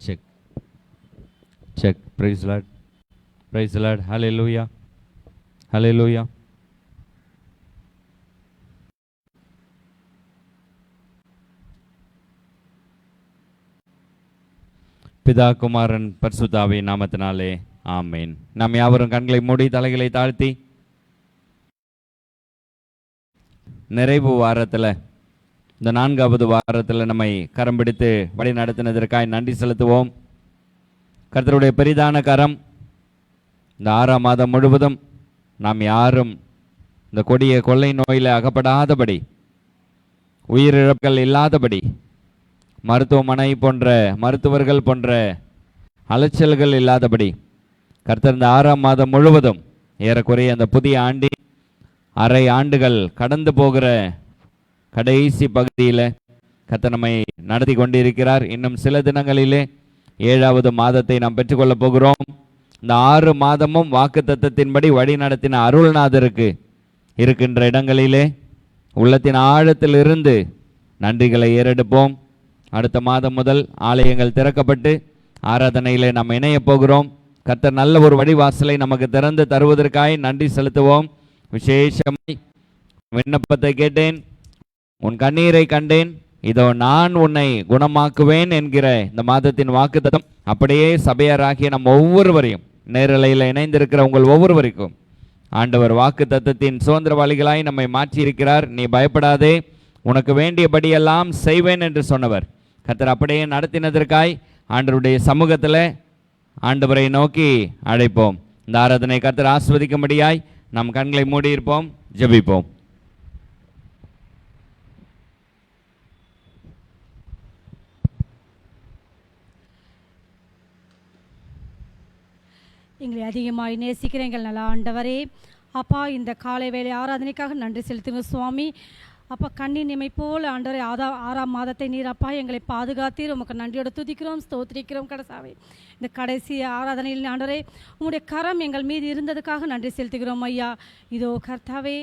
Check. Check. Praise the Lord. Praise the Lord. Hallelujah. Hallelujah. பிதா குமாரன் பரிசுத்தாவி நாமத்தினாலே ஆமேன். நாம் யாவரும் கண்களை மூடி தலைகளை தாழ்த்தி நிறைவு வாரத்தில், இந்த 4வது வாரத்தில் நம்மை கரம் பிடித்து வழி நடத்தினதற்காய் நன்றி செலுத்துவோம். கர்த்தருடைய பெரிதான கரம் இந்த 6ஆம் மாதம் முழுவதும் நாம் யாரும் இந்த கொடிய கொள்ளை நோயில் அகப்படாதபடி, உயிரிழப்புகள் இல்லாதபடி, மருத்துவமனை போன்ற மருத்துவர்கள் போன்ற அலைச்சல்கள் இல்லாதபடி கர்த்தர் இந்த 6ஆம் மாதம் முழுவதும் ஏறக்குறைய அந்த புதிய ஆண்டின் அரை ஆண்டுகள் கடந்து போகிற கடைசி பகுதியில் கர்த்தர் நம்மை நடத்தி கொண்டிருக்கிறார். இன்னும் சில தினங்களிலே 7வது மாதத்தை நாம் பெற்றுக்கொள்ளப் போகிறோம். இந்த 6 மாதமும் வாக்குத்தத்தத்தின்படி வழி நடத்தின அருள்நாதருக்கு இருக்கின்ற இடங்களிலே உள்ளத்தின் ஆழத்திலிருந்து நன்றிகளை ஏறெடுப்போம். அடுத்த மாதம் முதல் ஆலயங்கள் திறக்கப்பட்டு ஆராதனையிலே நாம் இணைய போகிறோம். கர்த்தர் நல்ல ஒரு வழிவாசலை நமக்கு திறந்து தருவதற்காக நன்றி செலுத்துவோம். விசேஷமாய் விண்ணப்பத்தை கேட்டேன், உன் கண்ணீரை கண்டேன், இதோ நான் உன்னை குணமாக்குவேன் என்கிற இந்த மாதத்தின் வாக்குத்தத்தம் அப்படியே சபையாராகிய நம் ஒவ்வொருவரையும், நேரலையில் இணைந்திருக்கிற உங்கள் ஒவ்வொருவருக்கும் ஆண்டவர் வாக்குத்தத்தத்தின் சுதந்திரவாளிகளாய் நம்மை மாற்றியிருக்கிறார். நீ பயப்படாதே, உனக்கு வேண்டியபடியெல்லாம் செய்வேன் என்று சொன்னவர் கர்த்தர் அப்படியே நடத்தினதற்காய் ஆண்டவருடைய சமூகத்தில் ஆண்டவரை நோக்கி அழைப்போம். இந்த ஆராதனை கர்த்தர் ஆஸ்வதிக்கும்படியாய் நம் கண்களை மூடியிருப்போம், ஜெபிப்போம். எங்களை அதிகமாய் நேசிக்கிற எங்கள் நல்ல ஆண்டவரே, அப்பா இந்த காலை வேளை ஆராதனைக்காக நன்றி செலுத்துங்க சுவாமி. அப்பா கண்ணின் இமை போல் ஆண்டவரே 6ஆம் மாதத்தை நீர் அப்பா எங்களை பாதுகாத்தீர். உமக்கு நன்றியோடு துதிக்கிறோம், ஸ்தோத்திரிக்கிறோம். கடைசாவே இந்த கடைசி ஆராதனையில் ஆண்டவரே உங்களுடைய கரம் எங்கள் மீது இருந்ததுக்காக நன்றி செலுத்துகிறோம் ஐயா. இதோ கர்த்தாவே,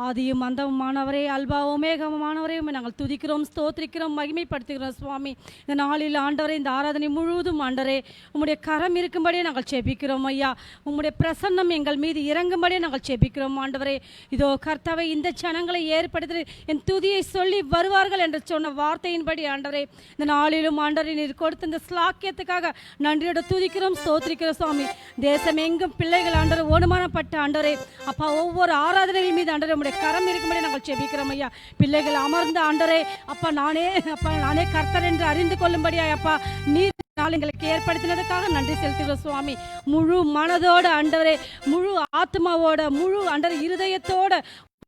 ஆதியும் அந்தமானவரே, அல்பாவும் மேகமானவரே, நாங்கள் துதிக்கிறோம், ஸ்தோத்திரிக்கிறோம், மகிமைப்படுத்துகிறோம் சுவாமி. இந்த நாளில் ஆண்டவரே இந்த ஆராதனை முழுவதும் ஆண்டவரே உம்முடைய கரம் இருக்கும்படியே நாங்கள் செபிக்கிறோம் ஐயா. உம்முடைய பிரசன்னம் எங்கள் மீது இறங்கும்படியே நாங்கள் செபிக்கிறோம் ஆண்டவரே. இதோ கர்த்தாவே, இந்த ஜனங்களை ஏற்படுத்தி என் துதியை சொல்லி வருவார்கள் என்று சொன்ன வார்த்தையின்படி ஆண்டவரே இந்த நாளிலும் ஆண்டவரே நீர் கொடுத்த இந்த ஸ்லாக்கியத்துக்காக நன்றியோட துதிக்கிறோம், ஸ்தோத்திரிக்கிறோம் சுவாமி. தேசம் எங்கும் பிள்ளைகள் ஆண்டவரை ஓடுமானப்பட்ட ஆண்டவரே அப்பா ஒவ்வொரு ஆராதனைகள் மீது ஆண்டவரே உம்முடைய கரம் இருக்கும்படி நாங்கள் செபிக்கிறோம் ஐயா. பிள்ளைகள் அமர்ந்த ஆண்டவரே அப்பா நானே கர்த்தர் என்று அறிந்து கொள்ளும்படியா அப்பா நீர் எங்களுக்கு ஏற்படுத்தினதுக்காக நன்றி செலுத்துகிறோம் சுவாமி. முழு மனதோடு ஆண்டவரே, முழு ஆத்மாவோட, முழு ஆண்டவரே இருதயத்தோட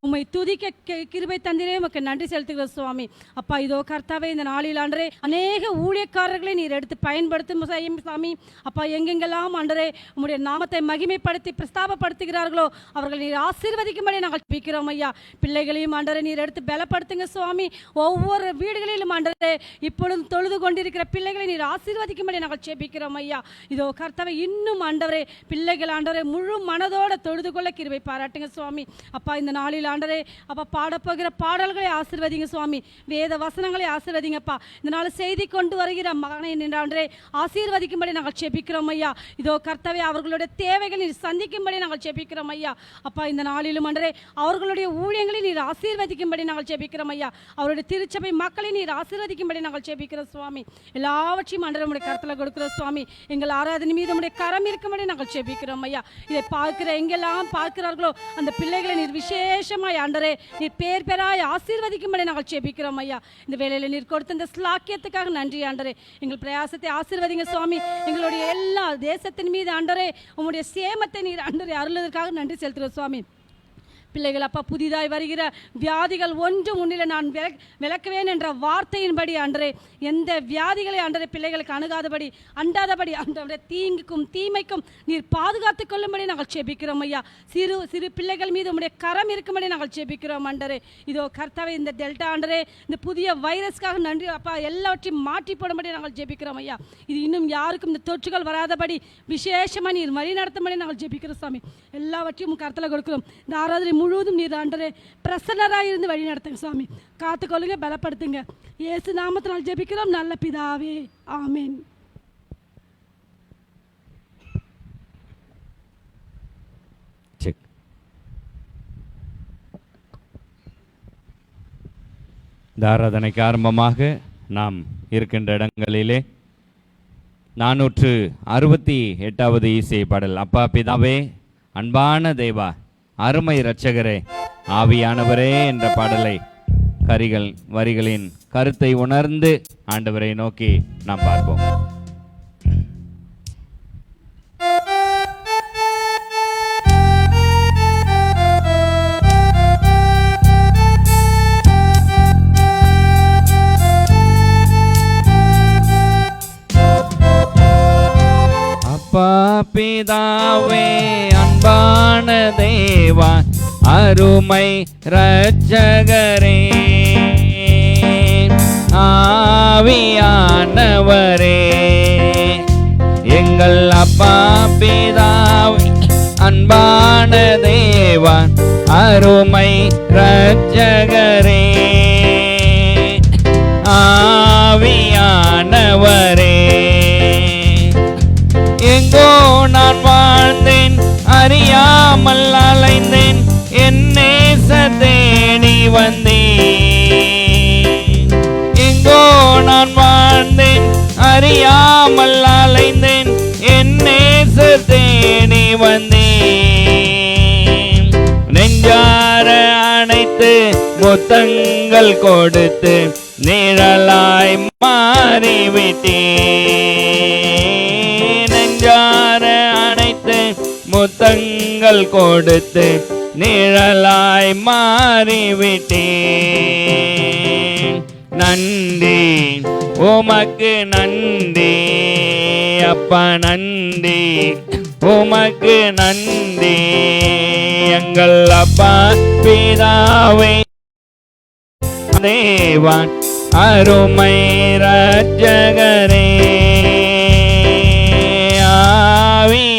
உம்மை துதிக்க கிருபை தந்திரே உமக்கு நன்றி செலுத்துகிறோம் சுவாமி. அப்பா இதோ கர்த்தாவே இந்த நாளில் ஆண்டரே அநேக ஊழியக்காரர்களை நீர் எடுத்து பயன்படுத்தும் சாமி. அப்பா எங்கெங்கெல்லாம் ஆண்டரே உம்முடைய நாமத்தை மகிமைப்படுத்தி பிரஸ்தாபப்படுத்துகிறார்களோ அவர்கள் நீர் ஆசீர்வதிக்கும்படி நாங்கள் ஜெபிக்கிறோம் ஐயா. பிள்ளைகளையும் ஆண்டரே நீர் எடுத்து பலப்படுத்துங்க சுவாமி. ஒவ்வொரு வீடுகளிலும் ஆண்டரே இப்பொழுது தொழுது கொண்டிருக்கிற பிள்ளைகளை நீர் ஆசீர்வதிக்கும்படி நாங்கள் ஜெபிக்கிறோம் ஐயா. இதோ கர்த்தாவே இன்னும் ஆண்டவரே பிள்ளைகள் ஆண்டவரே முழு மனதோட தொழுது கொள்ள கிருபை பாராட்டுங்க சுவாமி. அப்பா இந்த நாளில் ஆண்டரே அப்பா பாடப்போகிற பாடல்களை ஆசீர்வதிங்க சுவாமி. வேத வசனங்களை ஆசீர்வதிங்கப்பா. இந்த நாள் செய்தி கொண்டு வருகிற மகனை நின்றாண்டே ஆசீர்வதிக்கும்படி நாங்கள் செபிக்கிறோம் ஐயா. இதோ கர்த்தாவே அவர்களுடைய தேவைகளை நீர் சந்திக்கும்படி நாங்கள் செபிக்கிறோம் ஐயா. அப்பா இந்த நாளிலும் ஆண்டரே அவர்களுடைய ஊழியங்களை நீர் ஆசீர்வதிக்கும்படி நாங்கள் செபிக்கிறோம் ஐயா. அவருடைய திருச்சபை மக்களை நீர் ஆசீர்வதிக்கும்படி நாங்கள் செபிக்கிறோம் சுவாமி. எல்லாவற்றையும் ஆண்டரே உடைய கருத்தில் கொடுக்கிறோம் சுவாமி. எங்கள் ஆராதனை மீது உடைய கரம் இருக்கும்படி நாங்கள் செபிக்கிறோம் ஐயா. இதை பார்க்கிற எங்கெல்லாம் பார்க்கிறார்களோ அந்த பிள்ளைகளை நீர் விசேஷ ஆண்டரே நீர் பேர் பேராய் ஆசீர்வதிக்கும்படி நாங்கள் ஜெபிக்கிறோம் ஐயா. இந்த வேளையில் நீர் கொடுத்த இந்த ஸ்லாக்கியத்துக்காக நன்றி ஆண்டரே. எங்கள் பிரயாசத்தை ஆசீர்வதிங்க சுவாமி. எங்களுடைய எல்லா தேசத்தின் மீது ஆண்டரே உம்முடைய சேமத்தை நீர் ஆண்டரே அருளுவதற்காக நன்றி செலுத்துகிறோம் சுவாமி. பிள்ளைகள் அப்பா புதிதாய் வருகிற வியாதிகள் ஒன்றும் முன்னில நான் விளக்குவேன் என்ற வார்த்தையின்படி ஆண்டரே எந்த வியாதிகளை ஆண்டரே பிள்ளைகளுக்கு அணுகாதபடி அண்டாதபடி ஆண்டவரே தீங்குக்கும் தீமைக்கும் நீர் பாதுகாத்துக் கொள்ளும்படி நாங்கள் ஜெபிக்கிறோம் ஐயா. சிறு சிறு பிள்ளைகள் மீது உம்முடைய கரம் இருக்கும்படி நாங்கள் ஜெபிக்கிறோம் ஆண்டரே. இதோ கர்த்தாவே இந்த டெல்டா ஆண்டரே இந்த புதிய வைரஸ்க்காக நன்றி அப்பா. எல்லாவற்றையும் மாற்றி போடும்படி நாங்கள் ஜெபிக்கிறோம் ஐயா. இது இன்னும் யாருக்கும் இந்த தொற்றுகள் வராதபடி விசேஷமாக நீர் வழி நடத்தும்படி நாங்கள் ஜெபிக்கிறோம் சாமி. எல்லாவற்றையும் கருத்தில் கொடுக்கிறோம். இந்த ஆராதனை முழுவதும் நீர் ஆண்டரே பிரசன்னராக இருந்து வழி நடத்துங்க சுவாமி. காத்துக்கொள்ளுங்க, பலப்படுத்துங்க. இயேசு நாமத்தினால் ஜெபிக்கிறோம் நல்ல பிதாவே, ஆமேன். இந்த ஆராதனைக்கு ஆரம்பமாக நாம் இருக்கின்ற இடங்களிலே 468வது இசை பாடல், அப்பா பிதாவே அன்பான தேவா அருமை இரட்சகரே ஆவியானவரே என்ற பாடலை வரிகளின் கருத்தை உணர்ந்து ஆண்டவரை நோக்கி நாம் பார்ப்போம். அப்பா பிதாவே அன்பான தேவா அருமை இரட்சகரே ஆவியானவரே எங்கள் அப்பா பிதாவே அன்பான தேவா அருமை இரட்சகரே ஆவியானவரே எங்கோ நான் வாழ்ந்தேன் அறியாமல் அலைந்தேன் என் நேச தேடி வந்தேன். எங்கோ நான் வாழ்ந்தேன் அறியாமல் அலைந்தேன் என் நேச தேடி வந்தேன். நெஞ்சார அணைத்து முத்தங்கள் கொடுத்து நிழலாய் மாறிவிட்டேன். நெஞ்சார அணைத்து முத்தங்கள் கொடுத்து நிழலாய் மாறிவிட்டேன். நன்றி உமக்கு நன்றி அப்பா நன்றி உமக்கு நன்றி எங்கள் அப்பா பிதாவே தேவன் அருமை இரட்சகரே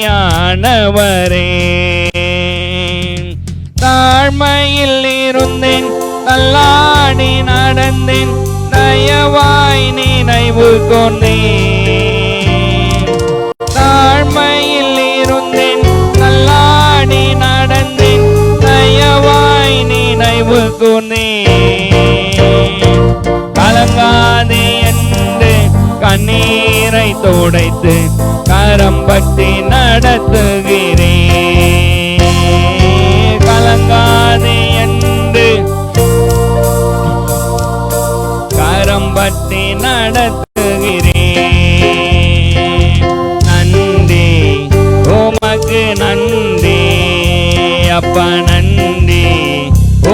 ஆவியானவரே தாழ்மையில் இருந்தேன் தள்ளாடி நடந்தேன் தயவாய் நினைவு கொண்டேன். தாழ்மையில் இருந்தேன் தள்ளாடி நடந்தேன் தயவாய் நினைவு கொண்டேன். கலங்காதே என்று கண்ணீரை துடைத்து கரம் பற்றி நடத்துகிறேன். கலங்காதே என்று கரம் பற்றி நடத்துகிறேன். நன்றி உமக்கு நன்றி அப்பா நன்றி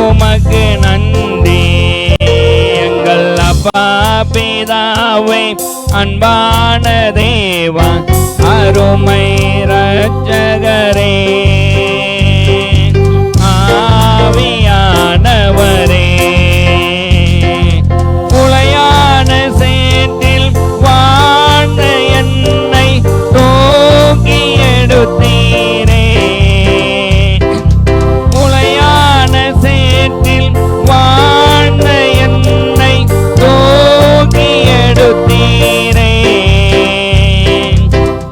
உமக்கு நன்றி எங்கள் அப்பா பிதாவே அன்பான தேவா அருமை இரட்சகரே ஆவியானவரே உளையான சேற்றில் வாழ்ந்த என்னை தூக்கி எடுத்தீரே. உளையான சேற்றில் வாழ்ந்த என்னை தூக்கி எடுத்தீரே.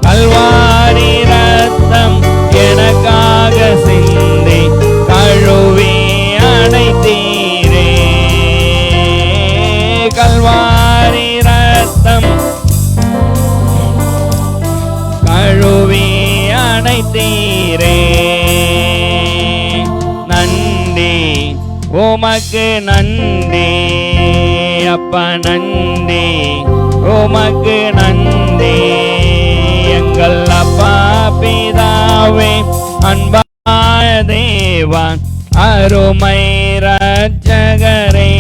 கல்வாரி ரத்தம் எனக்காக சிந்தி கழுவி அணைத்தீரே. கல்வாரி ரத்தம் கழுவி அணைத்தீரே. நன்றி உமக்கு நன்றி அப்பா நன்றி உமக்கு நன்றி எங்கள் அப்பா பிதாவே அன்பான தேவா அருமை இரட்சகரே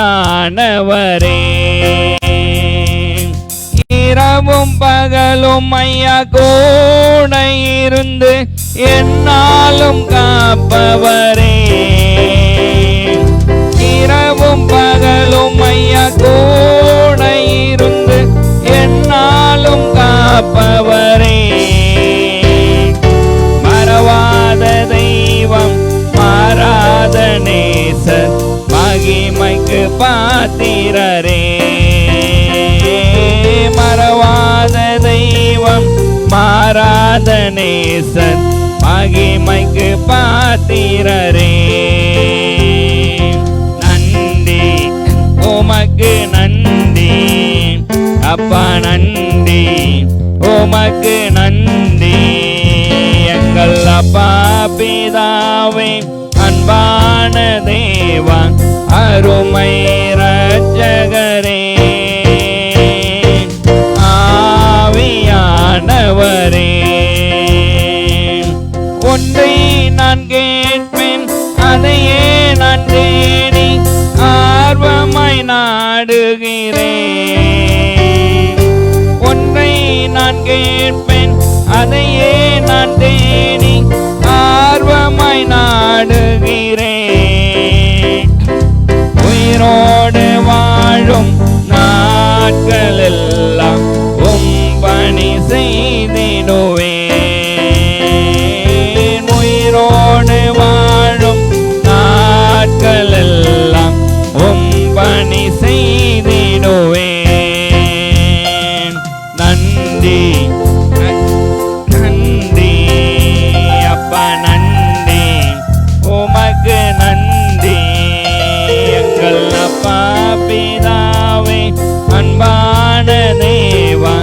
ஆவியானவரே இரவும் பகலும் ஐயா கூட இருந்து என்னாலும் காப்பவரே. இரவும் பகலும் ஐயா கூட இருந்து என்னாலும் காப்பவரே. மறவாத தெய்வம் மாறாத நேசர் மகிமைக்கு பாத்திரரே. மறவாத தெய்வம் மாறாத நேசர் மகிமைக்கு பாத்திரரே. அப்பா நன்றி, உமக்கு நன்றி. எங்கள் அப்பா பிதாவே, அன்பான தேவா, அருமை இரட்சகரே, ஆவியானவரே, ஒன்றை நான் கேட்பேன், அதையே நான் தேடி ஆர்வமாய் நாடுகிறேன். ஒன்றை நான் கேட்பேன், அதையே நான் தேடி ஆர்வமாய் நாடுகிறேன். உயிரோடு வாழும் நாட்களெல்லாம் பணி செய்திடுவேன். உயிரோடு வாழும் நாட்களெல்லாம் பணி செய்திடுவேன். நன்றி நன்றி அப்பா, நன்றி, உமக்கு நன்றி. எங்கள் அப்பா பிதாவே, அன்பான தேவா,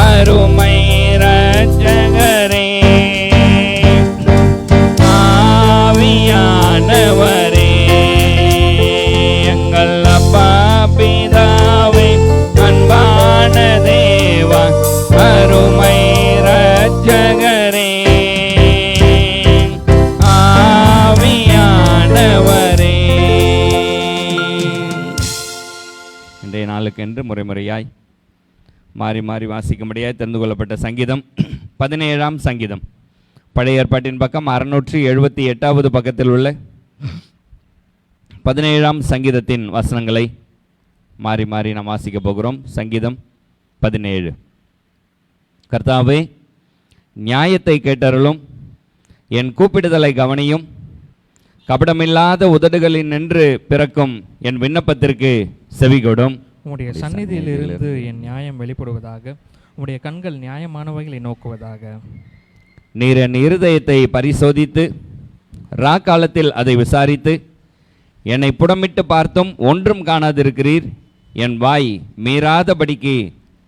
அருமை இரட்சகரே, ஆவியானவரே, எங்கள் அப்பா பிதாவே, அன்பான தேவா, அருமை இரட்சகரே, ஆவியானவரே. இன்றைய நாளுக்கென்று முறைமுறையாய் மாறி மாறி வாசிக்கும்படியாய் தெரிந்து கொள்ளப்பட்ட சங்கீதம் 17ஆம் சங்கீதம். பழைய ஏற்பாட்டின் பக்கம் 678வது பக்கத்தில் உள்ள 17ஆம் சங்கீதத்தின் வசனங்களை மாறி மாறி நாம் வாசிக்க போகிறோம். சங்கீதம் 17. கர்த்தாவே, நியாயத்தை கேட்டருளும், என் கூப்பிடுதலை கவனியும், கபடமில்லாத உதடுகளில் நின்று பிறக்கும் என் விண்ணப்பத்திற்கு செவிகொடும். உம்முடைய சந்நிதியிலிருந்து என் நியாயம் வெளிப்படுவதாக, உம்முடைய கண்கள் நியாயமானவைகளை நோக்குவதாக. நீர் என் இருதயத்தை பரிசோதித்து ராக்காலத்தில் அதை விசாரித்து என்னை புடமிட்டு பார்த்தும் ஒன்றும் காணாதிருக்கிறீர். என் வாய் மீறாதபடிக்கு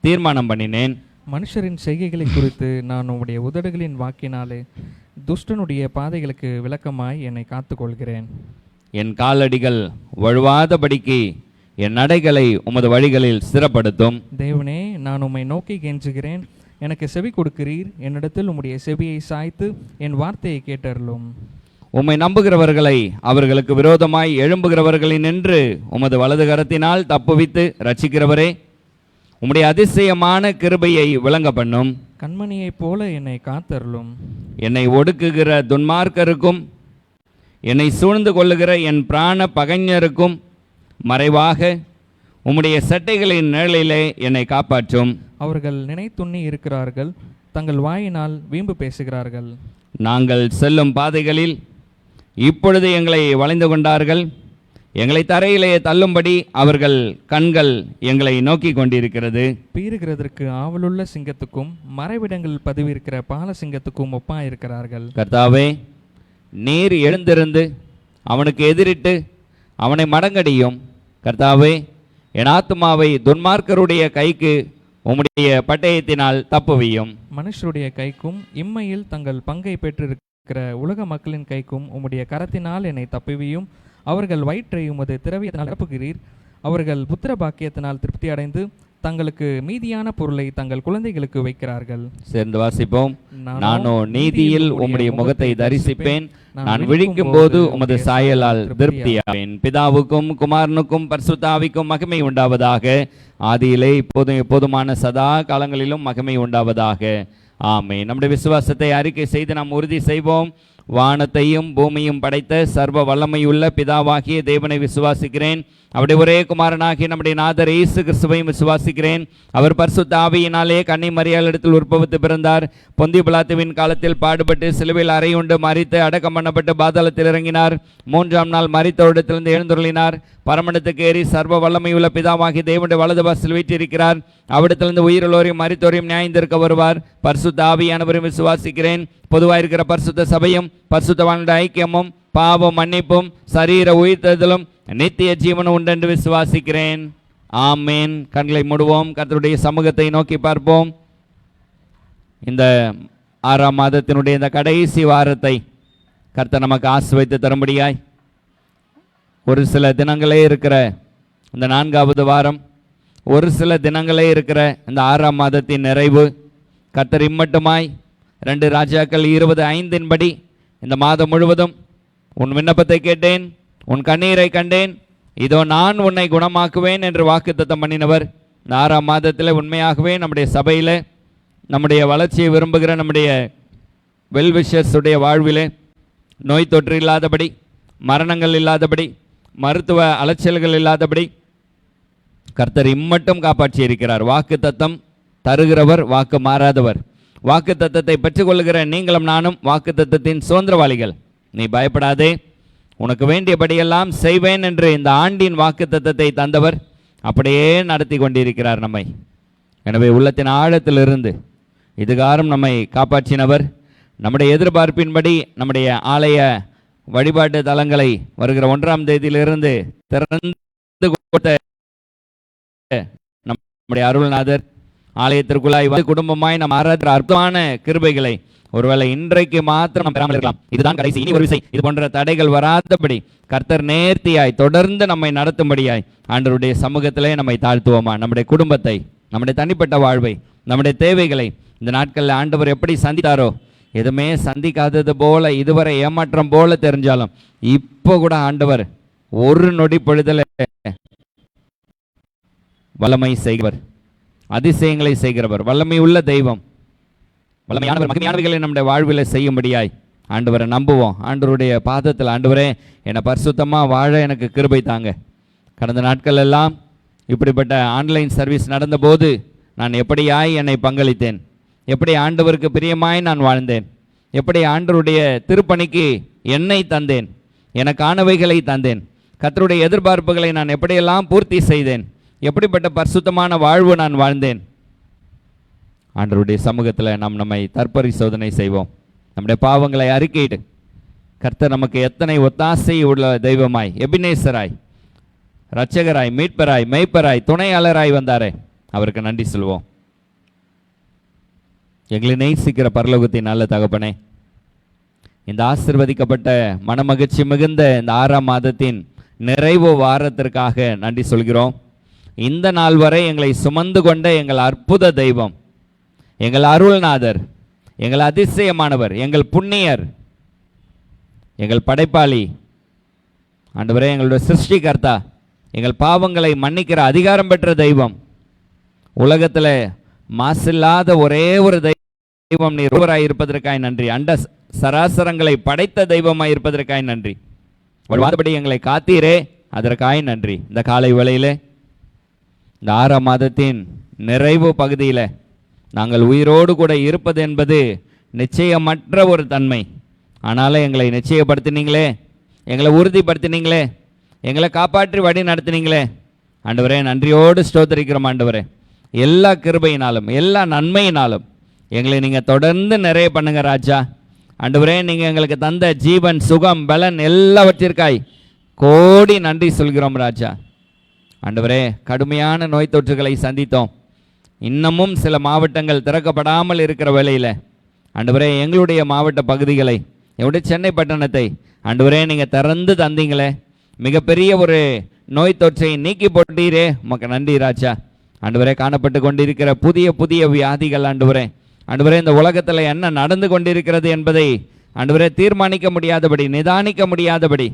தீர்மானம் பண்ணினேன். மனுஷரின் செய்கைகளை குறித்து நான் உம்முடைய உதடுகளின் வாக்கினாலே துஷ்டனுடைய பாதைகளுக்கு விளக்கமாய் என்னை காத்துக்கொள்கிறேன். என் காலடிகள் வழுவாதபடிக்கு என் நடைகளை உமது வழிகளில் ஸ்திரப்படுத்தும். தேவனே, நான் உம்மை நோக்கி கெஞ்சுகிறேன், எனக்கு செவி கொடுக்கிறீர். என்னிடத்தில் உம்முடைய செவியை சாய்த்து என் வார்த்தையை கேட்டருளும். உம்மை நம்புகிறவர்களை அவர்களுக்கு விரோதமாய் எழும்புகிறவர்களினின்று உமது வலது கரத்தினால் தப்புவித்து ரட்சிக்கிறவரே, உம்முடைய அதிசயமான கிருபையை விளங்க பண்ணும். கண்மணியைப் போல என்னை காத்தருளும். என்னை ஒடுக்குகிற துன்மார்க்கருக்கும் என்னை சூழ்ந்து கொள்ளுகிற என் பிராண பகைஞருக்கும் மறைவாக உம்முடைய சட்டைகளின் நிழலிலே என்னை காப்பாற்றும். அவர்கள் நினைத்துண்ணி இருக்கிறார்கள், தங்கள் வாயினால் வீம்பு பேசுகிறார்கள். நாங்கள் செல்லும் பாதைகளில் இப்பொழுது எங்களை வளைந்து கொண்டார்கள். எங்களை தரையிலே தள்ளும்படி அவர்கள் கண்கள் எங்களை நோக்கி கொண்டிருக்கிறது. பீறுகிறதற்கு ஆவலுள்ள சிங்கத்துக்கும் மறைவிடங்கள் பதிவிருக்கிற பால சிங்கத்துக்கும் ஒப்பாயிருக்கிறார்கள். கர்த்தாவே, நீர் எழுந்திருந்து அவனுக்கு எதிரிட்டு அவனை மடங்கடியும். கர்த்தாவே, என் ஆத்துமாவை துன்மார்க்கருடைய கைக்கு உம்முடைய பட்டயத்தினால் தப்புவியும். மனுஷருடைய கைக்கும் இம்மையில் தங்கள் பங்கை பெற்றிருக்கிற உலக மக்களின் கைக்கும் உம்முடைய கரத்தினால் என்னை தப்புவியும். அவர்கள் வயிற்றை உமது திரவியத்தினால் நிரப்புகிறீர். அவர்கள் புத்திர பாக்கியத்தினால் திருப்தி அடைந்து தங்களுக்கு மீதியான பொருளை தங்கள் குழந்தைகளுக்கு வைக்கிறார்கள். சேர்ந்து வாசிப்போம். நானோ நீதியில் உம்முடைய முகத்தை தரிசிப்பேன், நான் விழிக்கும் போது உமது சாயலால் திருப்தியாவேன். பிதாவுக்கும் குமாரனுக்கும் பரிசுத்த ஆவிக்கும் மகிமை உண்டாவதாக. ஆதியிலே இப்போதும் எப்போதுமான சதா காலங்களிலும் மகிமை உண்டாவதாக. ஆமென். நம்முடைய விசுவாசத்தை அறிக்கை செய்து நாம் உறுதி செய்வோம். வானத்தையும் பூமியும் படைத்த சர்வ வல்லமையுள்ள பிதாவாகிய தேவனை விசுவாசிக்கிறேன். அவருடைய ஒரே குமாரனாகிய நம்முடைய நாதர் இயேசு கிறிஸ்துவையும் விசுவாசிக்கிறேன். அவர் பரிசுத்த ஆவியினாலே கன்னி மரியாளிடத்தில் உற்பவித்து பிறந்தார். பொந்திய பிலாத்துவின் காலத்தில் பாடுபட்டு சிலுவையில் அறையுண்டு மரித்து அடக்கம் பண்ணப்பட்டு பாதாளத்தில் இறங்கினார். 3ஆம் நாள் மரித்தோரிடத்திலிருந்து எழுந்துருளினார். பரமண்டத்துக்கு ஏறி சர்வ வல்லமையுள்ள பிதாவாகிய தேவனுடைய வலது பாசில் வீற்றிருக்கிறார். அவிடத்திலிருந்து உயிரோரையும் மரித்தோரையும் நியாயந்திருக்க வருவார். பரிசுத்த ஆவியானவரையும் விசுவாசிக்கிறேன். பொதுவாயிருக்கிற பரிசுத்த சபையும் பரிசுத்தவானுடைய ஐக்கியமும் பாவம் மன்னிப்பும் சரீர உயிர்த்தெழுதலும் நித்திய ஜீவனும் உண்டென்று விசுவாசிக்கிறேன். ஆமேன். கண்களை மூடுவோம், கர்த்தருடைய சமூகத்தை நோக்கி பார்ப்போம். இந்த 6ஆம் மாதத்தினுடைய இந்த கடைசி வாரத்தை கர்த்தர் நமக்கு ஆசீர்வதித்து தரும்படியாய் ஒரு சில தினங்களே இருக்கிற இந்த 4வது வாரம், ஒரு சில தினங்களே இருக்கிற இந்த 6ஆம் மாதத்தின் நிறைவு, கர்த்தர் இம்மட்டுமாய் 2 ராஜாக்கள் 25 படி இந்த மாதம் முழுவதும் உன் விண்ணப்பத்தை கேட்டேன், உன் கண்ணீரை கண்டேன், இதோ நான் உன்னை குணமாக்குவேன் என்று வாக்குத்தத்தம் பண்ணினவர் இந்த 6ஆம் மாதத்தில் உண்மையாகவே நம்முடைய சபையில் நம்முடைய வளர்ச்சியை விரும்புகிற நம்முடைய வெல்விஷர்ஸுடைய வாழ்விலே நோய் தொற்று இல்லாதபடி, மரணங்கள் இல்லாதபடி, மருத்துவ அலைச்சல்கள் இல்லாதபடி கர்த்தர் இம்மட்டும் காப்பாற்றி இருக்கிறார். வாக்குத்தத்தம் தருகிறவர், வாக்கு மாறாதவர். வாக்குத்தத்தத்தை பெற்றுக்கொள்ளுகிற நீங்களும் நானும் வாக்குத்தத்தத்தின் சுதந்திரவாளிகள். நீ பயப்படாதே, உனக்கு வேண்டியபடியெல்லாம் செய்வேன் என்று இந்த ஆண்டின் வாக்குத்தத்தத்தை தந்தவர் அப்படியே நடத்தி கொண்டிருக்கிறார் நம்மை. எனவே உள்ளத்தின் ஆழத்திலிருந்து இதுகாரம் நம்மை காப்பாற்றினவர், நம்முடைய எதிர்பார்ப்பின்படி நம்முடைய ஆலய வழிபாட்டு தலங்களை வருகிற 1ஆம் தேதியிலிருந்து திறந்து கொடுத்த நம்முடைய அருள்நாதர் ஆலயத்திற்குள்ளாய் வந்து குடும்பமாய் நாம் ஆராய்கிற அற்புதமான கிருபைகளை ஒருவேளை இன்றைக்கு மாத்திரம் நாம் பெறாமல் இருக்கலாம். இதுதான் கடைசி, இனி ஒரு விசை இது போன்ற தடைகள் வராதபடி கர்த்தர் நேர்த்தியாய் தொடர்ந்து நம்மை நடத்தும்படியாய் ஆண்டவருடைய சமூகத்திலே நம்மை தாழ்த்துவோமா. நம்முடைய குடும்பத்தை, நம்முடைய தனிப்பட்ட வாழ்வை, நம்முடைய தேவைகளை இந்த நாட்களில் ஆண்டவர் எப்படி சந்தித்தாரோ, எதுவுமே சந்திக்காதது போல, இதுவரை ஏமாற்றம் போல தெரிஞ்சாலும் இப்போ கூட ஆண்டவர் ஒரு நொடி பொழுதல வல்லமை செய்கிறவர், அதிசயங்களை செய்கிறவர், வல்லமை உள்ள தெய்வம், வல்லமையானவர், மகிமையானவைகளை நம்முடைய வாழ்வில் செய்யும்படியாய் ஆண்டவரை நம்புவோம். ஆண்டவருடைய பாதத்தில், ஆண்டவரே என்னை பரிசுத்தமாக வாழ எனக்கு கிருபை தாங்க. கடந்த நாட்கள் எல்லாம் இப்படிப்பட்ட ஆன்லைன் சர்வீஸ் நடந்தபோது நான் எப்படியாய் என்னை பங்களித்தேன், எப்படி ஆண்டவருக்கு பிரியமாய் நான் வாழ்ந்தேன், எப்படி ஆண்டவருடைய திருப்பணிக்கு என்னை தந்தேன், எனக்கானவைகளை தந்தேன், கர்த்தருடைய எதிர்பார்ப்புகளை நான் எப்படியெல்லாம் பூர்த்தி செய்தேன், எப்படிப்பட்ட பரிசுத்தமான வாழ்வு நான் வாழ்ந்தேன். ஆண்டவருடைய சமூகத்தில் நம்மை தற்பரிசோதனை செய்வோம். நம்முடைய பாவங்களை அறிக்கையிட்டு கர்த்தர் நமக்கு எத்தனை ஒத்தாசை உள்ள தெய்வமாய், எபினேசராய், இரட்சகராய், மீட்பராய், மெய்ப்பராய், துணையாளராய் வந்தாரே, அவருக்கு நன்றி சொல்வோம். எங்களை நேசிக்கிற பரலோகத்தின் நல்ல தகப்பனே, இந்த ஆசீர்வதிக்கப்பட்ட மனமகிழ்ச்சி மிகுந்த இந்த 6ஆம் மாதத்தின் நிறைவு வாரத்திற்காக நன்றி சொல்கிறோம். இந்த நாள் வரை எங்களை சுமந்து கொண்ட எங்கள் அற்புத தெய்வம், எங்கள் அருள்நாதர், எங்கள் அதிசயமானவர், எங்கள் புண்ணியர், எங்கள் படைப்பாளி, ஆண்டவரே எங்களுடைய சிருஷ்டிகர்த்தா, எங்கள் பாவங்களை மன்னிக்கிற அதிகாரம் பெற்ற தெய்வம், உலகத்தில் மாசில்லாத ஒரே ஒரு தெய்வம் நீர் ஒருவராய் இருப்பதற்காய் நன்றி. அண்ட சராசரங்களை படைத்த தெய்வமாய் இருப்பதற்காய் நன்றி. வாதபடி எங்களை காத்தீரே, அதற்காய் நன்றி. இந்த காலை வேளையிலே இந்த 6ஆம் மாதத்தின் நிறைவு பகுதியில் நாங்கள் உயிரோடு கூட இருப்பது என்பது நிச்சயமற்ற ஒரு தன்மை. ஆனாலும் எங்களை நிச்சயப்படுத்தினீங்களே, எங்களை உறுதிப்படுத்தினீங்களே, எங்களை காப்பாற்றி வழி நடத்தினீங்களே, ஆண்டவரே நன்றியோடு ஸ்தோத்திரிக்கிறோம். ஆண்டவரே எல்லா கிருபையினாலும் எல்லா நன்மையினாலும் எங்களை நீங்கள் தொடர்ந்து நிறைய பண்ணுங்க ராஜா. ஆண்டவரே நீங்கள் எங்களுக்கு தந்த ஜீவன், சுகம், பலன் எல்லாவற்றிற்காய் கோடி நன்றி சொல்கிறோம் ராஜா. ஆண்டவரே கடுமையான நோய் தொற்றுகளை சந்தித்தோம். இன்னமும் சில மாவட்டங்கள் திறக்கப்படாமல் இருக்கிற வேளையில் ஆண்டவரே எங்களுடைய மாவட்ட பகுதிகளை, என்னுடைய சென்னை பட்டணத்தை ஆண்டவரே நீங்கள் திறந்து தந்தீங்களே, மிகப்பெரிய ஒரு நோய் தொற்றை நீக்கி போட்டீரே, உமக்கு நன்றி ராஜா. ஆண்டவரே காணப்பட்டு கொண்டிருக்கிற புதிய புதிய வியாதிகள் ஆண்டவரே, ஆண்டவரே இந்த உலகத்தில் என்ன நடந்து கொண்டிருக்கிறது என்பதை ஆண்டவரே தீர்மானிக்க முடியாதபடி, நிதானிக்க முடியாதபடி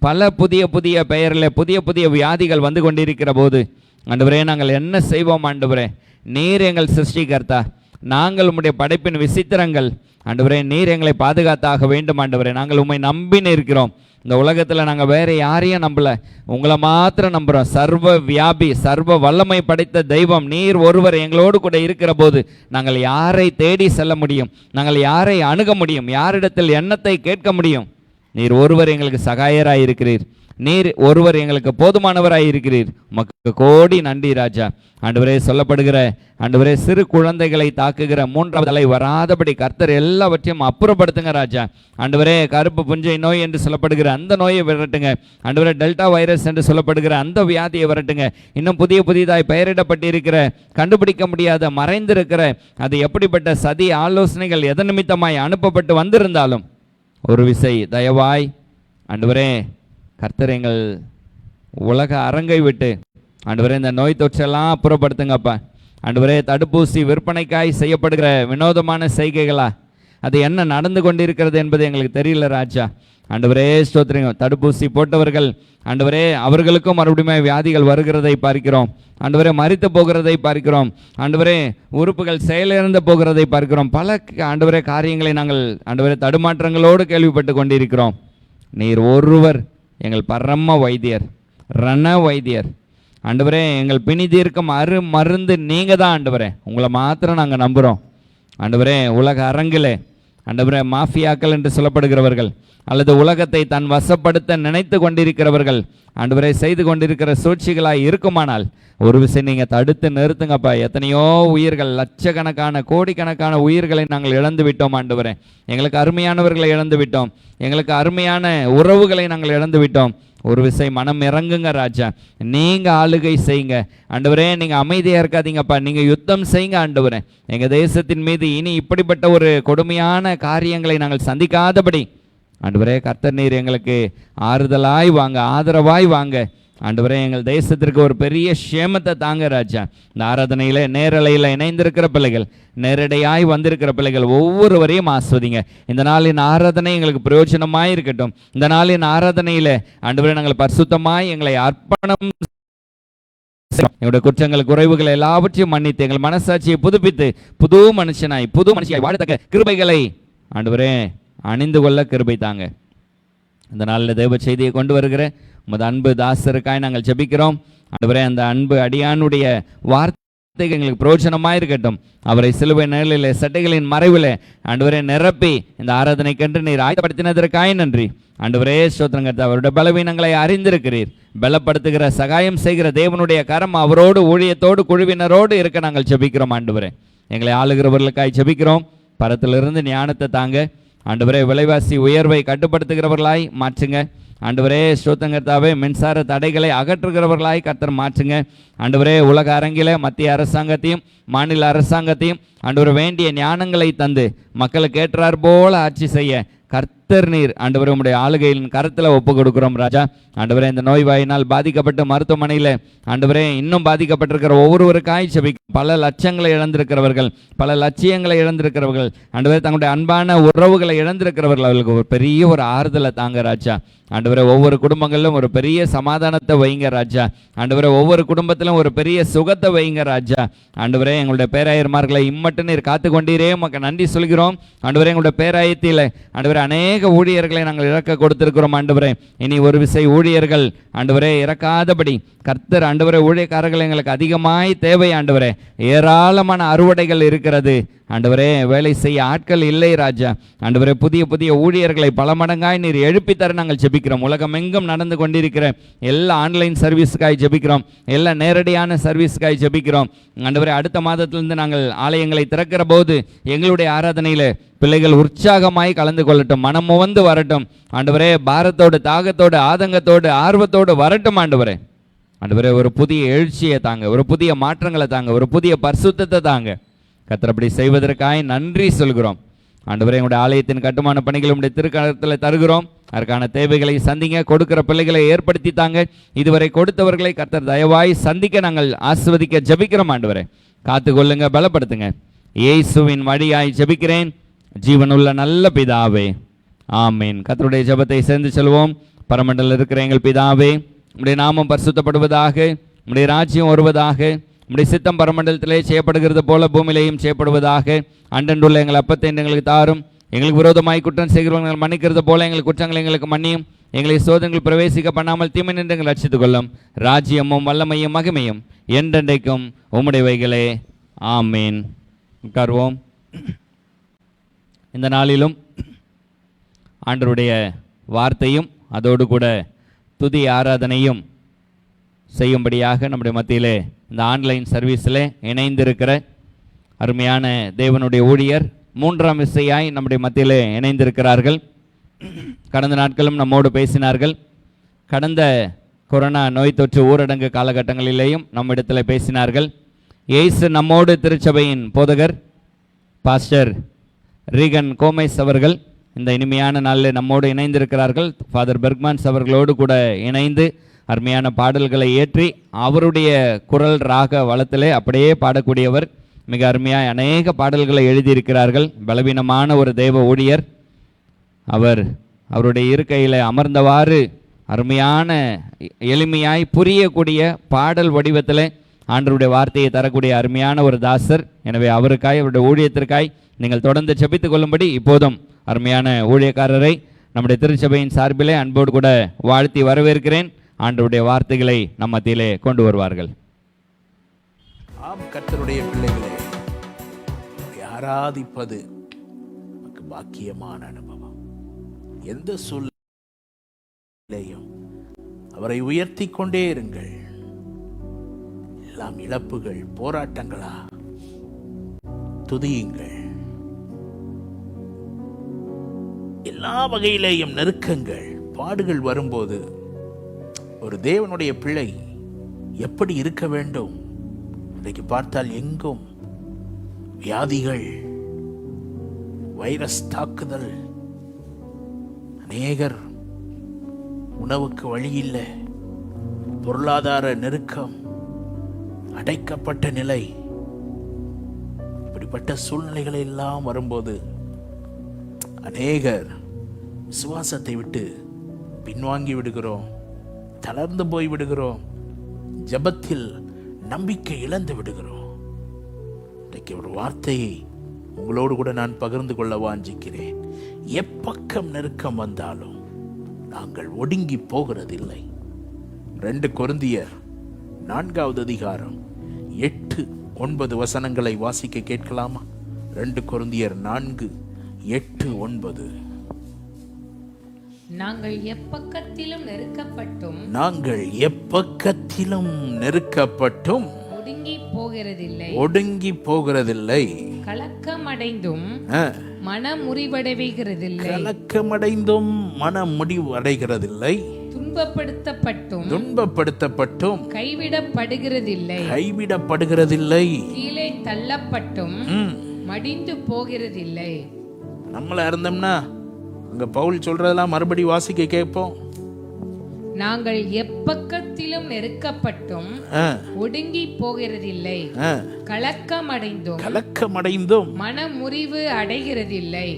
பல புதிய புதிய பெயரில் புதிய புதிய வியாதிகள் வந்து கொண்டிருக்கிற போது ஆண்டவரே நாங்கள் என்ன செய்வோம் ஆண்டவரே? நீர் எங்கள் சிருஷ்டிகர்த்தா, நாங்கள் உம்முடைய படைப்பின் விசித்திரங்கள் ஆண்டவரே, நீர் எங்களை பாதுகாத்தாக வேண்டும் ஆண்டவரே. நாங்கள் உம்மை நம்பி இருக்கிறோம். இந்த உலகத்தில் நாங்கள் வேறு யாரையும் நம்பலை, உங்களை மாத்திரம் நம்புகிறோம். சர்வ வியாபி, சர்வ வல்லமை படைத்த தெய்வம் நீர் ஒருவர் எங்களோடு கூட இருக்கிற போது நாங்கள் யாரை தேடி செல்ல முடியும்? நாங்கள் யாரை அணுக முடியும்? யாரிடத்தில் எண்ணத்தை கேட்க முடியும்? நீர் ஒருவர் எங்களுக்கு சகாயராய் இருக்கிறீர், நீர் ஒருவர் எங்களுக்கு போதுமானவராய் இருக்கிறீர். உமக்கு கோடி நன்றி ராஜா. ஆண்டவரே, சொல்லப்படுகிற ஆண்டவரே சிறு குழந்தைகளை தாக்குகிற 3வது அலை வராதபடி கர்த்தர் எல்லாவற்றையும் அப்புறப்படுத்துங்க ராஜா. ஆண்டவரே, கருப்பு புஞ்சை நோய் என்று சொல்லப்படுகிற அந்த நோயை விரட்டுங்க. ஆண்டவரே, டெல்டா வைரஸ் என்று சொல்லப்படுகிற அந்த வியாதியை விரட்டுங்க. இன்னும் புதிதாய் பெயரிடப்பட்டிருக்கிற, கண்டுபிடிக்க முடியாத, மறைந்திருக்கிற, அது எப்படிப்பட்ட சதி ஆலோசனைகள் எதன் நிமித்தமாய் அனுப்பப்பட்டு வந்திருந்தாலும் ஒரு விசை தயவாய் ஆண்டவரே கர்த்தர் எங்கள் உலக அரங்கை விட்டு ஆண்டவரே இந்த நோய் தொற்றெல்லாம் அப்புறப்படுத்துங்கப்பா. ஆண்டவரே, தடுப்பூசி விற்பனைக்காய் செய்யப்படுகிற வினோதமான செய்கைகளா, அது என்ன நடந்து கொண்டிருக்கிறது என்பது எங்களுக்கு தெரியல ராஜா. ஆண்டவரே ஸ்தோத்திரம். தடுப்பூசி போட்டவர்கள் ஆண்டவரே அவர்களுக்கும் மறுபடியும் வியாதிகள் வருகிறதை பார்க்கிறோம். ஆண்டவரே, மரித்து போகிறதை பார்க்கிறோம். ஆண்டவரே, உறுப்புகள் செயலிழந்து போகிறதை பார்க்கிறோம். பல ஆண்டவரே காரியங்களை நாங்கள் ஆண்டவரே தடுமாற்றங்களோடு கேள்விப்பட்டு கொண்டிருக்கிறோம். நீர் ஒருவர் எங்கள் பரம வைத்தியர், ரண வைத்தியர். ஆண்டவரே, எங்கள் பிணி தீர்க்கும் மருந்து நீங்கள் தான் ஆண்டவரே. உங்களை மாத்திரம் நாங்கள் நம்புகிறோம். ஆண்டவரே, உலக அரங்கிலே ஆண்டவரே மாஃபியாக்கள் என்று சொல்லப்படுகிறவர்கள் அல்லது உலகத்தை தன் வசப்படுத்த நினைத்து கொண்டிருக்கிறவர்கள் ஆண்டவரே செய்து கொண்டிருக்கிற சூழ்ச்சிகளாய் இருக்குமானால் ஒரு விஷயம் நீங்கள் தடுத்து நிறுத்துங்கப்பா. எத்தனையோ உயிர்கள், லட்சக்கணக்கான கோடிக்கணக்கான உயிர்களை நாங்கள் இழந்து விட்டோம் ஆண்டவரே. எங்களுக்கு அருமையானவர்களை இழந்து விட்டோம், எங்களுக்கு அருமையான உறவுகளை நாங்கள் இழந்து விட்டோம். ஒரு விஷயம் மனம் இறங்குங்க ராஜா. நீங்கள் ஆளுகை செய்யுங்க ஆண்டவரே. நீங்கள் அமைதியாக இருக்காதீங்கப்பா, நீங்கள் யுத்தம் செய்யுங்க ஆண்டவரே. எங்கள் தேசத்தின் மீது இனி இப்படிப்பட்ட ஒரு கொடுமையான காரியங்களை நாங்கள் சந்திக்காதபடி ஆண்டவரே கர்த்தர் நீர் எங்களுக்கு ஆறுதலாய் வாங்க, ஆதரவாய் வாங்க ஆண்டவரே. எங்கள் தேசத்திற்கு ஒரு பெரிய சேமத்தை தாங்க ராஜா. இந்த ஆராதனையில் நேரலையில் இணைந்திருக்கிற பிள்ளைகள், நேரடியாய் வந்திருக்கிற பிள்ளைகள் ஒவ்வொருவரையும் ஆஸ்வதிங்க. இந்த நாளின் ஆராதனை எங்களுக்கு பிரயோஜனமாய் இருக்கட்டும். இந்த நாளின் ஆராதனையில் ஆண்டவரே நாங்கள் பரிசுத்தமாய் எங்களை அர்ப்பணம், எங்களுடைய குற்றங்கள் குறைவுகள் எல்லாவற்றையும் மன்னித்து எங்கள் மனசாட்சியை புதுப்பித்து புது மனுஷியாய் வாழத்தக்க கிருபைகளை ஆண்டவரே அணிந்து கொள்ள கிருபை தாங்க. இந்த நாளில் தேவ செய்தியை கொண்டு வருகிற உமது அன்பு தாசருக்காய் நாங்கள் ஜெபிக்கிறோம் ஆண்டவரே. அந்த அன்பு அடியானுடைய வார்த்தைகள் எங்களுக்கு பிரயோஜனமாக இருக்கட்டும். அவரை சிலுவை நிழலில் சட்டைகளின் மறைவில் ஆண்டவரே நிரப்பி இந்த ஆராதனைக்கென்று நீர் ஆயத்தப்படுத்தினதற்காய் நன்றி ஆண்டவரே. ஸ்தோத்திரங்கர்த்தா, அவருடைய பலவீனங்களை அறிந்திருக்கிறீர். பலப்படுத்துகிற சகாயம் செய்கிற தேவனுடைய கரம் அவரோடு, ஊழியத்தோடு, குழுவினரோடு இருக்க நாங்கள் ஜெபிக்கிறோம் ஆண்டவரே. எங்களை ஆளுகிறவர்களுக்காய் ஜெபிக்கிறோம். பரத்திலிருந்து ஞானத்தை தாங்க ஆண்டவரே. விலைவாசி உயர்வை கட்டுப்படுத்துகிறவர்களாய் மாற்றுங்க ஆண்டவரே. ஸ்தோத்திரங்கர்த்தாவே, மின்சார தடைகளை அகற்றுகிறவர்களாய் கர்த்தர் மாற்றுங்க ஆண்டவரே. உலக அரங்கில மத்திய அரசாங்கத்தையும் மாநில அரசாங்கத்தையும் ஆண்டவரை வேண்டிய ஞானங்களை தந்து மக்களுக்கு ஏற்றார் போல ஆட்சி செய்ய கர்த்தர் நீர் ஆண்டவரே உம்முடைய ஆளுகையின் கருத்தில் ஒப்பு கொடுக்கிறோம் ராஜா. ஆண்டவரே, இந்த நோய்வாயினால் பாதிக்கப்பட்டு மருத்துவமனையில் ஆண்டவரே இன்னும் பாதிக்கப்பட்டிருக்கிற ஒவ்வொருவருக்காய் ஜெபிக்கிறோம். பல லட்சங்களை இழந்திருக்கிறவர்கள், பல லட்சியங்களை இழந்திருக்கிறவர்கள் ஆண்டவரே, தங்களுடைய அன்பான உறவுகளை இழந்திருக்கிறவர்கள், அவர்களுக்கு ஒரு பெரிய ஒரு ஆறுதலை தாங்க ராஜா. ஆண்டவரே, ஒவ்வொரு குடும்பங்களிலும் ஒரு பெரிய சமாதானத்தை வைங்க ராஜா. ஆண்டவரே, ஒவ்வொரு குடும்பத்திலும் ஒரு பெரிய சுகத்தை வைங்க ராஜா. ஆண்டவரே, எங்களுடைய பேராயர்மார்களை இம்மட்டு நீர் காத்து கொண்டீரே, உமக்கு நன்றி சொல்கிறோம் ஆண்டவரே. எங்களுடைய பேராயத்தில் ஆண்டவரே அநேக ஊழியர்களை நாங்கள் இறக்க கொடுத்திருக்கிறோம் ஆண்டவரே. இனி ஒரு விசை ஊழியர்கள் ஆண்டவரே இறக்காதபடி கர்த்தர் ஆண்டவரே, ஊழியக்காரர்கள் எங்களுக்கு அதிகமாய் தேவை ஆண்டவரே. ஏராளமான அறுவடைகள் இருக்கிறது ஆண்டவரே, வேலை செய்ய ஆட்கள் இல்லை ராஜா. ஆண்டவரே, புதிய ஊழியர்களை பல மடங்காய் நீர் எழுப்பி தர நாங்கள் ஜெபிக்கிறோம். உலகம் எங்கும் நடந்து கொண்டிருக்கிற எல்லா ஆன்லைன் சர்வீஸுக்காய் ஜெபிக்கிறோம், எல்லா நேரடியான சர்வீஸுக்காய் ஜெபிக்கிறோம் ஆண்டவரே. அடுத்த மாதத்திலிருந்து நாங்கள் ஆலயங்களை திறக்கிற போது எங்களுடைய ஆராதனையில் பிள்ளைகள் உற்சாகமாய் கலந்து கொள்ளட்டும், மனம் முவந்து வரட்டும் ஆண்டவரே. பாரத்தோடு, தாகத்தோடு, ஆதங்கத்தோடு, ஆர்வத்தோடு வரட்டும் ஆண்டவரே. ஆண்டவரே, ஒரு புதிய எழுச்சியை தாங்க, ஒரு புதிய மாற்றங்களை தாங்க, ஒரு புதிய பரிசுத்தத்தை தாங்க. கர்த்தர் அப்படி செய்வதற்காக நன்றி சொல்கிறோம் ஆண்டவரே. எங்களுடைய ஆலயத்தின் கட்டுமான பணிகள் உடைய திருக்கரத்தில் தருகிறோம். அதற்கான தேவைகளை சந்திங்க, கொடுக்கிற பிள்ளைகளை ஏற்படுத்தி தாங்க. இதுவரை கொடுத்தவர்களை கர்த்தர் தயவாய் சந்திக்க நாங்கள் ஆசிர்வதிக்க ஜெபிக்கிறோம் ஆண்டவரே. காத்து கொள்ளுங்க, பலப்படுத்துங்க. இயேசுவின் வழியாய் ஜெபிக்கிறேன் ஜீவனுள்ள நல்ல பிதாவே, ஆமீன். கர்த்தருடைய ஜெபத்தை சேர்ந்து செல்வோம். பரமண்டலில் இருக்கிற எங்கள் பிதாவே, உம்முடைய நாமம் பரிசுத்தப்படுவதாக, உம்முடைய ராஜ்யம் வருவதாக, உம்முடைய சித்தம் பரமண்டலத்திலே செய்யப்படுகிறது போல பூமியிலேயும் செய்யப்படுவதாக. அண்டண்டுள்ள எங்கள் அப்பத்தை எங்களுக்கு தாரும். எங்களுக்கு விரோதமாய் குற்றம் செய்கிறவர்கள் மன்னிக்கிறது போல எங்கள் குற்றங்களை எங்களுக்கு மன்னியும். எங்களை சோதனைகள் பிரவேசிக்க பண்ணாமல் தீமை நின்று எங்கள் ரட்சித்துக் கொள்ளும். ராஜ்யமும் வல்லமையும் மகிமையும் என்றென்றைக்கும் உம்முடையவைகளே, ஆமீன். உட்கார்வோம். இந்த நாளிலும் ஆண்டவருடைய வார்த்தையும் அதோடு கூட துதி ஆராதனையும் செய்யும்படியாக நம்முடைய மத்தியிலே இந்த ஆன்லைன் சர்வீஸில் இணைந்திருக்கிற அருமையான தேவனுடைய ஊழியர் 3ஆம் விசையாய் நம்முடைய மத்தியிலே இணைந்திருக்கிறார்கள். கடந்த நாட்களும் நம்மோடு பேசினார்கள். கடந்த கொரோனா நோய் தொற்று ஊரடங்கு காலகட்டங்களிலேயும் நம்மிடத்தில் பேசினார்கள். இயேசு நம்மோடு திருச்சபையின் போதகர் பாஸ்டர் ரீகன் கோமைஸ் அவர்கள் இந்த இனிமையான நாளில் நம்மோடு இணைந்திருக்கிறார்கள். ஃபாதர் பெர்க்மான்ஸ் அவர்களோடு கூட இணைந்து அருமையான பாடல்களை ஏற்றி அவருடைய குரல் ராக வளத்திலே அப்படியே பாடக்கூடியவர். மிக அருமையாக அநேக பாடல்களை எழுதியிருக்கிறார்கள். பலவீனமான ஒரு தேவ ஊழியர். அவருடைய இருக்கையில் அமர்ந்தவாறு அருமையான எளிமையாய் புரியக்கூடிய பாடல் வடிவத்தில் ஆண்டவருடைய வார்த்தையை தரக்கூடிய அருமையான ஒரு தாசர். எனவே அவருக்காய் அவருடைய ஊழியத்திற்காய் நீங்கள் தொடர்ந்து செபித்துக் கொள்ளும்படி இப்போதும் அருமையான ஊழியக்காரரை நம்முடைய திருச்சபையின் சார்பிலே அன்போடு கூட வாழ்த்தி வரவேற்கிறேன். ஆண்டவருடைய வார்த்தைகளை நம் மத்தியிலே கொண்டு வருவார்கள். ஆம், கர்த்தருடைய பிள்ளைகளே, ஆராதிப்பது நமக்கு பாக்கியமான அனுபவம். எந்த சூழ்நிலையும் அவரை உயர்த்தி கொண்டே இருங்கள். எல்லாம் இழப்புகள், போராட்டங்களா, துதியுங்கள். எல்லா வகையிலேயும் நெருக்கங்கள், பாடுகள் வரும்போது ஒரு தேவனுடைய பிள்ளை எப்படி இருக்க வேண்டும்? இன்றைக்கு பார்த்தால் எங்கும் வியாதிகள், வைரஸ் தாக்குதல், அநேகர் உணவுக்கு வழி இல்லை, பொருளாதார நெருக்கம், அடைக்கப்பட்ட நிலை, இப்படிப்பட்ட சூழ்நிலைகள் எல்லாம் வரும்போது அநேகர் விசுவாசத்தை விட்டு பின்வாங்கி விடுகிறோம், தளர்ந்து போய் விடுகிறோம், ஜெபத்தில் நம்பிக்கை இழந்து விடுகிறோம். இன்றைக்கு ஒரு வார்த்தையை உங்களோடு கூட நான் பகிர்ந்து கொள்ள வாஞ்சிக்கிறேன். எப்பக்கம் நெருக்கம் வந்தாலும் நாங்கள் ஒடுங்கி போகிறதில்லை. 2 கொரிந்தியர் 4வது அதிகாரம் 8-9 வசனங்களை வாசிக்க கேட்கலாமா? 2 கொரிந்தியர் 4:8-9. நாங்கள் எப்பக்கத்திலும் நெருக்கப்பட்டும் ஒடுங்கி போகிறதில்லை, கலக்கமடைந்தும் மனமுறிவடைகிறதில்லை, துன்பப்படுத்தப்பட்டும் கைவிடப்படுகிறதில்லை, கீழே தள்ளப்பட்டும் மடிந்து போகிறதில்லை. நம்மள இருந்தோம்னா அங்க பவுல் சொல்றதெல்லாம் மறுபடி வாசிக்க கேட்போம். நாங்கள் எப்பக்கத்திலும் நெருக்கப்பட்டும் ஒடுங்கி போகிறதில்லை, கலக்கமடைந்தும் மனமுறிவு அடைகிறதில்லை,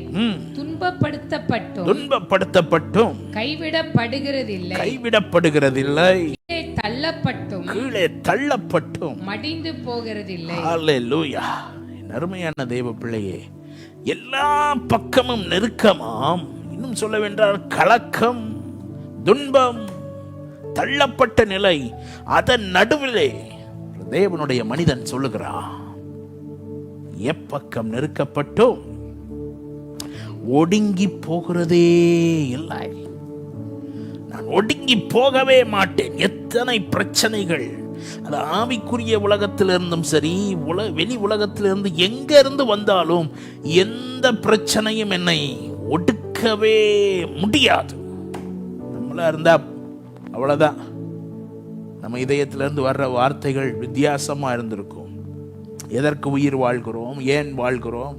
துன்பப்படுத்தப்பட்டும் கைவிடப்படுகிறதில்லை, கீழே தள்ளப்பட்டும் மடிந்து போகிறதில்லை. ஹல்லேலூயா. அருமையான தேவ பிள்ளையே, எல்லா பக்கமும் நெருக்கமாம், இன்னும் சொல்ல வேண்டால் கலக்கம், துன்பம், தள்ளப்பட்ட நிலை, அதன் நடுவிலே தேவனுடைய மனிதன் சொல்லுகிறான், எப்பக்கம் நெருக்கப்பட்டும் ஒடுங்கி போகிறதே இல்லை. நான் ஒடுங்கி போகவே மாட்டேன். எத்தனை பிரச்சனைகள், அது ஆவிக்குரிய உலகத்திலிருந்தும் சரி, வெளி உலகத்திலிருந்து எங்க இருந்து வந்தாலும் எந்த பிரச்சனையும் என்னை ஒடுக்கவே முடியாது. நம்மளா இருந்தா அவ்வளவுதான். நம்ம இதயத்திலிருந்து வர்ற வார்த்தைகள் வித்தியாசமா இருந்திருக்கும். எதற்கு உயிர் வாழ்கிறோம், ஏன் வாழ்கிறோம்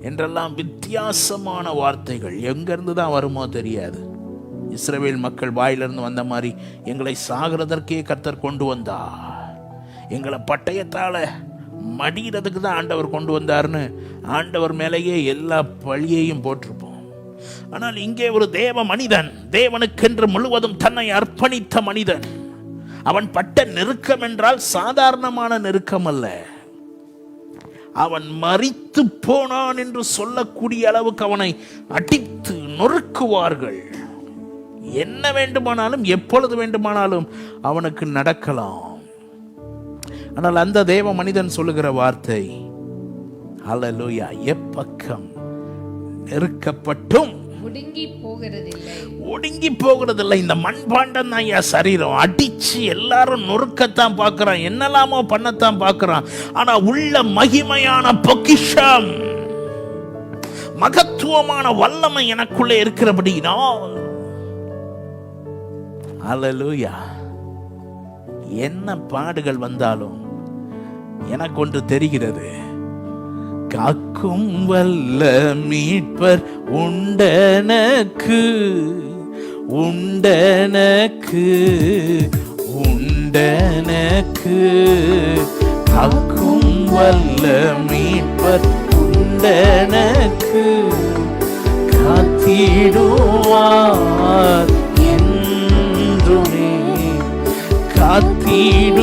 என்றெல்லாம் வித்தியாசமான வார்த்தைகள் எங்கிருந்து தான் வருமோ தெரியாது. இஸ்ரவேல் மக்கள் வாயிலிருந்து வந்த மாதிரி எங்களை சாகிறதற்கே கர்த்தர் கொண்டு வந்தார், எங்களை பட்டயத்தால மடிகிறதுக்கு தான் ஆண்டவர் கொண்டு வந்தார்னு ஆண்டவர் மேலேயே எல்லா பழியையும் போட்டிருப்போம். ஆனால் இங்கே ஒரு தேவ மனிதன், தேவனுக்கென்று முழுவதும் தன்னை அர்ப்பணித்த மனிதன், அவன் பட்ட நெருக்கம் என்றால் சாதாரணமான நெருக்கம் அல்ல. அவன் மரித்து போனான் என்று சொல்லக்கூடிய அளவுக்கு அவனை அடித்து நொறுக்குவார்கள். என்ன வேண்டுமானாலும் எப்பொழுது வேண்டுமானாலும் அவனுக்கு நடக்கலாம். ஆனால் அந்த தேவ மனிதன் சொல்லுகிற வார்த்தை, ஹல்லேலூயா, எப்பக்கம் நெருக்கப்பட்டும் ஒடுங்கி போகிறதில்லை. ஒடுங்கி போகிறதில்லை. இந்த மண்பாண்டம் தான் ஐயா சரீரம். அடிச்சு எல்லாரும் நொறுக்கத்தான் பார்க்கறான், என்னெல்லாமோ பண்ணத்தான் பார்க்கறான். ஆனா உள்ள மகிமையான பொக்கிஷம், மகத்துவமான வல்லமை எனக்குள்ளே இருக்கிறபடினால், அல்லேலூயா, என்ன பாடுகள் வந்தாலும் எனக்கு ஒன்று தெரிகிறது, காக்கும் வல்ல மீட்பர் உண்டனக்கு, உண்டனக்கு, உண்டனக்கு. காக்கும் வல்ல மீட்பர் உண்டனக்கு, காத்திடுவார் என்றுமே, காத்திடுவார்.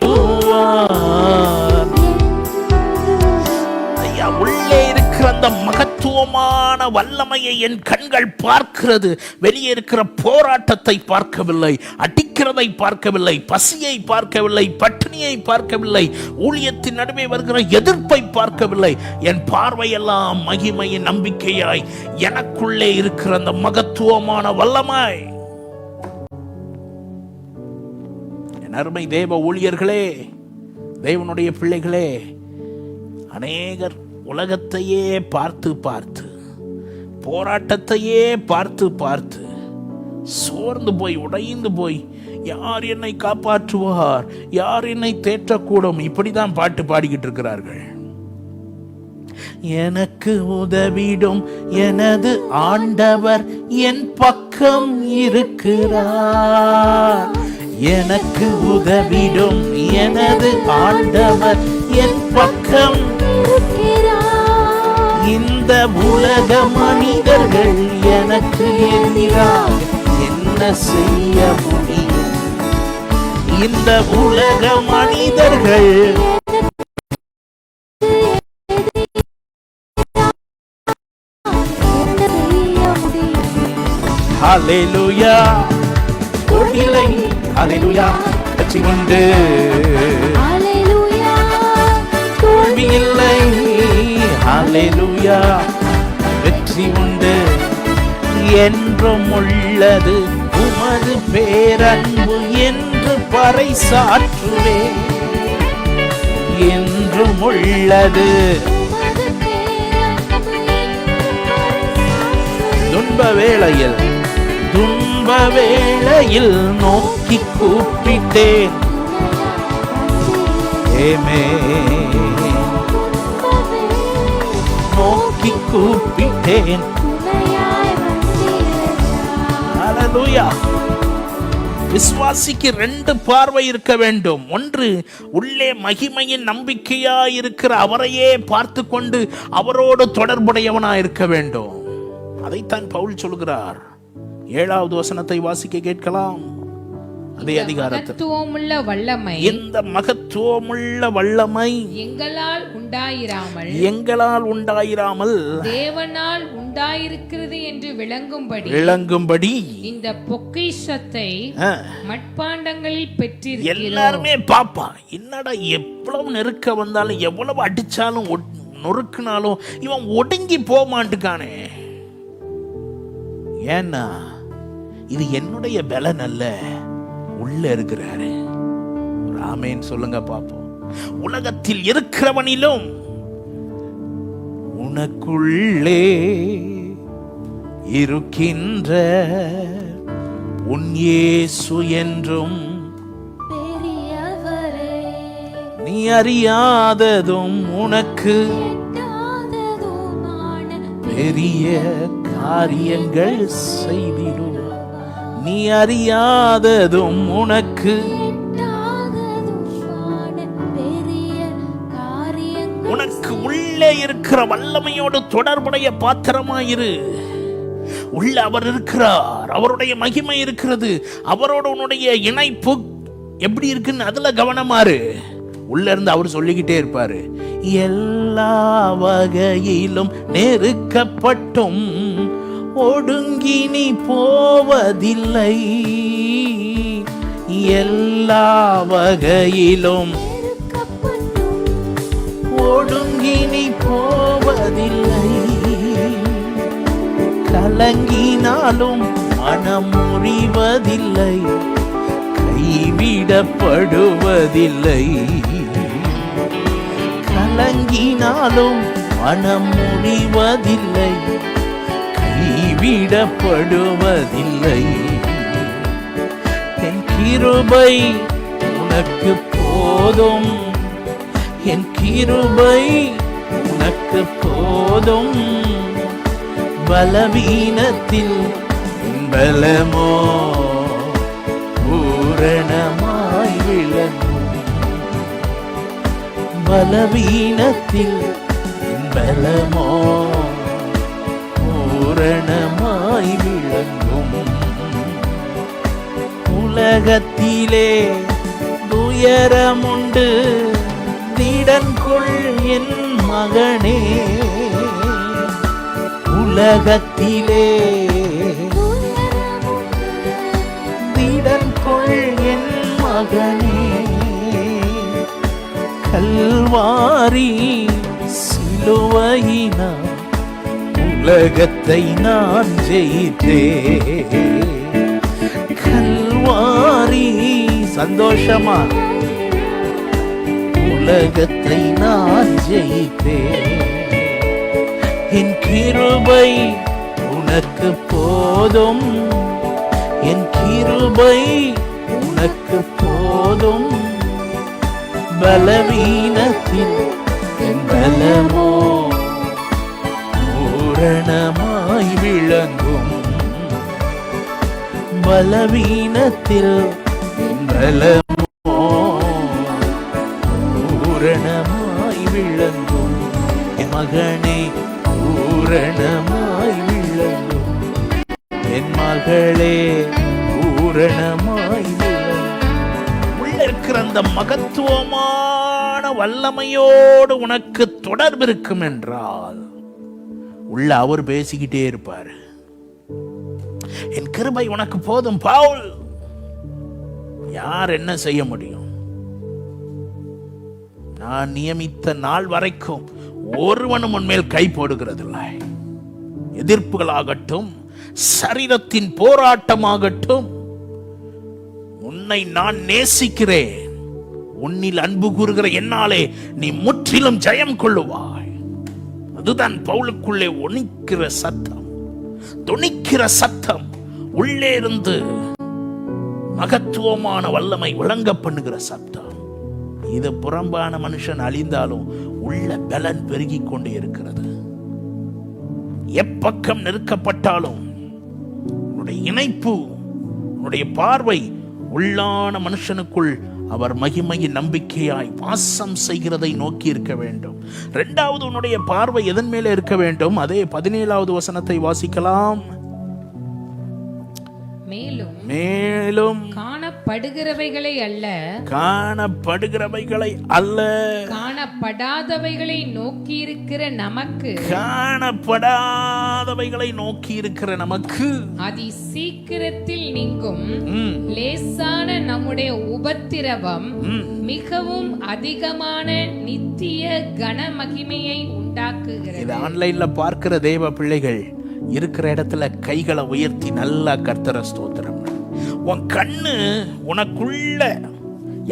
ஐயா, உள்ளே இருக்கிற அந்த மகத்துவமான வல்லமையை என் கண்கள் பார்க்கிறது. வெளியே இருக்கிற போராட்டத்தை பார்க்கவில்லை, அடிக்கிறதை பார்க்கவில்லை, பசியை பார்க்கவில்லை, பட்டினியை பார்க்கவில்லை, ஊழியத்தின் நடுவே வருகிற எதிர்ப்பை பார்க்கவில்லை. என் பார்வையெல்லாம் மகிமையின் நம்பிக்கையாய் எனக்குள்ளே இருக்கிற அந்த மகத்துவமான வல்லமை. என் அருமை தேவ ஊழியர்களே, தேவனுடைய பிள்ளைகளே, அநேகர் உலகத்தையே பார்த்து பார்த்து, போராட்டத்தையே பார்த்து பார்த்து சோர்ந்து போய், உடைந்து போய், யார் என்னை காப்பாற்றுவார், யார் என்னை தேற்றக்கூடும், இப்படிதான் பாட்டு பாடிக்கிட்டு இருக்கிறார்கள். எனக்கு உதவிடும் எனது ஆண்டவர் என் பக்கம் இருக்கிறார், எனக்கு உதவிடும் எனது ஆண்டவர் என் பக்கம் இருக்கிறார். இந்த உலக மனிதர்கள் எனக்கு எதிராக என்ன செய்ய முடியும்? இந்த உலக மனிதர்கள் ஹல்லேலூயா, ஒளிலை ஹல்லேலூயா, வெற்றி உண்டு, ஹல்லேலூயா, தோல்வி இல்லை, ஹல்லேலூயா, வெற்றி உண்டு, என்றும் உள்ளது உமது பேரன்பு என்று பறைசாற்றுவே, என்றும் உள்ளது. துன்ப வேளையில், துன்ப வேளையில் நோக்கி கூப்பிட்டேன், ஏமே நோக்கி கூப்பிட்டேன். ஹல்லேலூயா. விசுவாசிக்கு ரெண்டு பார்வை இருக்க வேண்டும். ஒன்று, உள்ளே மகிமையின் நம்பிக்கையாய் இருக்கிற அவரையே பார்த்து கொண்டு அவரோடு தொடர்புடையவனாய் இருக்க வேண்டும். அதைத்தான் பவுல் சொல்கிறார். 7வது வசனத்தை வாசிக்க கேட்கலாம். அதே அதிகாரத்தில், மகத்துவமுள்ள வல்லமை, இந்த மகத்துவமுள்ள வல்லமை எங்களால் உண்டாயிராமல், எங்களால் உண்டாயிராமல் தேவனால் உண்டாயிருக்கிறது என்று விளங்கும்படி, விளங்கும்படி இந்த பொக்கிஷத்தை மட்பாண்டங்களில் பெற்றிருக்கிறோம். எல்லாருமே பாப்பா, என்னடா எவ்வளவு நெருக்க வந்தாலும், எவ்வளவு அடிச்சாலும், நொறுக்குனாலும் இவன் ஒடுங்கி போக மாட்டுக்கானே. ஏன்னா இது என்னுடைய பலன் அல்ல, உள்ள இருக்கிறாரு. ஆமென் சொல்லுங்க பாப்போம். உலகத்தில் இருக்கிறவனிலும் உனக்குள்ளே இருக்கின்ற உன் இயேசு என்றும் பெரியவரே, நீ அறியாததும் உனக்கு எட்டாததுமான பெரிய காரியங்கள் செய்திடும். நீ அறியாததும் உனக்கு எட்டாததுமான பெரிய காரியங்கள். உனக்கு உள்ளே இருக்கிற வல்லமையோடு தொடர்புடைய பாத்திரமாயிரு. உள்ள அவர் இருக்கிறார், அவருடைய மகிமை இருக்கிறது, அவரோட உன்னுடைய இணைப்பு எப்படி இருக்குன்னு அதுல கவனமாறு. உள்ள இருந்து அவர் சொல்லிக்கிட்டே இருப்பாரு, எல்லா வகையிலும் நெருக்கப்பட்டும் ஒடுங்கி நீ போவதில்லை, எல்லா வகையிலும் ஒடுங்கி நீ போவதில்லை, கலங்கினாலும் மனம் முறிவதில்லை, கைவிடப்படுவதில்லை. கலங்கினாலும் மனம் முறிவதில்லை, கைவிடப்படுவதில்லை. என் கிருபை உனக்கு போதும், என் கிருபை உனக்கு போதும். பலவீனத்தில் பலமோ பூரணமாய் விளங்கும். பலவீனத்தில் பலமோ பூரணமாய் விளங்கும். உலகத்திலே துயரமுண்டு, திடன் கொள் என் மகனே. உலகத்திலே திடன் கொள் என் மகனே. கல்வாரி சிலுவையினால் உலகத்தை நான் ஜெயித்தேன். கல்வாரி சந்தோஷமா உலகத்தை நான் ஜெயித்தேன். என் கிருபை உனக்கு போதும், என் கிருபை உனக்கு போதும். பலவீனத்தில் என் பலமோ பூரணமாய் விளங்கும். பலவீனத்தில் என் பலமோ பூரணமாய் விளங்கும். என் மகனே பூரணமாய் விளங்கும், என் மகளே பூரணமாய் விளங்கும். உள்ள இருக்கிற அந்த மகத்துவமான வல்லமையோடு உனக்கு தொடர்பு இருக்கும் என்றால் உள்ள அவர் பேசிக்கிட்டே இருப்பார். என் கிருபை உனக்கு போதும் பவுல். யார் என்ன செய்ய முடியும்? நான் நியமித்த நாள் வரைக்கும் ஒருவனும் உன்மேல் கை போடுகிறதில்லை. எதிர்ப்புகளாகட்டும், சரீரத்தின் போராட்டமாகட்டும், உன்னை நான் நேசிக்கிறேன், உன்னில் அன்பு கூறுகிற என்னாலே நீ முற்றிலும் ஜெயம் கொள்ளுவாய். அதுதான் பவுலுக்குள்ளே ஒலிக்கிற சத்தம், துணிக்கிற சத்தம், உள்ளே இருந்து மகத்துவமான வல்லமை விளங்க பண்ணுகிற சத்தம். இது புறம்பான மனுஷன் அழிந்தாலும் உள்ள பலன் பெருகிக் கொண்டே இருக்கிறது. எப்பக்கம் நெருக்கப்பட்டாலும் உன்னுடைய இணைப்பு, உன்னுடைய பார்வை உள்ளான மனுஷனுக்குள் அவர் மகிமையின் நம்பிக்கையாய் வாசம் செய்கிறதை நோக்கி இருக்க வேண்டும். இரண்டாவது, உன்னுடைய பார்வை எதன் மேலே இருக்க வேண்டும்? அதே 17வது வசனத்தை வாசிக்கலாம். மேலும் காணப்படுகிறவைகளை அல்ல, காணப்படுகிறவைகளை அல்ல, காணப்படாதவைகளை நோக்கி இருக்கிற நமக்கு, காணப்படாதவைகளை நோக்கி இருக்கிற நமக்கு அதி சீக்கிரத்தில் நீங்கும் லேசான நம்முடைய உபத்திரவம் மிகவும் அதிகமான நித்திய கன மகிமையை உண்டாக்குகிறது. இது ஆன்லைன்ல பார்க்கிற தேவ பிள்ளைகள் இருக்கிற இடத்துல கைகளை உயர்த்தி நல்லா கர்த்தரை ஸ்தோத்திரம். உன் கண்ணு உனக்குள்ள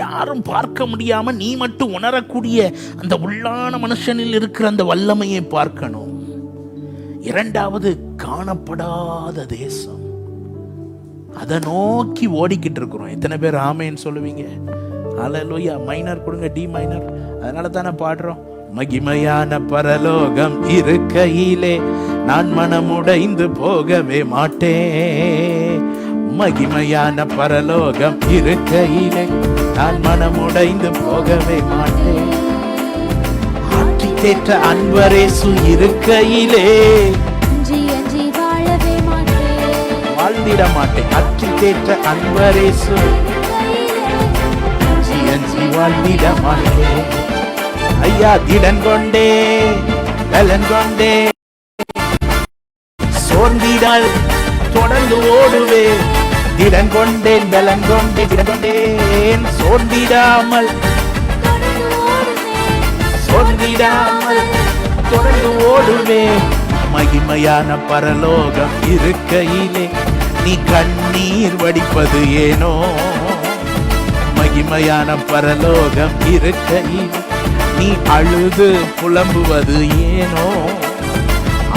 யாரும் பார்க்க முடியாம நீ மட்டும் உணரக்கூடிய அந்த உள்ளான மனுஷனில் இருக்கிற அந்த வல்லமையை பார்க்கணும். இரண்டாவது, காணப்படாத தேசம், அதை நோக்கி ஓடிக்கிட்டு இருக்கிறோம். எத்தனை பேர் ஆமேன்னு சொல்லுவீங்க? அல்லேலூயா. மைனர் கொடுங்க, டி மைனர். அதனால தானே பாடுறோம். மகிமையான பரலோகம் இருக்கையிலே நான் மனமுடைந்து போகவே மாட்டேன். மகிமையான பரலோகம் இருக்கையிலே நான் மனமுடைந்து போகவே மாட்டேன். ஆற்றி தேற்ற அன்பரேசு இருக்கையிலே வாழ்ந்திட மாட்டேன். ஆற்றி தேற்ற அன்பரேசு வாழ்ந்திட மாட்டேன். ஐயா, திடன் கொண்டே பலன் கொண்டே சோர்ந்திடால் தொடர்ந்து ஓடுவே. திடன் கொண்டேன் பலன் கொண்டே, திடன் கொண்டேன் சோர்ந்திடாமல் தொடர்ந்து ஓடுவே. மகிமையான பரலோகம் இருக்கையிலே நீ கண்ணீர் வடிப்பது ஏனோ? மகிமையான பரலோகம் இருக்கையிலே நீ அழுது புலம்புவது ஏனோ?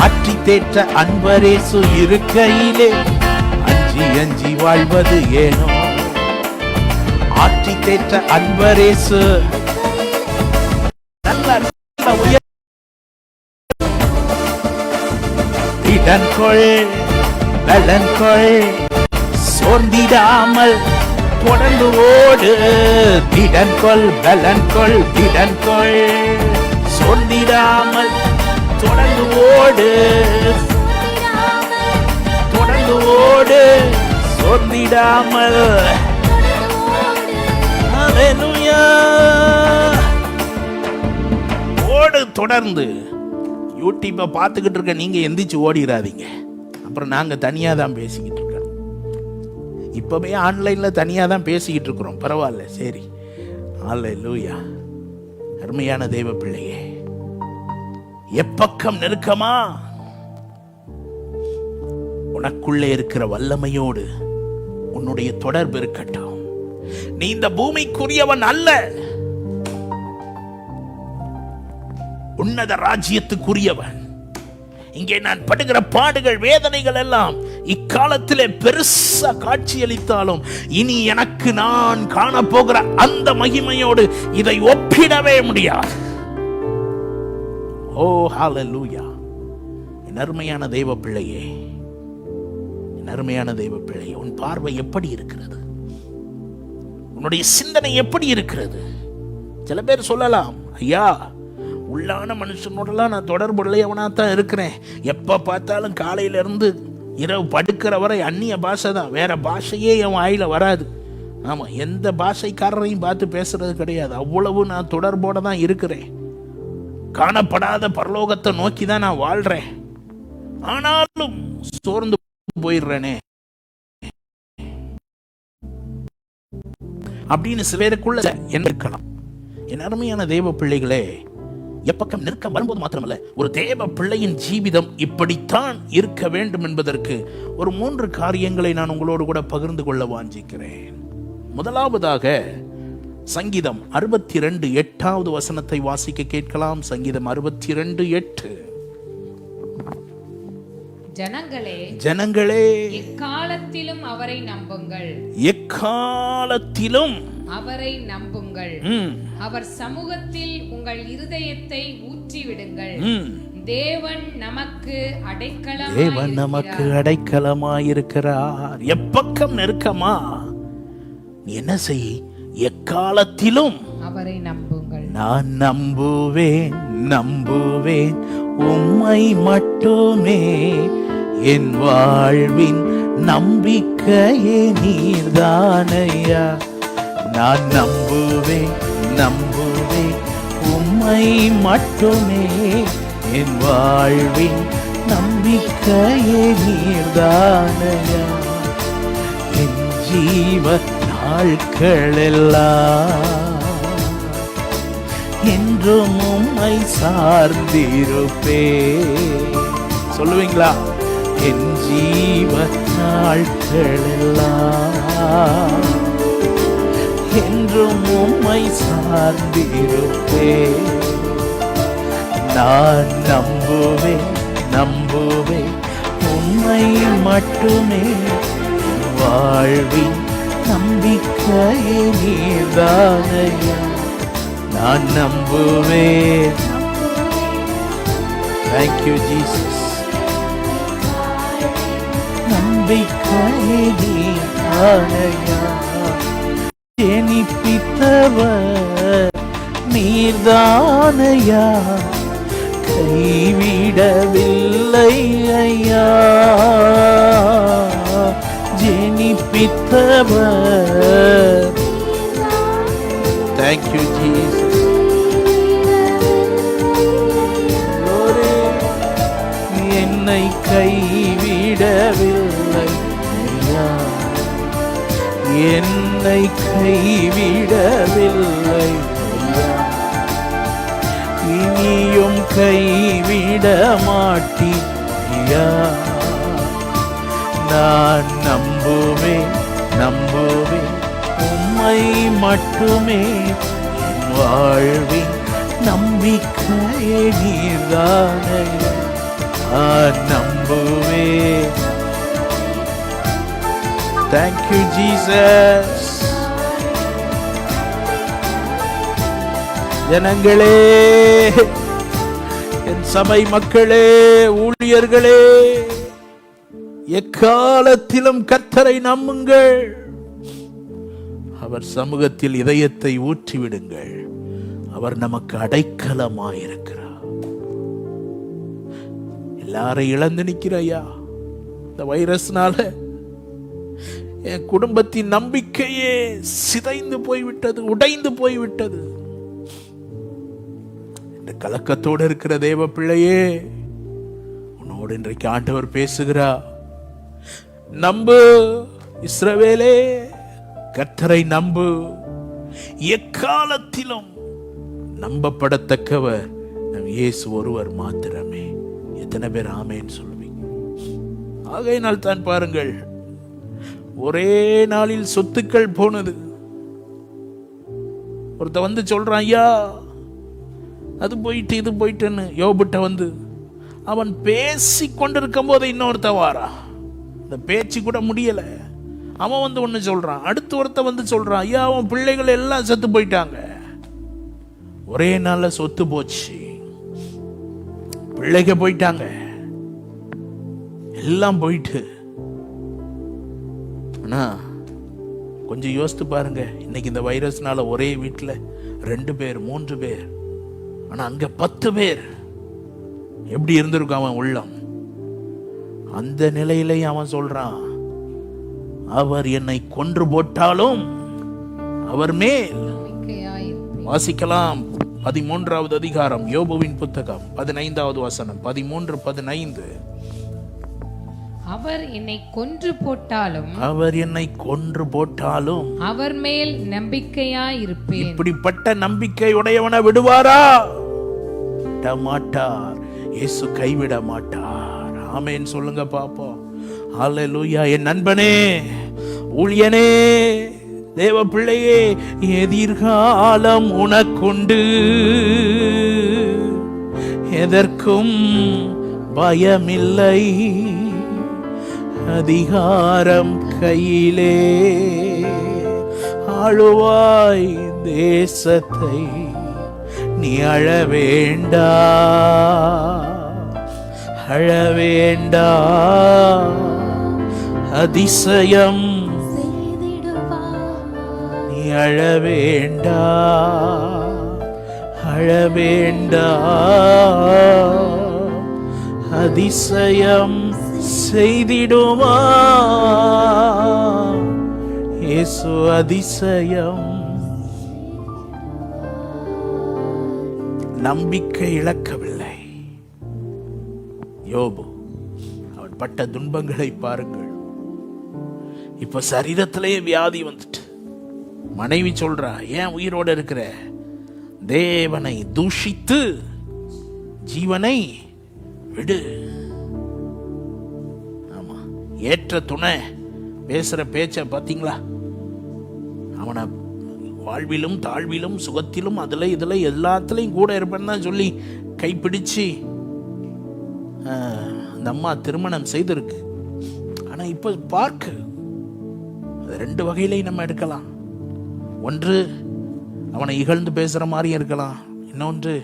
ஆற்றி தேற்ற அன்பரேசு இருக்கையிலே அஞ்சி அஞ்சி வாழ்வது ஏனோ? ஆற்றி தேற்ற அன்பரேசு நல்ல உயர் திடன்கொள் பலன்கொள் சோர்ந்திடாமல் தொடர்ந்து ஓடு. திடன்கொள் பலன்கொள் திடன்கொள் சோர்ந்திடாமல் தொடர்ந்து ஓடு. தொடர்ந்து ஓடு சோர்ந்திடாமல். ஹல்லேலூயா. ஓடு தொடர்ந்து. யூடியூப்பை பார்த்துக்கிட்டு இருக்க நீங்க எந்திரிச்சு ஓடிடாதீங்க. அப்புறம் நாங்க தனியா தான் பேசிக்கிட்டு இருக்கோம். இப்பவே ஆன்லைன்ல தனியா தான் பேசிக்கிட்டு இருக்கிறோம். பரவாயில்ல, சரி. ஹல்லேலூயா. அருமையான தேவ பிள்ளையே, எப்பக்கம் நெருக்கமா உனக்குள்ளே இருக்கிற வல்லமையோடு உன்னுடைய தொடர்பு இருக்கட்டும். நீ இந்த பூமிக்குரியவன் அல்ல, உன்னத ராஜ்யத்துக்குரியவன். இங்கே நான் படுகிற பாடுகள் வேதனைகள் எல்லாம் இக்காலத்திலே பெருசா காட்சியளித்தாலும் இனி எனக்கு நான் காணப்போகிற அந்த மகிமையோடு இதை ஒப்பிடவே முடியாது. ஓ ஹல்லேலூயா. என் அருமையான தெய்வ பிள்ளையே, என் அருமையான தெய்வ பிள்ளையே, உன் பார்வை எப்படி இருக்கிறது? உன்னுடைய சிந்தனை எப்படி இருக்கிறது? சில பேர் சொல்லலாம், ஐயா உள்ளான மனுஷனோடலாம் நான் தொடர்புடையவனா தான் இருக்கிறேன், எப்ப பார்த்தாலும் காலையில இருந்து இரவு படுக்கிற வரை அந்நிய பாஷை தான், வேற பாஷையே என் வாயில வராது. ஆமா, எந்த பாஷைக்காரரையும் பார்த்து பேசுறது கிடையாது, அவ்வளவு நான் தொடர்போட தான் இருக்கிறேன், காணப்படாத பரலோகத்தை நோக்கி தான் நான் வாழ்றேன், ஆனாலும் சோர்ந்து போயிடுறேனே அப்படின்னு சிலருக்குள்ள என்ன இருக்கலாம். என் அருமையான தேவ பிள்ளைகளே, எப்பக்கம் நெருக்கம் வரும்போது மாத்திரமல்ல, ஒரு தேவ பிள்ளையின் ஜீவிதம் இப்படித்தான் இருக்க வேண்டும் என்பதற்கு ஒரு 3 காரியங்களை நான் உங்களோடு கூட பகிர்ந்து கொள்ள வாஞ்சிக்கிறேன். முதலாவதாக சங்கீதம் 62:8 வசனத்தை வாசிக்க கேட்கலாம். சங்கீதம் 62:8. ஜனங்களே எக்காலத்திலும் அவரை நம்புங்கள், எக்காலத்திலும் அவரை நம்புங்கள். அவர் சமூகத்தில் உங்கள் இருதயத்தை ஊற்றிவிடுங்கள். தேவன் நமக்கு அடைக்கலமாயிருக்கிறார். எப்பக்கம் நெருக்கமா நீ என்ன செய்? எக்காலத்திலும் அவரை நம்புங்கள். நான் நம்புவேன் நம்புவேன் உம்மை மட்டுமே, என் வாழ்வின் நம்பிக்கையே நீர்தானையா. நான் நம்புவேன் நம்புவேன் உம்மை மட்டுமே, என் வாழ்வின் நம்பிக்கையே நீர்தானையா. என் ஜீவ நாட்களெல்லாம் என்றும் உம்மை சார்ந்திருப்பே. சொல்லுவீங்களா? என் ஜீவ நாட்களெல்லாம் என்றும் உம்மை சார்ந்திருப்பே. நான் நம்புவேன் நம்புவேன் உம்மை மட்டுமே, வாழ்வின் நம்பிக்கையே நீர்தானையா. நான் நம்புவேன். Thank you Jesus. நம்பிக்கையே நீர்தானையா. ஜெனிப்பித்தவர் நீர்தானையா, கைவிடவில்லை ஐயா. ஜெனிப்பித்தவர். Thank you Jesus. என்னை கைவிடவில்லை ஐயா, என்னை கைவிடவில்லை ஐயா, இனியும் கைவிட மாட்டீர் ஐயா. நான் நம்புவேன் நம்புவேன் உம்மை மட்டுமே, என் வாழ்வின் நம்பிக்கையே நீர்தானையா. நான் நம்புவேன். Thank you Jesus. ஜனங்களே, என் சபை மக்களே, ஊழியர்களே, எக்காலத்திலும் கர்த்தரை நம்புங்கள். அவர் சமூகத்தில் இதயத்தை ஊற்றிவிடுங்கள். அவர் நமக்கு அடைக்கலமாயிருக்கிறார். எல்லாரையும் இழந்து நிற்கிறையா இந்த வைரஸ்னால. என் குடும்பத்தின் நம்பிக்கையே சிதைந்து போய்விட்டது, உடைந்து போய்விட்டது. இந்த கலக்கத்தோடு இருக்கிற தேவ பிள்ளையே, உன்னோடு இன்றைக்கு ஆண்டவர் பேசுகிறார். நம்பு இஸ்ரவேலே, கர்த்தரை நம்பு. எக்காலத்திலும் நம்பப்படத்தக்கவர் நம் இயேசு ஒருவர் மாத்திரமே. எத்தனை பேர் ஆமேன்னு சொல்லுவீங்க? ஆகையினால் தான் பாருங்கள், ஒரே நாளில் சொத்துக்கள் போனது. ஒருத்த வந்து சொல்றான், ஐயா அது போயிட்டு இது போயிட்டுன்னு. யோபுட்ட வந்து அவன் பேசி கொண்டிருக்கும் போது இன்னொருத்த வாரா, இந்த பேச்சு கூட முடியல. அவன் வந்து ஒன்னு சொல்றான், அடுத்து ஒருத்த வந்து சொல்றான், ஐயா அவன் பிள்ளைகள் எல்லாம் செத்து போயிட்டாங்க. ஒரே நாள்ல சொத்து போச்சு, பிள்ளைங்க போயிட்டாங்க, எல்லாம் போயிட்டு. ஆனா கொஞ்சம் யோசித்து பாருங்க, இன்னைக்கு இந்த வைரஸ்னால ஒரே வீட்டில் 2 பேர் 3 பேர், ஆனா அங்க 10 பேர். எப்படி இருந்திருக்கும் அவன் உள்ளம்? அந்த நிலையிலேயே அவன் சொல்றான், அவர் என்னை கொன்று போட்டாலும் அவர் மேல். வாசிக்கலாம் 13வது அதிகாரம் யோபுவின் புத்தகம் 15வது வசனம் 13:15. அவர் என்னை கொன்று போட்டாலும், அவர் என்னை கொன்று போட்டாலும் அவர் மேல் நம்பிக்கையாயிருப்பேன். இப்படிப்பட்ட நம்பிக்கை உடையவனை விடுவாரா? மாட்டார். இயேசு கைவிட மாட்டார். ஆமென் சொல்லுங்க பாப்போம். ஹல்லேலூயா. என் நண்பனே, ஊழியனே, தேவ பிள்ளையே, எதிர்காலம் உனக்குண்டு, எதற்கும் பயமில்லை. அதிகாரம் கையிலே, ஆளுவாய் தேசத்தை, நீ அழ வேண்டா, அழ வேண்டா. அதிசயம் நீ அழ வேண்டா, அழ வேண்டா. அதிசயம் செய்திடுமா இயேசு, அதிசயம். நம்பிக்கை இழக்கவில்லை யோபு. அவன் பட்ட துன்பங்களை பாருங்கள். இப்ப சரீரத்திலேயே வியாதி வந்துட்டு. மனைவி சொல்றா, ஏன் உயிரோடு இருக்கிற? தேவனை தூஷித்து ஜீவனை விடு. ஆமா, ஏற்ற துணை பேசுற பேச்ச பாத்தீங்களா? அவனை வாழ்விலும் தாழ்விலும் சுகத்திலும் அதுல இதுல எல்லாத்துலயும் கூட இருப்பேன்னு தான் சொல்லி கைப்பிடிச்சு அந்த அம்மா திருமணம் செய்திருக்கு. ஆனா இப்ப பார்க்க 2 வகையிலையும் நம்ம எடுக்கலாம். ஒன்று, அவனை இகழ்ந்து பேசுற மாதிரியும் இருக்கலாம். இன்னொன்று,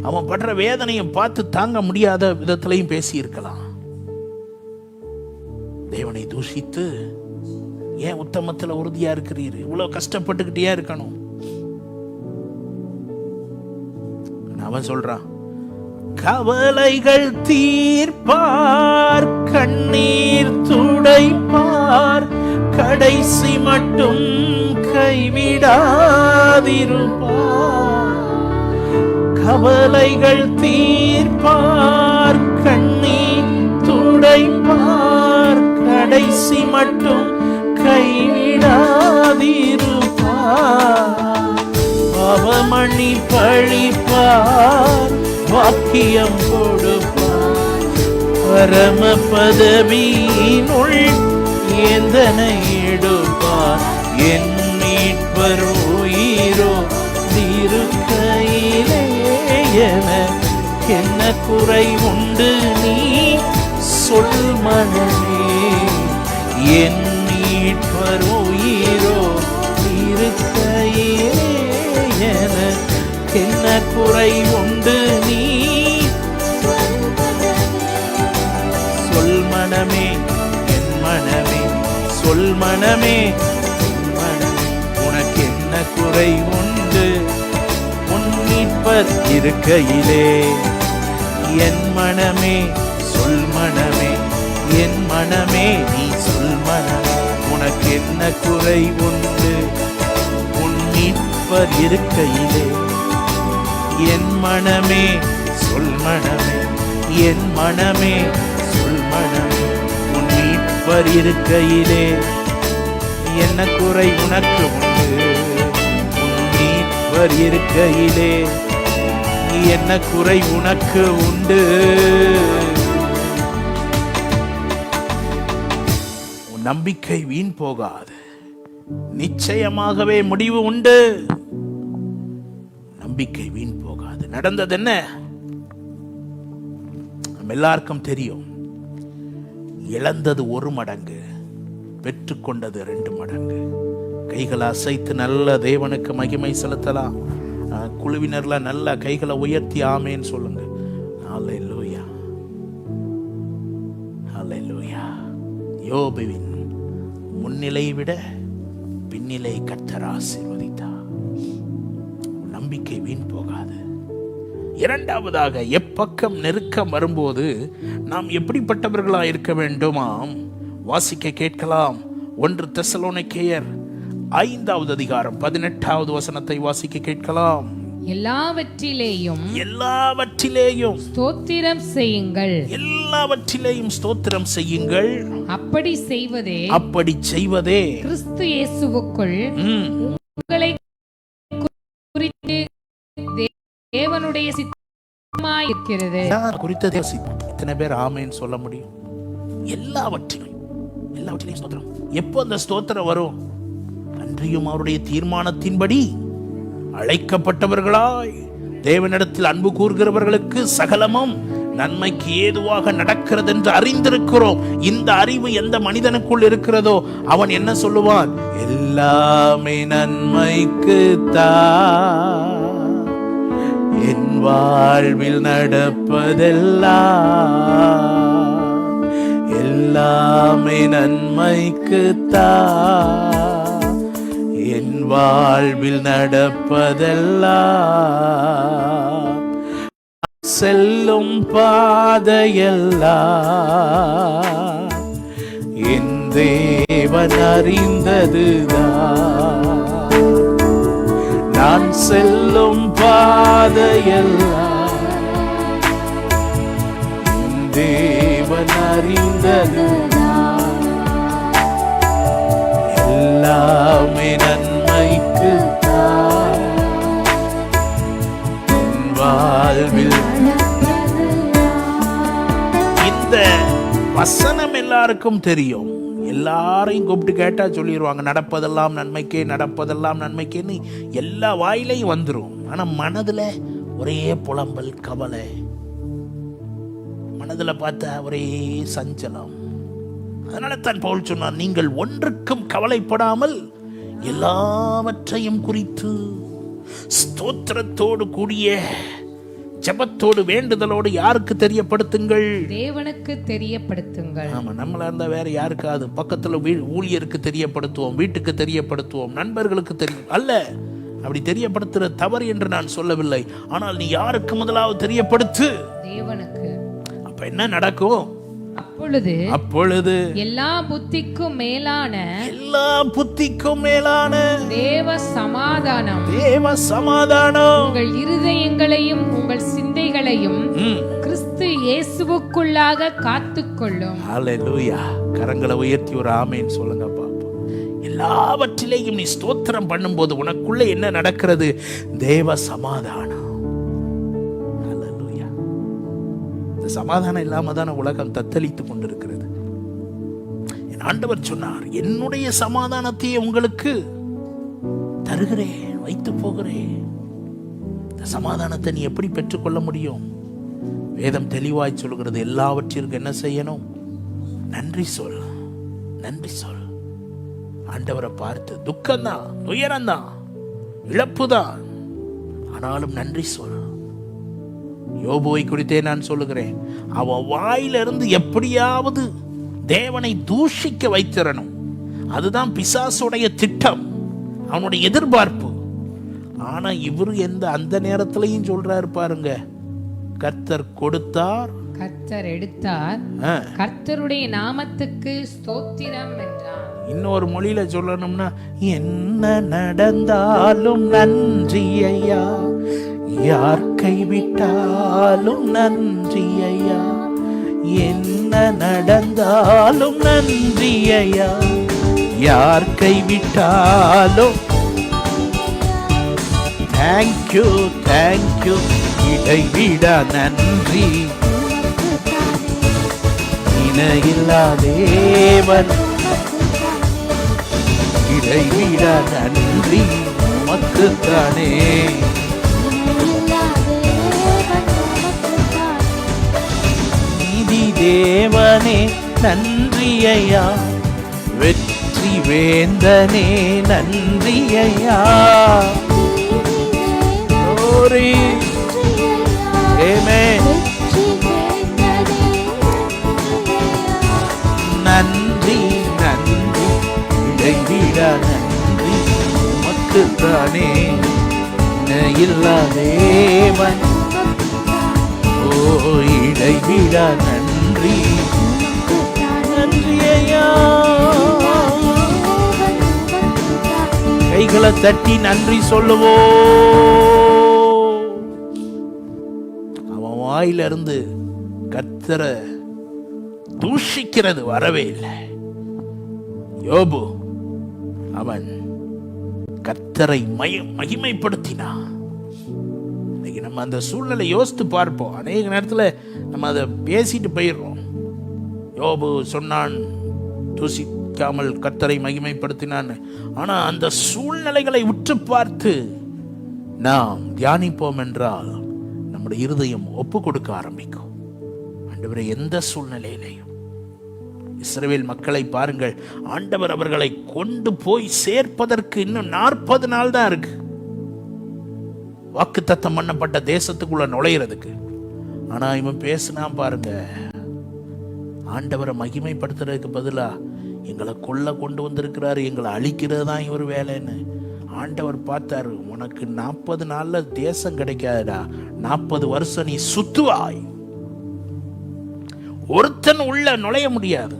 அவன் படுற வேதனையை பார்த்து தாங்க முடியாத விதத்திலையும் பேசி இருக்கலாம். தேவனை தூஷித்து ஏன் உத்தமத்துல உறுதியா இருக்கிறீர்? இவ்வளவு கஷ்டப்பட்டுக்கிட்டே இருக்கணும். அவன் சொல்றான், கவலைகள் தீர்ப்பார், கண்ணீர் துடைப்பார், கடைசி மட்டும் கைவிடாதிருப்பார். கவலைகள் தீர்ப்பார், கண்ணீர் துடைப்பார், கடைசி மட்டும் கைவிடாதிருப்பார். பாவமணி பழிப்பார், வாக்கியம் கொடுப்பார், பரம பதவியினுள் எந்தனை எடுப்பார் என் மீட்பர் உயிரோ இருக்கையிலே என்ன குறை உண்டு நீ சொல் மனமே என் மீட்பர் உயிரோ இருக்கையிலே என்ன குறை உண்டு நீ சொல் மனமே என் மனமே சொல் மனமே என் மனமே உனக்கு என்ன குறை உண்டு உன் மீட்பர் இருக்கையிலே என் மனமே சொல் மனமே என் மனமே நீ சொல் மனமே உனக்கு என்ன குறை உண்டு உன் மீட்பர் இருக்கையிலே என் மனமே சொல் மனமே என் மனமே சொல் மனமே உன் மீட்பர் இருக்கையிலே என்ன குறை உனக்கு உண்டு உன் மீட்பர் இருக்கையிலே என்ன குறை உனக்கு உண்டு உன் நம்பிக்கை வீண் போகாது நிச்சயமாகவே முடிவு உண்டு நம்பிக்கை வீண் போகாது நடந்தது என்ன நம்ம எல்லாருக்கும் தெரியும் இழந்தது 1 மடங்கு பெற்றுக்கொண்டது 2 மடங்கு கைகளை அசைத்து நல்ல தேவனுக்கு மகிமை செலுத்தலாம் குழுவினர்ல நல்ல கைகளை உயர்த்தி ஆமேன்னு சொல்லுங்க ஹல்லேலூயா ஹல்லேலூயா யோபுவின் முன்னிலை விட பின்னிலை கர்த்தர் ஆசீர்வதித்தார் நம்பிக்கை வீண் போகாது இரண்டாவதாக எப்பக்கம் நெருக்கம் வரும்போது நாம் எப்படிப்பட்டவர்களா இருக்க வேண்டுமாம் வாசிக்க கேட்கலாம் 1 தெசலோனிக்கேயர் 5வது அதிகாரம் 18வது வசனத்தை வாசிக்க கேட்கலாம் எல்லாவற்றிலேயும் ஸ்தோத்திரம் செய்யுங்கள் எல்லாவற்றிலேயும் ஸ்தோத்திரம் செய்யுங்கள் அப்படி செய்வதே கிறிஸ்து இயேசுவுக்குள் உங்களை குறித்து தேவனுடைய சித்தமாய் இருக்கிறது குறித்த எத்தனை பேர் ஆமேன்னு சொல்ல முடியும் எல்லாவற்றிலையும் ஸ்தோத்திரம் எப்போ அந்த ஸ்தோத்திரம் வரும் அன்றியும் அவருடைய தீர்மானத்தின்படி அழைக்கப்பட்டவர்களாய் தேவனிடத்தில் அன்பு கூறுகிறவர்களுக்கு சகலமும் நன்மைக்கு ஏதுவாக நடக்கிறது என்று அறிந்திருக்கிறோம் இந்த அறிவு எந்த மனிதனுக்குள் இருக்கிறதோ அவன் என்ன சொல்லுவான் எல்லாமே நன்மைக்கு தான் என் வாழ்வில் நடப்பதெல்லாம் எல்லாமே நன்மைக்குத்தான் என் வாழ்வில் நடப்பதெல்லாம் செல்லும் பாதையெல்லாம் என் தேவன் அறிந்ததுதான் நான் செல்லும் பாதையெல்லாம் என் தேவன் அறிந்ததுதான் எல்லாமே நன்மைக்கு தான் என் வாழ்வில் இந்த வசனம் எல்லாருக்கும் தெரியும் எல்லாரையும் கூப்பிட்டு கேட்டா சொல்லிடுவாங்க நடப்பதெல்லாம் நன்மைக்கே நடப்பதெல்லாம் நன்மைக்கேன்னு எல்லா வாயிலையும் வந்துடும் ஆனா மனதுல ஒரே புலம்பல் கவலை மனதுல பார்த்தா ஒரே சஞ்சலம் அதனால தான் பவுல் சொன்னார் நீங்கள் ஒன்றுக்கும் கவலைப்படாமல் எல்லாவற்றையும் குறித்து ஸ்தோத்திரத்தோடு கூடிய ஜெபத்தோடு வேண்டுதலோடு யாருக்கு தெரியப்படுத்துங்கள் தேவனுக்கு தெரியப்படுத்துங்கள் ஆமா நம்மளா இருந்தா வேற யாருக்காவது பக்கத்துல ஊழியருக்கு தெரியப்படுத்துவோம் வீட்டுக்கு தெரியப்படுத்துவோம் நண்பர்களுக்கு தெரியும் அல்ல அப்படி தெரியப்படுத்துற தவறு என்று நான் சொல்லவில்லை ஆனால் நீ யாருக்கு முதலாவது தெரியப்படுத்து தேவனுக்கு அப்ப என்ன நடக்கும் அப்பொழுது எல்லா புத்திக்கும் மேலான தேவ சமாதானம் உங்கள் இருதயங்களையும் உங்கள் சிந்தைகளையும் கிறிஸ்து இயேசுவுக்குள்ளாக காத்துக்கொள்ளும். ஹல்லேலூயா. கரங்களை உயர்த்தி ஒரு ஆமென் சொல்லுங்க பாப்போம். எல்லாவற்றிலேயும் நீ ஸ்தோத்திரம் பண்ணும்போது உனக்குள்ள என்ன நடக்கிறது? தேவ சமாதானம். ஹல்லேலூயா. இந்த சமாதானம் இல்லாம தானே உலகம் தத்தளித்து கொண்டிருக்கிறது. என் ஆண்டவர் சொன்னார், என்னுடைய சமாதானத்தையே உங்களுக்கு தருகிறேன், வைத்து போகிறேன். இந்த சமாதானத்தை நீ எப்படி பெற்றுக்கொள்ள முடியும்? வேதம் தெளிவாய் சொல்கிறது, எல்லாவற்றிற்கும் என்ன செய்யணும்? நன்றி சொல், நன்றி சொல். ஆண்டவரை பார்த்து துக்கம்தான், துயரம்தான், இழப்புதான், ஆனாலும் நன்றி சொல். யோபுவை குறித்தே நான் சொல்லுகிறேன், அவன் வாயிலிருந்து எப்படியாவது தேவனை தூஷிக்க வைத்திரணும். அதுதான் பிசாசுடைய திட்டம், அவனுடைய எதிர்பார்ப்பு. ஆனா இவரு அந்த நேரத்திலையும் சொல்றாரு பாருங்க, கர்த்தர் கொடுத்தார், கர்த்தர் எடுத்தார், கர்த்தருடைய நாமத்துக்கு ஸ்தோத்திரம் என்றார். இன்னொரு மொழியில சொல்லணும்னா, என்ன நடந்தாலும் நன்றி ஐயா, யார் கைவிட்டாலும் நன்றி ஐயா, என்ன நடந்தாலும் நன்றி ஐயா, யார் கைவிட்டாலும். தேங்க்யூ தேங்க்யூ, இடைவிட நன்றி, இணையில்லா தேவன், இடைவிட நன்றி உமக்குத்தானே. நீதி தேவனே நன்றி ஐயா, வெற்றி வேந்தனே நன்றி ஐயா, glory amen. நன்றி நன்றி, இடைவிட நன்றி உமக்குத்தானே, இணையில்லா தேவன், ஓ இடைவிட நன்றி, நன்றி ஐயா. கைகளை தட்டி நன்றி சொல்லுவோம். அவன் வாயிலிருந்து கர்த்தரை தூஷிக்கிறது வரவே இல்லை. யோபு அவன் கர்த்தரை மகிமைப்படுத்தினான். இன்னைக்கு நம்ம அந்த சூழ்நிலை யோசித்து பார்ப்போம். அநேக நேரத்தில் நம்ம அதை பேசிட்டு போயிடுறோம். யோபு சொன்னான், தூசிக்காமல் கர்த்தரை மகிமைப்படுத்தினான்னு. ஆனா அந்த சூழ்நிலைகளை உற்று பார்த்து நாம் தியானிப்போம் என்றால் நம்முடைய இருதயம் ஒப்பு கொடுக்க ஆரம்பிக்கும். ஆண்டவரே, எந்த சூழ்நிலையிலையும் இஸ்ரவேல் மக்களை பாருங்கள், ஆண்டவர் அவர்களை கொண்டு போய் சேர்ப்பதற்கு இன்னும் 40 நாள் தான் இருக்கு, வாக்குத்தத்தம் பண்ணப்பட்ட தேசத்துக்குள்ள நுழையிறதுக்கு. ஆனா இவன் பேசினா பாருங்க, ஆண்டவரை மகிமைப்படுத்துறதுக்கு பதிலா எங்களை கொண்டு வந்திருக்கிறாரு, எங்களை அழிக்கிறது தான் இவர் வேலைன்னு. ஆண்டவர் பார்த்தாரு, உனக்கு 40 நாள்ல தேசம் கிடைக்காதுடா, 40 வருஷம் நீ சுத்துவாய், ஒருத்தன் உள்ள நுழைய முடியாது.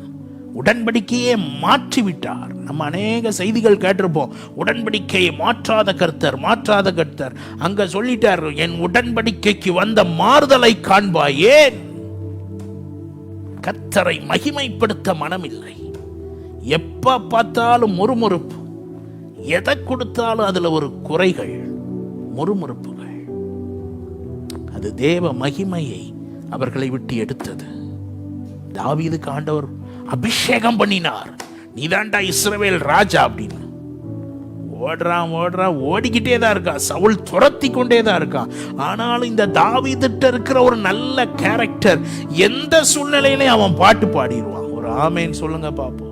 உடன்படிக்கையே மாற்றி விட்டார். நம்ம அநேக செய்திகள் கேட்டிருப்போம், உடன்படிக்கையை மாற்றாத கர்த்தர். அங்க சொல்லிட்டார், என் உடன்படிக்கைக்கு வந்த மாறுதலை காண்பாய். ஏன்? கர்த்தரை மகிமைப்படுத்த மனமில்லை. எப்ப பார்த்தாலும் முறுமுறுப்பு, எதை கொடுத்தாலும் அதுல ஒரு குறைகள், முறுமுறுப்புகள். அது தேவ மகிமையை அவர்களை விட்டு எடுத்தது. தாவீதுக்கு ஆண்டவர் அபிஷேகம் பண்ணினார், நீதாண்டா இஸ்ரவேல் ராஜா அப்படின்னு. ஓடுறான் ஓடிக்கிட்டே தான் இருக்கான், சவுல் துரத்தி கொண்டே தான் இருக்கான். ஆனாலும் இந்த தாவீதுட்ட இருக்கிற ஒரு நல்ல கேரக்டர், எந்த சூழ்நிலையிலையும் அவன் பாட்டு பாடிடுவான். ஒரு ஆமேன்னு சொல்லுங்க பாப்போம்.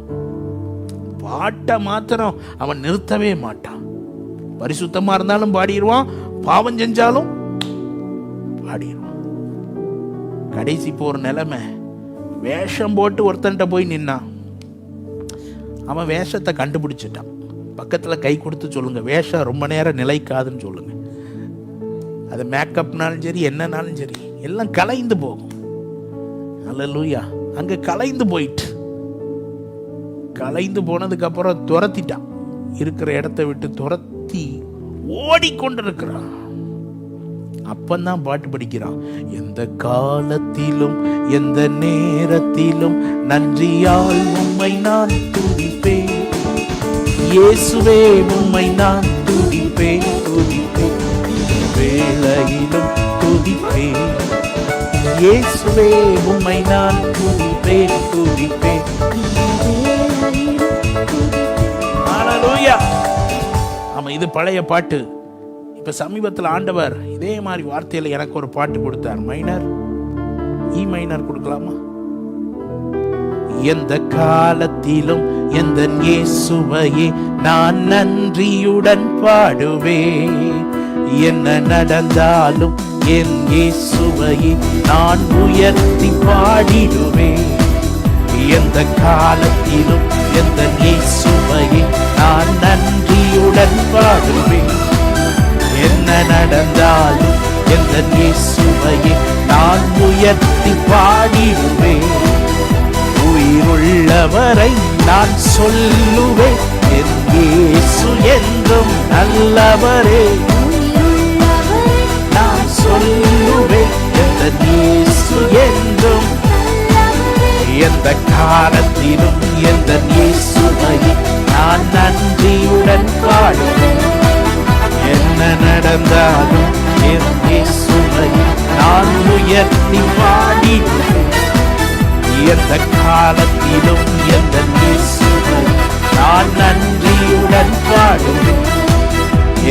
பாட்டை மாத்திரம் அவன் நிறுத்தவே மாட்டான். பரிசுத்தமா இருந்தாலும் பாடிடுவான், பாவம் செஞ்சாலும் பாடிடுவான். கடைசி போற நிலைமை, வேஷம் போட்டு ஒருத்தன்ட்ட போய் நின்னான். அவன் வேஷத்தை கண்டுபிடிச்சிட்டான். பக்கத்துல கை கொடுத்து சொல்லுங்க, வேஷம் ரொம்ப நேரம் நிலைக்காதுன்னு சொல்லுங்க. அது மேக்கப்னாலும் சரி, என்னன்னாலும் சரி, எல்லாம் கலைந்து போகும். அல்லேலூயா. அங்க கலைந்து போயிட்டு, கலைந்து போனதுக்கு அப்புறம் துரத்திட்டான். இருக்கிற இடத்தை விட்டு துரத்தி ஓடிக்கொண்டிருக்கிறான். அப்பந்தான் பாட்டு படிக்கிறான், எந்த காலத்திலும் எந்த நேரத்திலும் நன்றியால் உம்மை நான் துதிப்பேன், இயேசுவே உம்மை நான் துதிப்பேன், வேளையிலும் துதிப்பேன், இயேசுவே உம்மை நான் துதிப்பேன் துதிப்பேன். ஹல்லேலூயா. ஆமா, இது பழைய பாட்டு. இப்ப சமீபத்தில் ஆண்டவர் இதே மாதிரி வார்த்தையில எனக்கு ஒரு பாட்டு கொடுத்தார். மைனர், இ மைனர் கொடுக்கலாமா? எந்த காலத்திலும் எந்த இயேசுவையே நான் நன்றியுடன் பாடுவேன். என்ன நடந்தாலும் என் இயேசுவையே நான் உயர்த்தி பாடிடுவேன். எந்த காலத்திலும் எந்த இயேசுவையே நான் நன்றியுடன் பாடுவேன். என்ன நடந்தாலும் எந்த இயேசுவையே நான் உயர்த்தி பாடிடுவேன். உயிருள்ளவரை நான் சொல்லுவேன், என் இயேசு என்றும் நல்லவரே. நான் சொல்லுவேன், என் இயேசு என்றும். எந்த காலத்திலும் எந்த இயேசுவையே நான் நன்றியுடன் பாடுவேன். என்ன நடந்தாலும் என் இயேசுவையே நான் உயர்த்தி பாடிடுவேன். எந்த காலத்திலும் எந்த இயேசுவையே நான் நன்றியுடன் பாடுவேன்.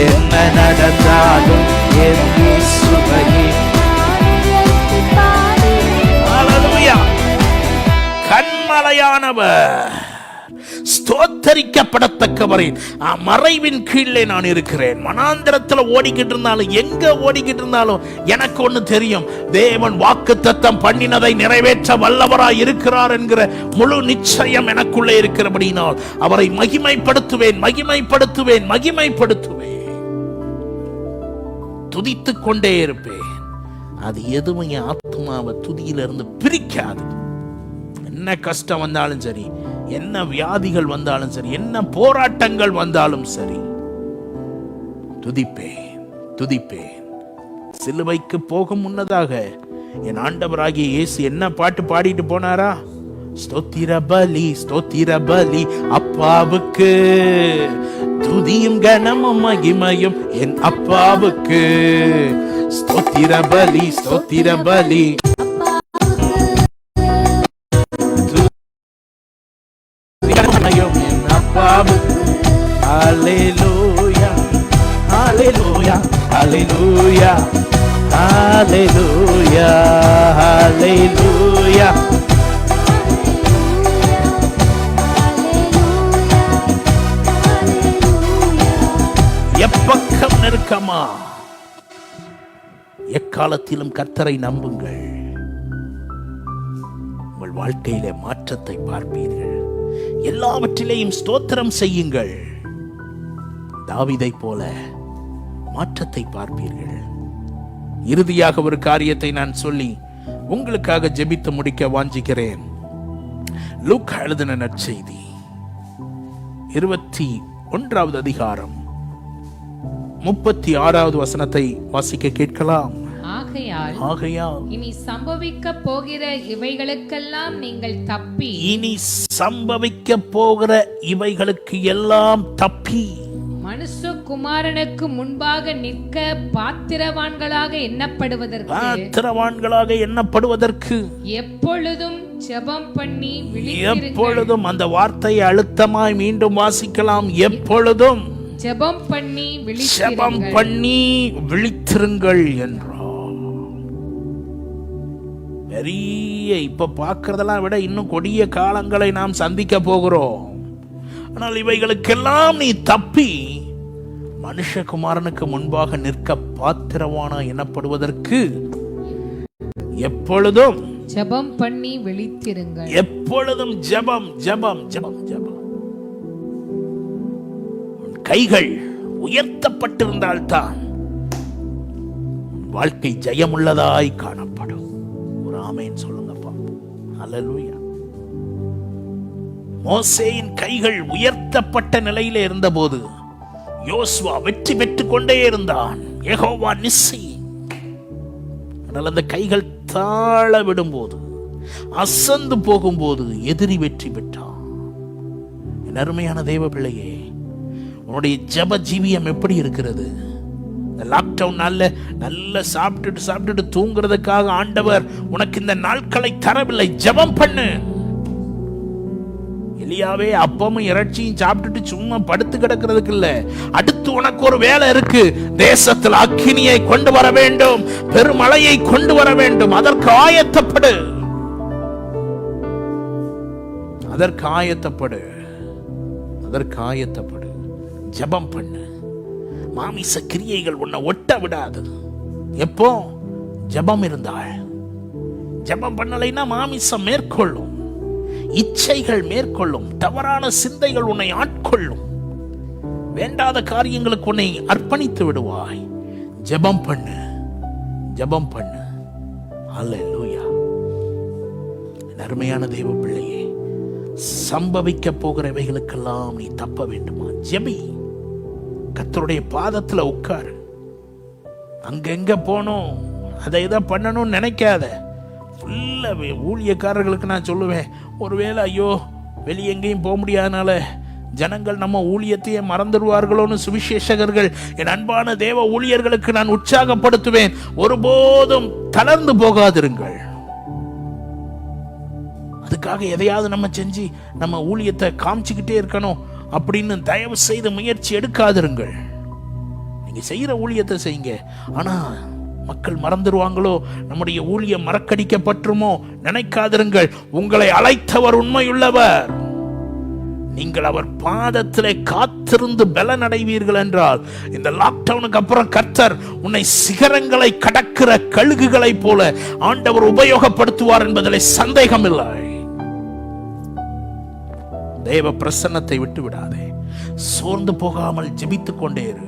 என்ன நடந்தாலும் என் இயேசுவையே. ஹல்லேலூயா. கண்மலையானவர், ஸ்தோத்தரிக்கப்படத்தக்கவரே. மறைவின் கீழே நான் இருக்கிறேன். மனாந்திரத்தில் ஓடிக்கிட்டு இருந்தாலும், எங்க ஓடிக்கிட்டு இருந்தாலும் எனக்கு ஒண்ணு தெரியும், தேவன் வாக்குத்தத்தம் பண்ணினதை நிறைவேற்ற வல்லவராய் இருக்கிறார் என்கிற முழு நிச்சயம் எனக்குள்ளே இருக்கிறபடினால் அவரை மகிமைப்படுத்துவேன், மகிமைப்படுத்துவேன், மகிமைப்படுத்துவேன். துதித்துக் கொண்டே இருப்பேன். அது எதுவும் என் ஆத்மாவை துதியிலிருந்து பிரிக்காது. என்ன கஷ்டம் வந்தாலும் சரி, என்ன வியாதிகள் வந்தாலும் சரி, என்ன போராட்டங்கள் வந்தாலும் சரி, துதிப்பேன் துதிப்பேன். சிலுவைக்கு போகும் முன்னதாக என் ஆண்டவராகிய இயேசு என்ன பாட்டு பாடிட்டு போனாரா? ஸ்தோத்திர பலி, ஸ்தோத்திர பலி அப்பாவுக்கு, துதியும் கனமும் மகிமையும் என் அப்பாவுக்கு. ஸ்தோத்திர பலி, ஸ்தோத்திர பலி என் அப்பாவுக்கு. ஹல்லேலூயா, ஹல்லேலூயா, ஹல்லேலூயா, ஹல்லேலூயா, ஹல்லேலூயா. எப்பக்கம் நெருக்கமா, எக்காலத்திலும் கர்த்தரை நம்புங்கள். உங்கள் வாழ்க்கையிலே மாற்றத்தை பார்ப்பீர்கள். எல்லாவற்றிலேயும் ஸ்தோத்திரம் செய்யுங்கள். தாவீதை போல மாற்றத்தை பார்ப்பீர்கள். இறுதியாக ஒரு காரியத்தை நான் சொல்லி உங்களுக்காக ஜெபித்து முடிக்க வாஞ்சிக்கிறேன். லூக்கா எழுதின நற்செய்தி 21வது அதிகாரம் 36வது வசனத்தை வாசிக்க கேட்கலாம். ஆகையால் இனி சம்பவிக்க போகிற இவைகளுக்கெல்லாம் நீங்கள் தப்பி, இனி சம்பவிக்க போகிற இவைகளுக்கு எல்லாம் தப்பி மனுஷகுமாரனுக்கு முன்பாக நிற்க பாத்திரவான்களாக எண்ணப்படுவதற்கு எப்பொழுதும் ஜெபம் பண்ணி விழித்திருங்கள். எப்பொழுதும், அந்த வார்த்தையை அழுத்தமாய் மீண்டும் வாசிக்கலாம். எப்பொழுதும் ஜெபம் பண்ணி விழித்திருங்கள் என்றார். பெரிய இப்ப பார்க்கறதெல்லாம் விட இன்னும் கொடிய காலங்களை நாம் சந்திக்க போகிறோம். ஆனால் இவைகளுக்கெல்லாம் நீ தப்பி மனுஷகுமாரனுக்கு முன்பாக நிற்க பாத்திரவானா எனப்படுவதற்கு எப்பொழுதும் ஜெபம் பண்ணி விழித்திருங்கள். எப்பொழுதும் ஜெபம் ஜெபம் ஜெபம் ஜெபம். கைகள் உயர்த்தப்பட்டிருந்தால்தான் வாழ்க்கை ஜெயமுள்ளதாய் காணப்படும். ஒரு ஆமென் சொல்லுங்கப்பா. ஹல்லேலூயா. மோசேயின் கைகள் உயர்த்தப்பட்ட நிலையில இருந்தபோது யோசுவா வெற்றி பெற்றுக் கொண்டே இருந்தான். யெகோவா நிஸ்ஸி. ஆனால் அந்த கைகள் தாழ விடும்போது, அசந்து போகும்போது எதிரி வெற்றி பெற்றான். என் அருமையான தேவ பிள்ளையே, உன்னுடைய ஜெப ஜீவியம் எப்படி இருக்கிறது? இந்த லாக்டவுன் நாள்ல நல்ல சாப்பிட்டுட்டு தூங்குறதுக்காக ஆண்டவர் உனக்கு இந்த நாட்களை தரவில்லை. ஜெபம் பண்ணு. எலியாவே அப்பமும் இறைச்சியும் சாப்பிட்டுட்டு சும்மா படுத்து கிடக்கிறதுக்கு இல்ல, அடுத்து உனக்கு ஒரு வேலை இருக்கு. தேசத்தில் அக்கினியை கொண்டு வர வேண்டும், பெருமழையை கொண்டு வர வேண்டும். அதற்கு ஆயத்தப்படு, அதற்கு ஆயத்தப்படு, அதற்கு ஆயத்தப்படு. ஜெபம் பண்ணு. மாமிச கிரியைகள் உன்னை ஒட்ட விடாது. எப்போ ஜெபம் இருந்தால், ஜெபம் பண்ணலைன்னா மாமிசம் மேற்கொள்ளும், இச்சைகள் மேற்கொள்ளும், தவறான சிந்தைகள் உன்னை ஆட்கொள்ளும், வேண்டாத காரியங்களுக்கு உன்னை அர்ப்பணித்து விடுவாய். ஜெபம் பண்ணு, ஜெபம் பண்ணு. அல்லேலூயா. அருமையான தேவ பிள்ளையே, சம்பவிக்க போகிறவைகளுக்கெல்லாம் நீ தப்ப வேண்டுமா? ஜெபி. கர்த்தருடைய பாதத்துல உட்காரு. அங்கெங்க போனோம், அதை இதை பண்ணணும்னு நினைக்காத. ஊழியக்காரர்களுக்கு நான் சொல்லுவேன், ஒருவேளை ஐயோ வெளியே எங்கேயும் போக முடியாதனால ஜனங்கள் நம்ம ஊழியத்தையே மறந்துடுவார்களோன்னு சுவிசேஷகர்கள், என் அன்பான தேவ ஊழியர்களுக்கு நான் உற்சாகப்படுத்துவேன். ஒருபோதும் தளர்ந்து போகாதிருங்கள். அதுக்காக எதையாவது நம்ம செஞ்சு நம்ம ஊழியத்தை காமிச்சுக்கிட்டே இருக்கணும் அப்படின்னு தயவு செய்து முயற்சி எடுக்காதிருங்கள். நீங்க செய்யற ஊழியத்தை செய்யுங்க. ஆனா மக்கள் மறந்துடுவாங்களோ, நம்முடைய ஊழியம் மறக்கடிக்கப்பட்டுமோ நினைக்காதிருங்கள். உங்களை அழைத்தவர் உண்மையுள்ளவர். நீங்கள் அவர் பாதத்திலே காத்திருந்து பலன் அடைவீர்கள் என்றால், இந்த லாக்டவுனுக்கு அப்புறம் கர்த்தர் உன்னை சிகரங்களை கடக்கிற கழுகுகளை போல ஆண்டவர் உபயோகப்படுத்துவார் என்பதில் சந்தேகம் இல்லை. தேவ பிரசன்னத்தை விட்டு விடாதே. சோர்ந்து போகாமல் ஜெபித்துக் கொண்டே இரு.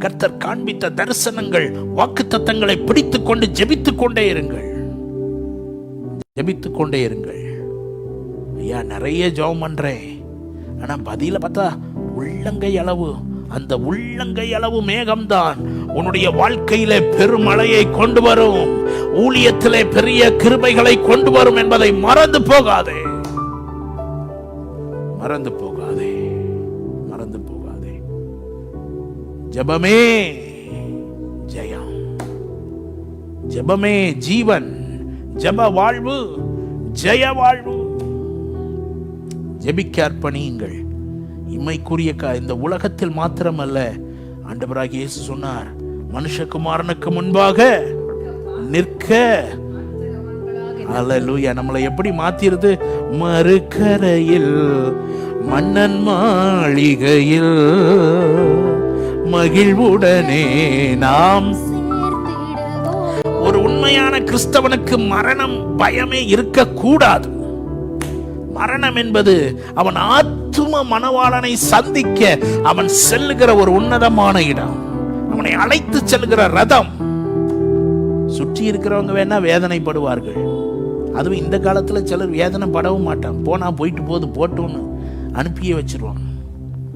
கர்த்தர் காண்பித்த தரிசனங்கள், வாக்குத்தத்தங்களை பிடித்துக் கொண்டு ஜெபித்துக் கொண்டே இருங்கள், ஜெபித்துக் கொண்டே இருங்கள். ஐயா நிறைய ஜெபம் பண்றேன், ஆனா பதில பார்த்தா உள்ளங்கை அளவு. அந்த உள்ளங்கை அளவு மேகம்தான் உன்னுடைய வாழ்க்கையிலே பெருமழையை கொண்டு வரும், ஊழியத்திலே பெரிய கிருபைகளை கொண்டு வரும் என்பதை மறந்து போகாதே, மறந்து போகாதே, மறந்து போகாதே. ஜெபமே ஜெயம், ஜெபமே ஜீவன், ஜெப வாழ்வு ஜெய வாழ்வு. ஜெபிக்க அர்ப்பணியுங்கள். இம்மைக்குரிய இந்த உலகத்தில் மாத்திரமல்ல, ஆண்டவராகிய இயேசு சொன்னார், மனுஷகுமாரனுக்கு முன்பாக நிற்க. அல்லேலூயா. நம்மளை எப்படி மாத்திருது? மறுக்கரையில் மன்னன் மாளிகையில் மகிழ்வுடனே நாம். ஒரு உண்மையான கிறிஸ்தவனுக்கு மரணம் பயமே இருக்க கூடாது. மரணம் என்பது அவன் ஆத்தும மணவாளனை சந்திக்க அவன் செல்லுகிற ஒரு உன்னதமான இடம், அவனை அழைத்து செல்கிற ரதம். சுற்றி இருக்கிறவங்க வேணா வேதனைப்படுவார்கள். அதுவும் இந்த காலத்துல சிலர் வேதனை படவும் மாட்டான். போனா போயிட்டு போது போட்டோன்னு அனுப்பியே வச்சிருவான்.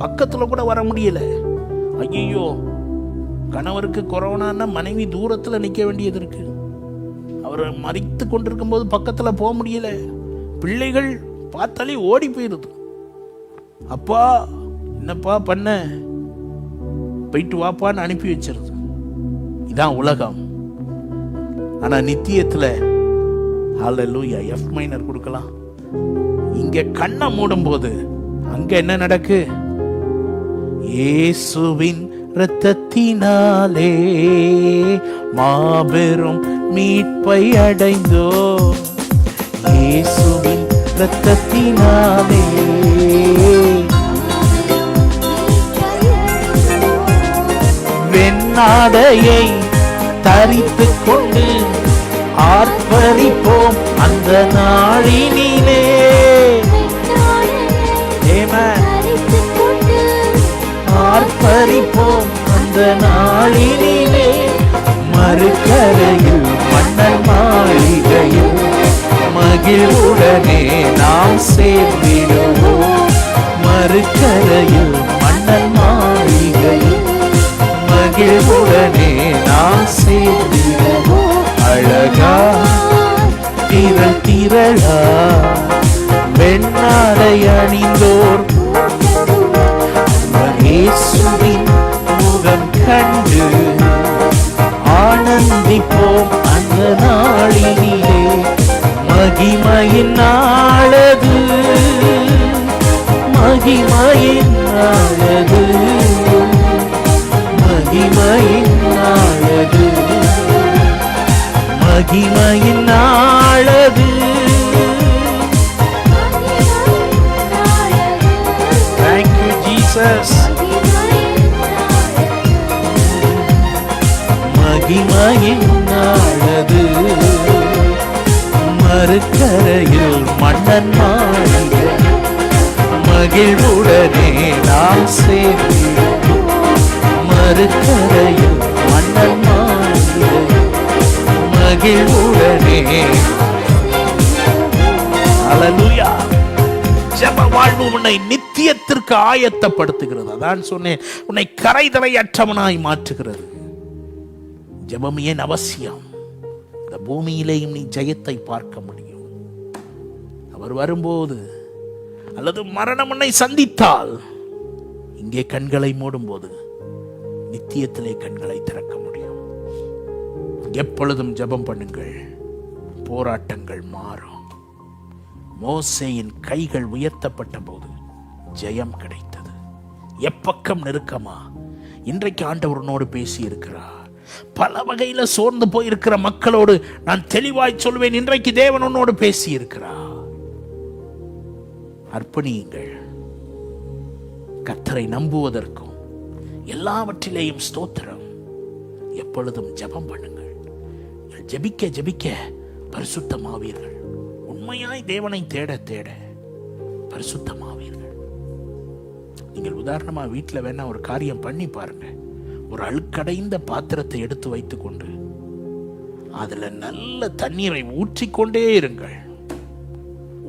பக்கத்துல கூட வர முடியல. ஐயோ, கணவருக்கு கொரோனான்னா மனைவி தூரத்துல நிக்க வேண்டியது இருக்கு. அவர் மறித்து கொண்டிருக்கும் போது பக்கத்துல போக முடியல. பிள்ளைகள் பார்த்தாலே ஓடி போயிருது. அப்பா என்னப்பா பண்ண, போயிட்டு வாப்பான்னு அனுப்பி வச்சிருது. இதான் உலகம். ஆனா நித்தியத்துல ஹல்லேலூயா, எஃப் மைனர் கொடுக்கலாம். இங்க கண்ணை மூடும் போது அங்க என்ன நடக்கு? இயேசுவின் இரத்தத்தினாலே மாபெரும் மீட்பை அடைந்தோ, இயேசுவின் இரத்தத்தினாலே வெண்ணாடையை தரித்துக் கொண்டு ஆர்ப்பரிப்போம் அந்த நாளினிலே. ஆர்ப்பரிப்போம் அந்த நாளினிலே. மறுக்கரையில் மன்னர் மாளிகையில் மகிழ்வுடனே நாம் சேர்ந்திடுவோம். மறுக்கரையில் மன்னர் மாளிகையில் மகிழ்வுடனே நாம் சேர்ந்திடுவோம். அழகா திரள் திரளா வெண்ணாடை அணிந்தோர் இயேசுவின் முகம் கண்டு தியானிப்போம் அந்த நாளினிலே. மகிமையின் நாளது, மகிமையின் நாளது, மகிமையின் நாளது, மகிமையின் நாளது. Thank you, Jesus. மகிமையின் நாளது. மறுக்கரையில் மன்னன் மாளிகை மகிழ்வுடனே நாம் சேர்ந்திருப்போம். மறுக்கரையில் மன்னன் மாளிகை மகிழ்வுடனே. ஹல்லேலூயா. ஜெப வாழ்வு உன்னை நித்தியத்திற்கு ஆயத்தப்படுத்துகிறது. அதான் சொன்னேன், உன்னை கரைதரையற்றவனாய் மாற்றுகிறது. ஜெபம் ஏன் அவசியம்? இந்த பூமியிலேயும் நீ ஜெயத்தை பார்க்க முடியும். அவர் வரும்போது அல்லது மரணம் உன்னை சந்தித்தால் இங்கே கண்களை மூடும் போது நித்தியத்திலே கண்களை திறக்க முடியும். எப்பொழுதும் ஜெபம் பண்ணுங்கள், போராட்டங்கள் மாறும். மோசேயின் கைகள் உயர்த்தப்பட்ட போது ஜெயம் கிடைத்தது. எப்பக்கம் நெருக்கமா? இன்றைக்கு ஆண்டவர் உன்னோடு பேசி இருக்கிறார். பல வகையில சோர்ந்து போயிருக்கிற மக்களோடு நான் தெளிவாய் சொல்வேன், இன்றைக்கு தேவன் உன்னோடு பேசி இருக்கிறார். அர்ப்பணியுங்கள். கர்த்தரை நம்புவதற்கும் எல்லாவற்றிலேயும் ஸ்தோத்திரம். எப்பொழுதும் ஜெபம் பண்ணுங்கள். ஜெபிக்க ஜெபிக்க பரிசுத்தமாவீர்கள். உண்மையாய் தேவனை தேட தேட பரிசுத்தமாவீர்கள். நீங்கள் உதாரணமா வீட்டில் வேணா ஒரு காரியம் பண்ணி பாருங்க. ஒரு அழுக்கடைந்த பாத்திரத்தை எடுத்து வைத்துக் கொண்டு அதுல நல்ல தண்ணீரை ஊற்றிக்கொண்டே இருங்கள்.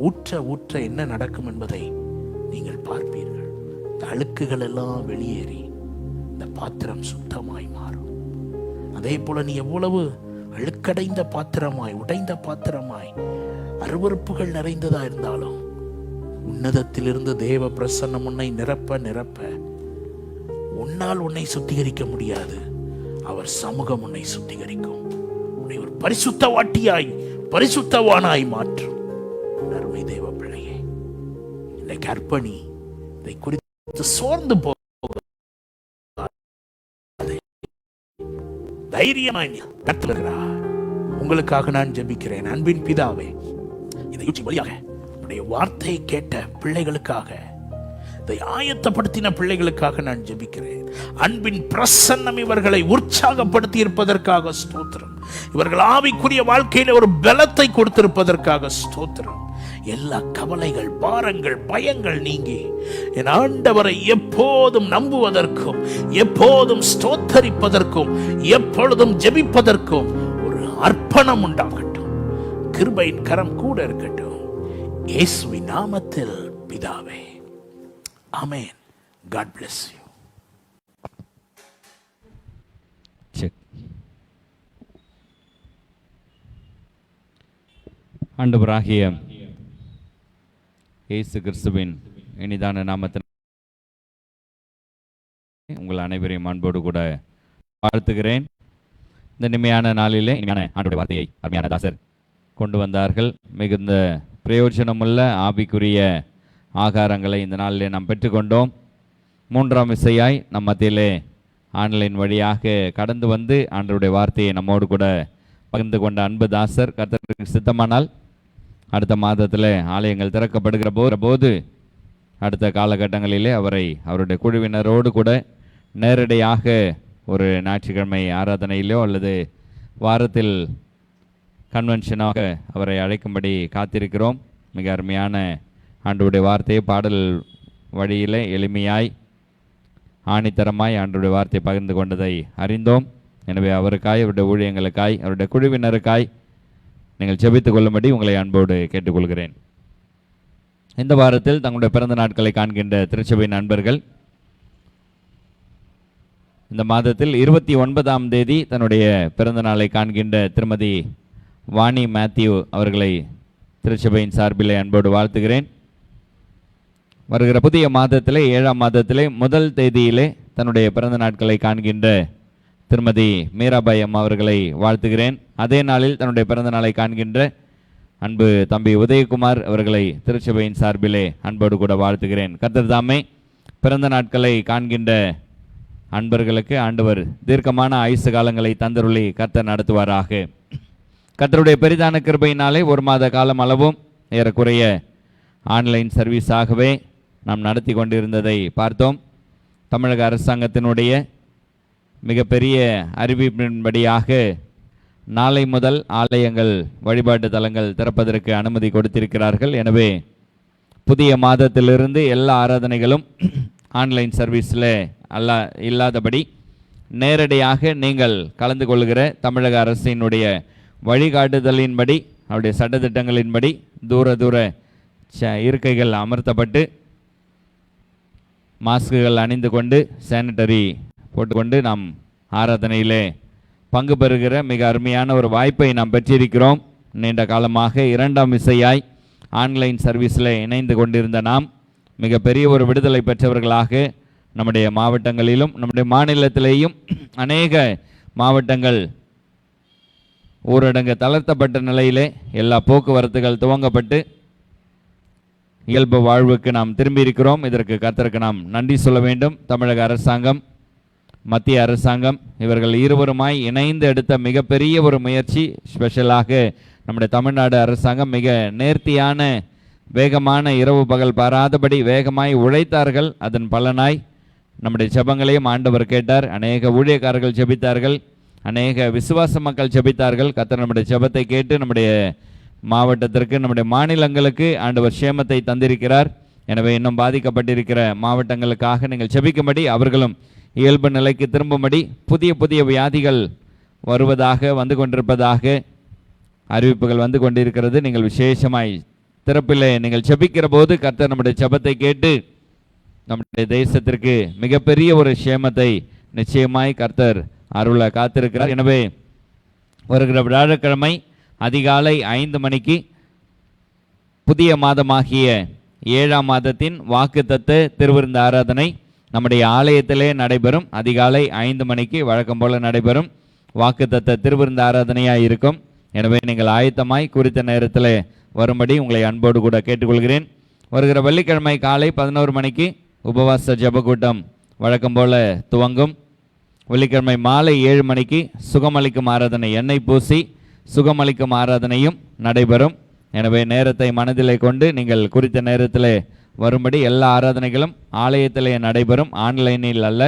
ஊற்ற ஊற்ற என்ன நடக்கும் என்பதை நீங்கள் பார்ப்பீர்கள். இந்த அழுக்குகள் எல்லாம் வெளியேறி இந்த பாத்திரம் சுத்தமாய் மாறும். அதே போல நீ எவ்வளவு அழுக்கடைந்த பாத்திரமாய், உடைந்த பாத்திரமாய், அருவருப்புகள் நிறைந்ததா இருந்தாலும் உன்னதத்திலிருந்து தேவ பிரசன்னம் உன்னை நிரப்ப நிரப்ப உன்னால் உன்னை சுத்திகரிக்க முடியாது. அவர் சமூகம் உன்னை சுத்திகரிக்கும். உன்னை ஒரு பரிசுத்தவாட்டியாய், பரிசுத்தவானாய் மாற்றும். அருமை தேவ பிள்ளையே, இன்னைக்கு அர்ப்பணி. இதை குறித்து சோர்ந்து போக தைரியமாய் கர்த்தர் உங்களுக்காக நான் ஜெபிக்கிறேன். அன்பின் பிதாவே, இந்த யூடியூப் வழியாக உடைய வார்த்தையை கேட்ட பிள்ளைகளுக்காக, இதை ஆயத்தப்படுத்தின பிள்ளைகளுக்காக நான் ஜெபிக்கிறேன். அன்பின் பிரசன்னம் இவர்களை உற்சாகப்படுத்தி இருப்பதற்காக ஸ்தோத்திரம். இவர்கள் ஆவிக்குரிய வாழ்க்கையில ஒரு பலத்தை கொடுத்திருப்பதற்காக ஸ்தோத்திரம். எல்லா கவலைகள், பாரங்கள், பயங்கள் நீங்கி என் ஆண்டவரை எப்போதும் நம்புவதற்கும், எப்போதும் ஸ்தோத்தரிப்பதற்கும், எப்பொழுதும் ஜெபிப்பதற்கும் ஒரு அர்ப்பணம் உண்டாகட்டும். கிருபையின் கரம் கூட இருக்கட்டும். இயேசுவின் நாமத்தில் பிதாவே, ஆமென். God bless you. ஆண்டவராகிய இயேசு கிறிஸ்துவின் இனிதான நாமத்தில் உங்கள் அனைவரையும் அன்போடு கூட வாழ்த்துகிறேன். இந்த இனிமையான நாளிலே இனிமையான ஆண்டவருடைய வார்த்தையை அருமையான தாசர் கொண்டு வந்தார்கள். மிகுந்த பிரயோஜனமுள்ள ஆவிக்குரிய ஆகாரங்களை இந்த நாளிலே நாம் பெற்றுக்கொண்டோம். மூன்றாம் விசையாய் நம் மத்தியிலே ஆன்லைன் வழியாக கடந்து வந்து ஆண்டவருடைய வார்த்தையை நம்மோடு கூட பகிர்ந்து கொண்ட அன்பு தாசர், கர்த்தருக்கு சித்தமானால் அடுத்த மாதத்தில் ஆலயங்கள் திறக்கப்படுகிற போது அடுத்த காலகட்டங்களிலே அவருடைய குழுவினரோடு கூட நேரடியாக ஒரு ஞாயிற்றுக்கிழமை ஆராதனையிலோ அல்லது வாரத்தில் கன்வென்ஷனாக அவரை அழைக்கும்படி காத்திருக்கிறோம். மிக அருமையான ஆண்டவருடைய வார்த்தையை பாடல் வழியில் எளிமையாய் ஆணித்தரமாய் ஆண்டவருடைய வார்த்தையை பகிர்ந்து கொண்டதை அறிந்தோம். எனவே அவருக்காய், அவருடைய ஊழியங்களுக்காய், அவருடைய குழுவினருக்காய் நீங்கள் ஜெபித்துக் கொள்ளும்படி உங்களை அன்போடு கேட்டுக்கொள்கிறேன். இந்த வாரத்தில் தங்களுடைய பிறந்த நாட்களை காண்கின்ற திருச்சபை நண்பர்கள் இந்த மாதத்தில் 29ஆம் தேதி தன்னுடைய பிறந்த நாளை காண்கின்ற திருமதி வாணி மேத்யூ அவர்களை திருச்சபையின் சார்பிலே அன்போடு வாழ்த்துகிறேன். வருகிற புதிய மாதத்திலே 7ஆம் மாதத்திலே முதல் தேதியிலே தன்னுடைய பிறந்த நாட்களை காண்கின்ற திருமதி மீராபாய் அம்மா அவர்களை வாழ்த்துகிறேன். அதே நாளில் தன்னுடைய பிறந்த நாளை காண்கின்ற அன்பு தம்பி உதயகுமார் அவர்களை திருச்சபையின் சார்பிலே அன்போடு கூட வாழ்த்துகிறேன். கர்த்தர் தாமே பிறந்த நாட்களை காண்கின்ற அன்பர்களுக்கு ஆண்டவர் தீர்க்கமான ஆயுசு காலங்களை தந்தருளி கர்த்தர் நடத்துவாராக. கர்த்தருடைய பெரிதான கிருபையினாலே 1 மாத காலம் அளவும் ஏறக்குறைய ஆன்லைன் சர்வீஸாகவே நாம் நடத்தி கொண்டிருந்ததை பார்த்தோம். தமிழக அரசாங்கத்தினுடைய மிகப்பெரிய அறிவிப்பின்படியாக நாளை முதல் ஆலயங்கள் வழிபாட்டு தலங்கள் திறப்பதற்கு அனுமதி கொடுத்திருக்கிறார்கள். எனவே புதிய மாதத்திலிருந்து எல்லா ஆராதனைகளும் ஆன்லைன் சர்வீஸில் இல்லாதபடி நேரடியாக நீங்கள் கலந்து கொள்கிற தமிழக அரசினுடைய வழிகாட்டுதலின்படி அவருடைய சட்டத்திட்டங்களின்படி தூர இருக்கைகள் அமர்த்தப்பட்டு மாஸ்குகள் அணிந்து கொண்டு சானிட்டரி போட்டுக்கொண்டு நாம் ஆராதனையிலே பங்கு பெறுகிற மிக அருமையான ஒரு வாய்ப்பை நாம் பெற்றிருக்கிறோம். நீண்ட காலமாக 2ஆம் விசையாய் ஆன்லைன் சர்வீஸில் இணைந்து கொண்டிருந்த நாம் மிகப்பெரிய ஒரு விடுதலை பெற்றவர்களாக நம்முடைய மாவட்டங்களிலும் நம்முடைய மாநிலத்திலேயும் அநேக மாவட்டங்கள் ஊரடங்கு தளர்த்தப்பட்ட நிலையிலே எல்லா போக்குவரத்துகள் துவங்கப்பட்டு இயல்பு வாழ்வுக்கு நாம் திரும்பியிருக்கிறோம். இதற்கு கர்த்தருக்கு நாம் நன்றி சொல்ல வேண்டும். தமிழக அரசாங்கம், மத்திய அரசாங்கம் இவர்கள் இருவருமாய் இணைந்து எடுத்த மிகப்பெரிய ஒரு முயற்சி. ஸ்பெஷலாக நம்முடைய தமிழ்நாடு அரசாங்கம் மிக நேர்த்தியான வேகமான இரவு பகல் பாராதபடி வேகமாய் உழைத்தார்கள். அதன் பலனாய் நம்முடைய ஜெபங்களையும் ஆண்டவர் கேட்டார். அநேக ஊழியக்காரர்கள் ஜெபித்தார்கள், அநேக விசுவாச மக்கள் ஜெபித்தார்கள். கர்த்தர் நம்முடைய ஜெபத்தை கேட்டு நம்முடைய மாவட்டத்திற்கு நம்முடைய மாநிலங்களுக்கு ஆண்டவர் சேமத்தை தந்திருக்கிறார். எனவே இன்னும் பாதிக்கப்பட்டிருக்கிற மாவட்டங்களுக்காக நீங்கள் ஜெபிக்கும்படி, அவர்களும் இயல்பு நிலைக்கு திரும்பும்படி, புதிய வியாதிகள் வருவதாக வந்து கொண்டிருப்பதாக அறிவிப்புகள் வந்து கொண்டிருக்கிறது. நீங்கள் விசேஷமாய் திறப்பிலே நீங்கள் ஜெபிக்கிற போது கர்த்தர் நம்முடைய ஜெபத்தை கேட்டு நம்முடைய தேசத்திற்கு மிகப்பெரிய ஒரு சேமத்தை நிச்சயமாய் கர்த்தர் அருள காத்திருக்கிறார். எனவே வருகிற வியாழக்கிழமை அதிகாலை 5 மணிக்கு புதிய மாதமாகிய 7ஆம் மாதத்தின் வாக்குத்தத்த திருவிருந்து ஆராதனை நம்முடைய ஆலயத்திலே நடைபெறும். அதிகாலை 5 மணிக்கு வழக்கம் போல நடைபெறும் வாக்குத்தத்த திருவிருந்து ஆராதனையாக இருக்கும். எனவே நீங்கள் ஆயத்தமாய் குறித்த நேரத்தில் வரும்படி உங்களை அன்போடு கூட கேட்டுக்கொள்கிறேன். வருகிற வெள்ளிக்கிழமை காலை 11 மணிக்கு உபவாச ஜெபக்கூட்டம் வழக்கம் போல துவங்கும். வெள்ளிக்கிழமை மாலை 7 மணிக்கு சுகமளிக்கும் ஆராதனை, எண்ணெய் பூசி சுகமளிக்கும் ஆராதனையும் நடைபெறும். எனவே நேரத்தை மனதிலே கொண்டு நீங்கள் குறித்த நேரத்தில் வரும்படி, எல்லா ஆராதனைகளும் ஆலயத்திலே நடைபெறும், ஆன்லைனில் அல்ல,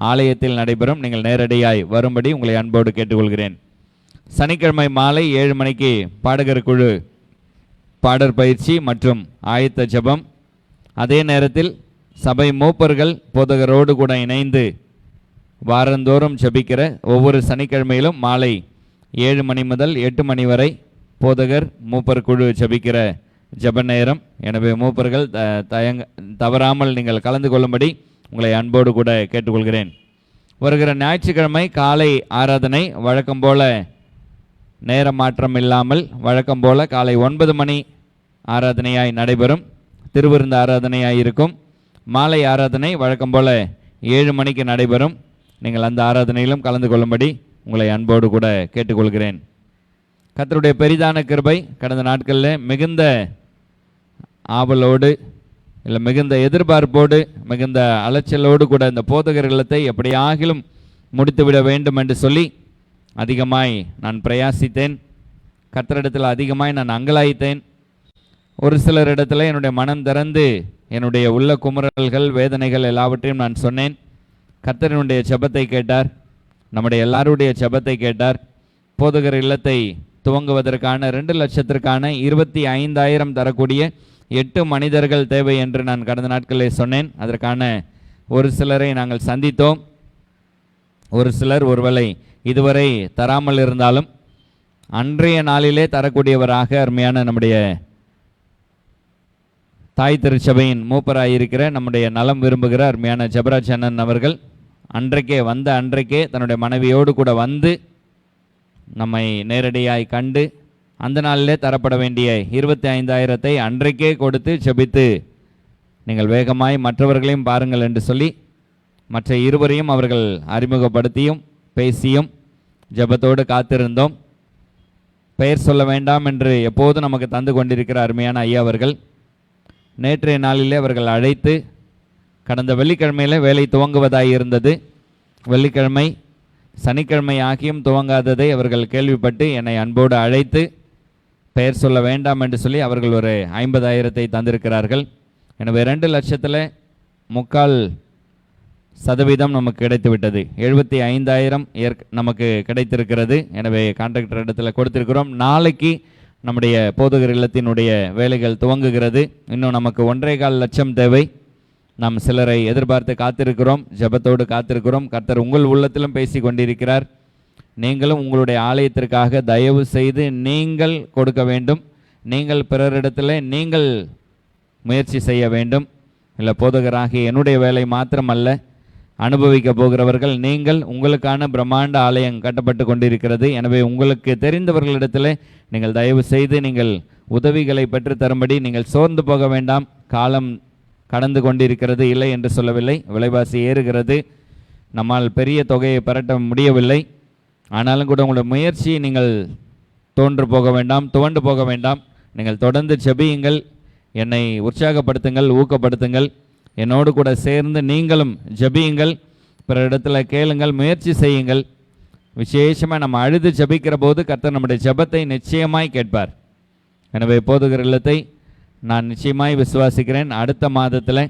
ஆலயத்தில் நடைபெறும். நீங்கள் நேரடியாய் வரும்படி உங்களை அன்போடு கேட்டுக்கொள்கிறேன். சனிக்கிழமை மாலை 7 மணிக்கு பாடகர் குழு பாடற் பயிற்சி மற்றும் ஆயத்த ஜெபம். அதே நேரத்தில் சபை மூப்பர்கள் போதகரோடு கூட இணைந்து வாரந்தோறும் ஜெபிக்கிற ஒவ்வொரு சனிக்கிழமையிலும் மாலை 7 மணி முதல் 8 மணி வரை போதகர் மூப்பர் குழு ஜெபிக்கிற ஜெப நேரம். எனவே மூப்பர்கள் தவறாமல் நீங்கள் கலந்து கொள்ளும்படி உங்களை அன்போடு கூட கேட்டுக்கொள்கிறேன். வருகிற ஞாயிற்றுக்கிழமை காலை ஆராதனை வழக்கம் போல நேர மாற்றம் இல்லாமல் வழக்கம் போல காலை 9 மணி ஆராதனையாய் நடைபெறும். திருவிருந்து ஆராதனையாய் இருக்கும். மாலை ஆராதனை வழக்கம் போல 7 மணிக்கு நடைபெறும். நீங்கள் அந்த ஆராதனையிலும் கலந்து கொள்ளும்படி உங்களை அன்போடு கூட கேட்டுக்கொள்கிறேன். கர்த்தருடைய பெரிதான கிருபை கடந்த நாட்களில் மிகுந்த ஆவலோடு இல்லை மிகுந்த எதிர்பார்ப்போடு மிகுந்த அலைச்சலோடு கூட இந்த போதகர் இல்லத்தை எப்படியாகிலும் முடித்துவிட வேண்டும் என்று சொல்லி அதிகமாய் நான் பிரயாசித்தேன். கர்த்தரிடத்தில் அதிகமாய் நான் அங்கலாய்த்தேன். ஒரு சிலரிடத்தில் என்னுடைய மனம் திறந்து என்னுடைய உள்ள குமுறல்கள் வேதனைகள் எல்லாவற்றையும் நான் சொன்னேன். கர்த்தரினுடைய ஜெபத்தை கேட்டார், நம்முடைய எல்லாருடைய ஜெபத்தை கேட்டார். போதகர் இல்லத்தை துவங்குவதற்கான 2 லட்சத்திற்கான 25,000 தரக்கூடிய 8 மனிதர்கள் தேவை என்று நான் கடந்த நாட்களில் சொன்னேன். அதற்கான ஒரு சிலரை நாங்கள் சந்தித்தோம். ஒரு சிலர் ஒருவேளை இதுவரை தராமல் இருந்தாலும் அன்றைய நாளிலே தரக்கூடியவராக அருமையான நம்முடைய தாய் திருச்சபையின் மூப்பராயிருக்கிற நம்முடைய நலம் விரும்புகிற அருமையான ஜெபராஜ் அண்ணன் அவர்கள் அன்றைக்கே தன்னுடைய மனைவியோடு கூட வந்து நம்மை நேரடியாய் கண்டு அந்த நாளிலே தரப்பட வேண்டிய 25,000 அன்றைக்கே கொடுத்து ஜெபித்து நீங்கள் வேகமாய் மற்றவர்களையும் பாருங்கள் என்று சொல்லி மற்ற இருவரையும் அவர்கள் அறிமுகப்படுத்தியும் பேசியும் ஜெபத்தோடு காத்திருந்தோம். பெயர் சொல்ல வேண்டாம் என்று எப்போதும் நமக்கு தந்து கொண்டிருக்கிற அருமையான ஐயா அவர்கள் நேற்றைய நாளிலே அவர்கள் அழைத்து கடந்த வெள்ளிக்கிழமையில் வேலை துவங்குவதாய் இருந்தது. வெள்ளிக்கிழமை சனிக்கிழமை ஆகியும் துவங்காததை அவர்கள் கேள்விப்பட்டு என்னை அன்போடு அழைத்து பெயர் சொல்ல வேண்டாம் என்று சொல்லி அவர்கள் ஒரு 50,000 தந்திருக்கிறார்கள். எனவே 2,04% நமக்கு கிடைத்து விட்டது. 75,000 நமக்கு கிடைத்திருக்கிறது. எனவே கான்ட்ராக்டர் இடத்துல கொடுத்திருக்கிறோம். நாளைக்கு நம்முடைய போதகர் இல்லத்தினுடைய வேலைகள் துவங்குகிறது. இன்னும் நமக்கு 1.25 லட்சம் தேவை. நாம் சிலரை எதிர்பார்த்து காத்திருக்கிறோம், ஜெபத்தோடு காத்திருக்கிறோம். கர்த்தர் உங்கள் உள்ளத்திலும் பேசி கொண்டிருக்கிறார். நீங்களும் உங்களுடைய ஆலயத்திற்காக தயவு செய்து நீங்கள் கொடுக்க வேண்டும். நீங்கள் பிறரிடத்தில் நீங்கள் முயற்சி செய்ய வேண்டும். இல்லை, போதகராகிய என்னுடைய வேலை மாத்திரமல்ல, அனுபவிக்க போகிறவர்கள் நீங்கள். உங்களுக்கான பிரம்மாண்ட ஆலயம் கட்டப்பட்டு கொண்டிருக்கிறது. எனவே உங்களுக்கு தெரிந்தவர்களிடத்தில் நீங்கள் தயவு செய்து நீங்கள் உதவிகளை பெற்று தரும்படி நீங்கள் சோர்ந்து போக வேண்டாம். காலம் கடந்து கொண்டிருக்கிறது, இல்லை என்று சொல்லவில்லை. விலைவாசி ஏறுகிறது, நம்மால் பெரிய தொகையை பெறட்ட முடியவில்லை. ஆனாலும் கூட உங்களுடைய முயற்சி நீங்கள் துவண்டு போக வேண்டாம். நீங்கள் தொடர்ந்து ஜெபியுங்கள், என்னை உற்சாகப்படுத்துங்கள், ஊக்கப்படுத்துங்கள். என்னோடு கூட சேர்ந்து நீங்களும் ஜெபியுங்கள், பிற இடத்துல கேளுங்கள், முயற்சி செய்யுங்கள். விசேஷமாக நம்ம அழுது ஜெபிக்கிற போது கர்த்தர் நம்முடைய ஜெபத்தை நிச்சயமாய் கேட்பார். எனவே போதகர் இல்லத்தை நான் நிச்சயமாய் விசுவாசிக்கிறேன். அடுத்த மாதத்தில்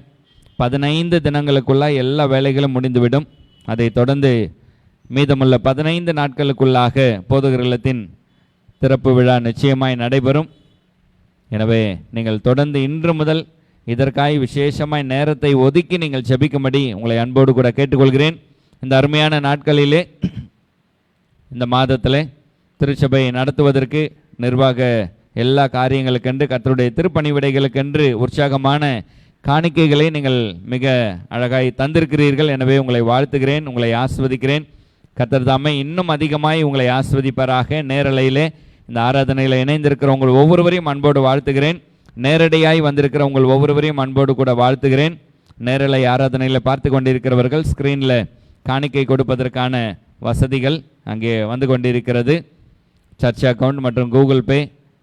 15 தினங்களுக்குள்ள எல்லா வேலைகளும் முடிந்துவிடும். அதை தொடர்ந்து மீதமுள்ள 15 நாட்களுக்குள்ளாக போதகர் இல்லத்தின் திறப்பு விழா நிச்சயமாய் நடைபெறும். எனவே நீங்கள் தொடர்ந்து இன்று முதல் இதற்காய் விசேஷமாய் நேரத்தை ஒதுக்கி நீங்கள் ஜெபிக்கும்படி உங்களை அன்போடு கூட கேட்டுக்கொள்கிறேன். இந்த அருமையான நாட்களிலே இந்த மாதத்தில் திருச்சபை நடத்துவதற்கு நிர்வாக எல்லா காரியங்களுக்கென்று கர்த்தருடைய திருப்பணிவிடைகளுக்கென்று உற்சாகமான காணிக்கைகளை நீங்கள் மிக அழகாய் தந்திருக்கிறீர்கள். எனவே உங்களை வாழ்த்துகிறேன், உங்களை ஆஸ்வதிக்கிறேன். கர்த்தர் தாமே இன்னும் அதிகமாய் உங்களை ஆஸ்வதிப்பாராக. நேரலையிலே இந்த ஆராதனையில் இணைந்திருக்கிற உங்கள் ஒவ்வொருவரையும் அன்போடு வாழ்த்துகிறேன். நேரடியாய் வந்திருக்கிற உங்கள் ஒவ்வொருவரையும் அன்போடு கூட வாழ்த்துகிறேன். நேரலை ஆராதனையில் பார்த்து கொண்டிருக்கிறவர்கள் ஸ்க்ரீனில் காணிக்கை கொடுப்பதற்கான வசதிகள் அங்கே வந்து கொண்டிருக்கிறது. சர்ச் அக்கௌண்ட் மற்றும் கூகுள் பே,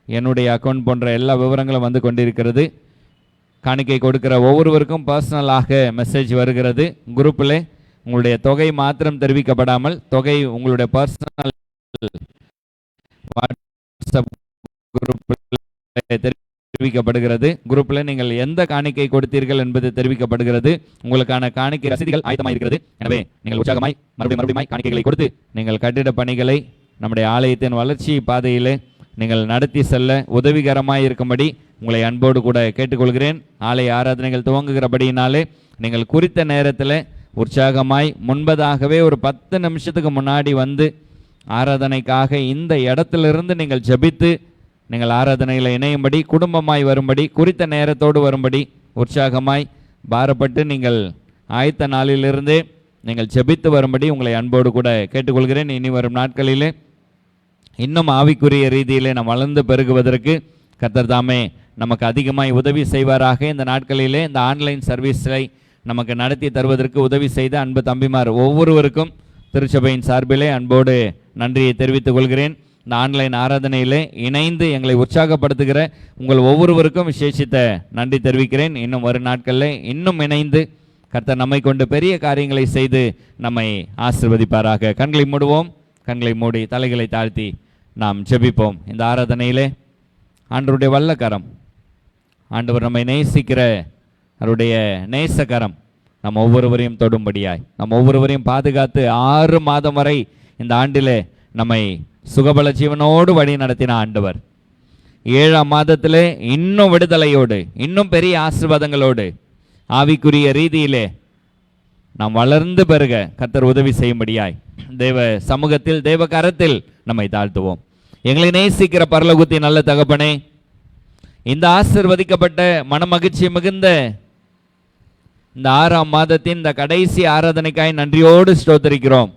என்னுடைய அக்கௌண்ட் போன்ற எல்லா விவரங்களும் வந்து கொண்டிருக்கிறது. காணிக்கை கொடுக்கிற ஒவ்வொருவருக்கும் பர்சனலாக மெசேஜ் வருகிறது. குரூப்பில் உங்களுடைய தொகை மாத்திரம் தெரிவிக்கப்படாமல் தொகை உங்களுடைய பர்சனல் வாட்ஸ்அப் குரூப்பில் தெரிவிக்கப்படுகிறது. குரூப்பில் நீங்கள் எந்த காணிக்கை கொடுத்தீர்கள் என்பது தெரிவிக்கப்படுகிறது. உங்களுக்கான காணிக்கை ரசீதுகள் ஆயத்தமாக இருக்கிறது. எனவே நீங்கள் உற்சாகமாய் மறுபடியும் காணிக்கைகளை கொடுத்து நீங்கள் கட்டிட பணிகளை நம்முடைய ஆலயத்தின் வளர்ச்சி பாதையிலே நீங்கள் நடத்தி செல்ல உதவிகரமாய் இருக்கும்படி உங்களை அன்போடு கூட கேட்டுக்கொள்கிறேன். ஆலய ஆராதனைகள் துவங்குகிறபடியினாலே நீங்கள் குறித்த நேரத்தில் உற்சாகமாய் முன்பதாகவே ஒரு 10 நிமிஷத்துக்கு முன்னாடி வந்து ஆராதனைக்காக இந்த இடத்திலிருந்து நீங்கள் ஜெபித்து நீங்கள் ஆராதனையில் இணையும்படி, குடும்பமாய் வரும்படி, குறித்த நேரத்தோடு வரும்படி உற்சாகமாய் பாரப்பட்டு நீங்கள் ஆயத்த நாளிலிருந்தே நீங்கள் ஜெபித்து வரும்படி உங்களை அன்போடு கூட கேட்டுக்கொள்கிறேன். இனி வரும் நாட்களிலே இன்னும் ஆவிக்குரிய ரீதியிலே நாம் வளர்ந்து பெருகுவதற்கு கர்த்தர் தாமே நமக்கு அதிகமாய் உதவி செய்வாராக. இந்த நாட்களிலே இந்த ஆன்லைன் சர்வீஸை நமக்கு நடத்தி தருவதற்கு உதவி செய்த அன்பு தம்பிமார் ஒவ்வொருவருக்கும் திருச்சபையின் சார்பிலே அன்போடு நன்றியை தெரிவித்துக் கொள்கிறேன். இந்த ஆன்லைன் ஆராதனையிலே இணைந்து எங்களை உற்சாகப்படுத்துகிற உங்கள் ஒவ்வொருவருக்கும் விசேஷித்த நன்றி தெரிவிக்கிறேன். இன்னும் வரும் நாட்களில் இன்னும் இணைந்து கர்த்தர் நம்மை கொண்டு பெரிய காரியங்களை செய்து நம்மை ஆசீர்வதிப்பாராக. கண்களை மூடுவோம், கண்களை மூடி தலைகளை தாழ்த்தி நாம் ஜெபிப்போம். இந்த ஆராதனையிலே ஆண்டவருடைய வல்லக்கரம், ஆண்டவர் நம்மை நேசிக்கிற அவருடைய நேசக்கரம் நம் ஒவ்வொருவரையும் தொடும்படியாய், நம் ஒவ்வொருவரையும் பாதுகாத்து 6 மாதம் வரை இந்த ஆண்டிலே நம்மை சுகபல ஜீவனோடு வழி நடத்தின ஆண்டவர் 7ஆம் மாதத்திலே இன்னும் விடுதலையோடு, இன்னும் பெரிய ஆசீர்வாதங்களோடு ஆவிக்குரிய ரீதியிலே நாம் வளர்ந்து பெருக கர்த்தர் உதவி செய்யும்படியாய் தேவ சமூகத்தில், தேவ கரத்தில் நம்மை தாழ்த்துவோம். எங்களை நேசிக்கிற பரலோகத்தின் நல்ல தகப்பனே, இந்த ஆசீர்வதிக்கப்பட்ட மனமகிழ்ச்சி மிகுந்த இந்த 6ஆம் மாதத்தின் இந்த கடைசி ஆராதனைக்காய் நன்றியோடு ஸ்தோத்திரிக்கிறோம்.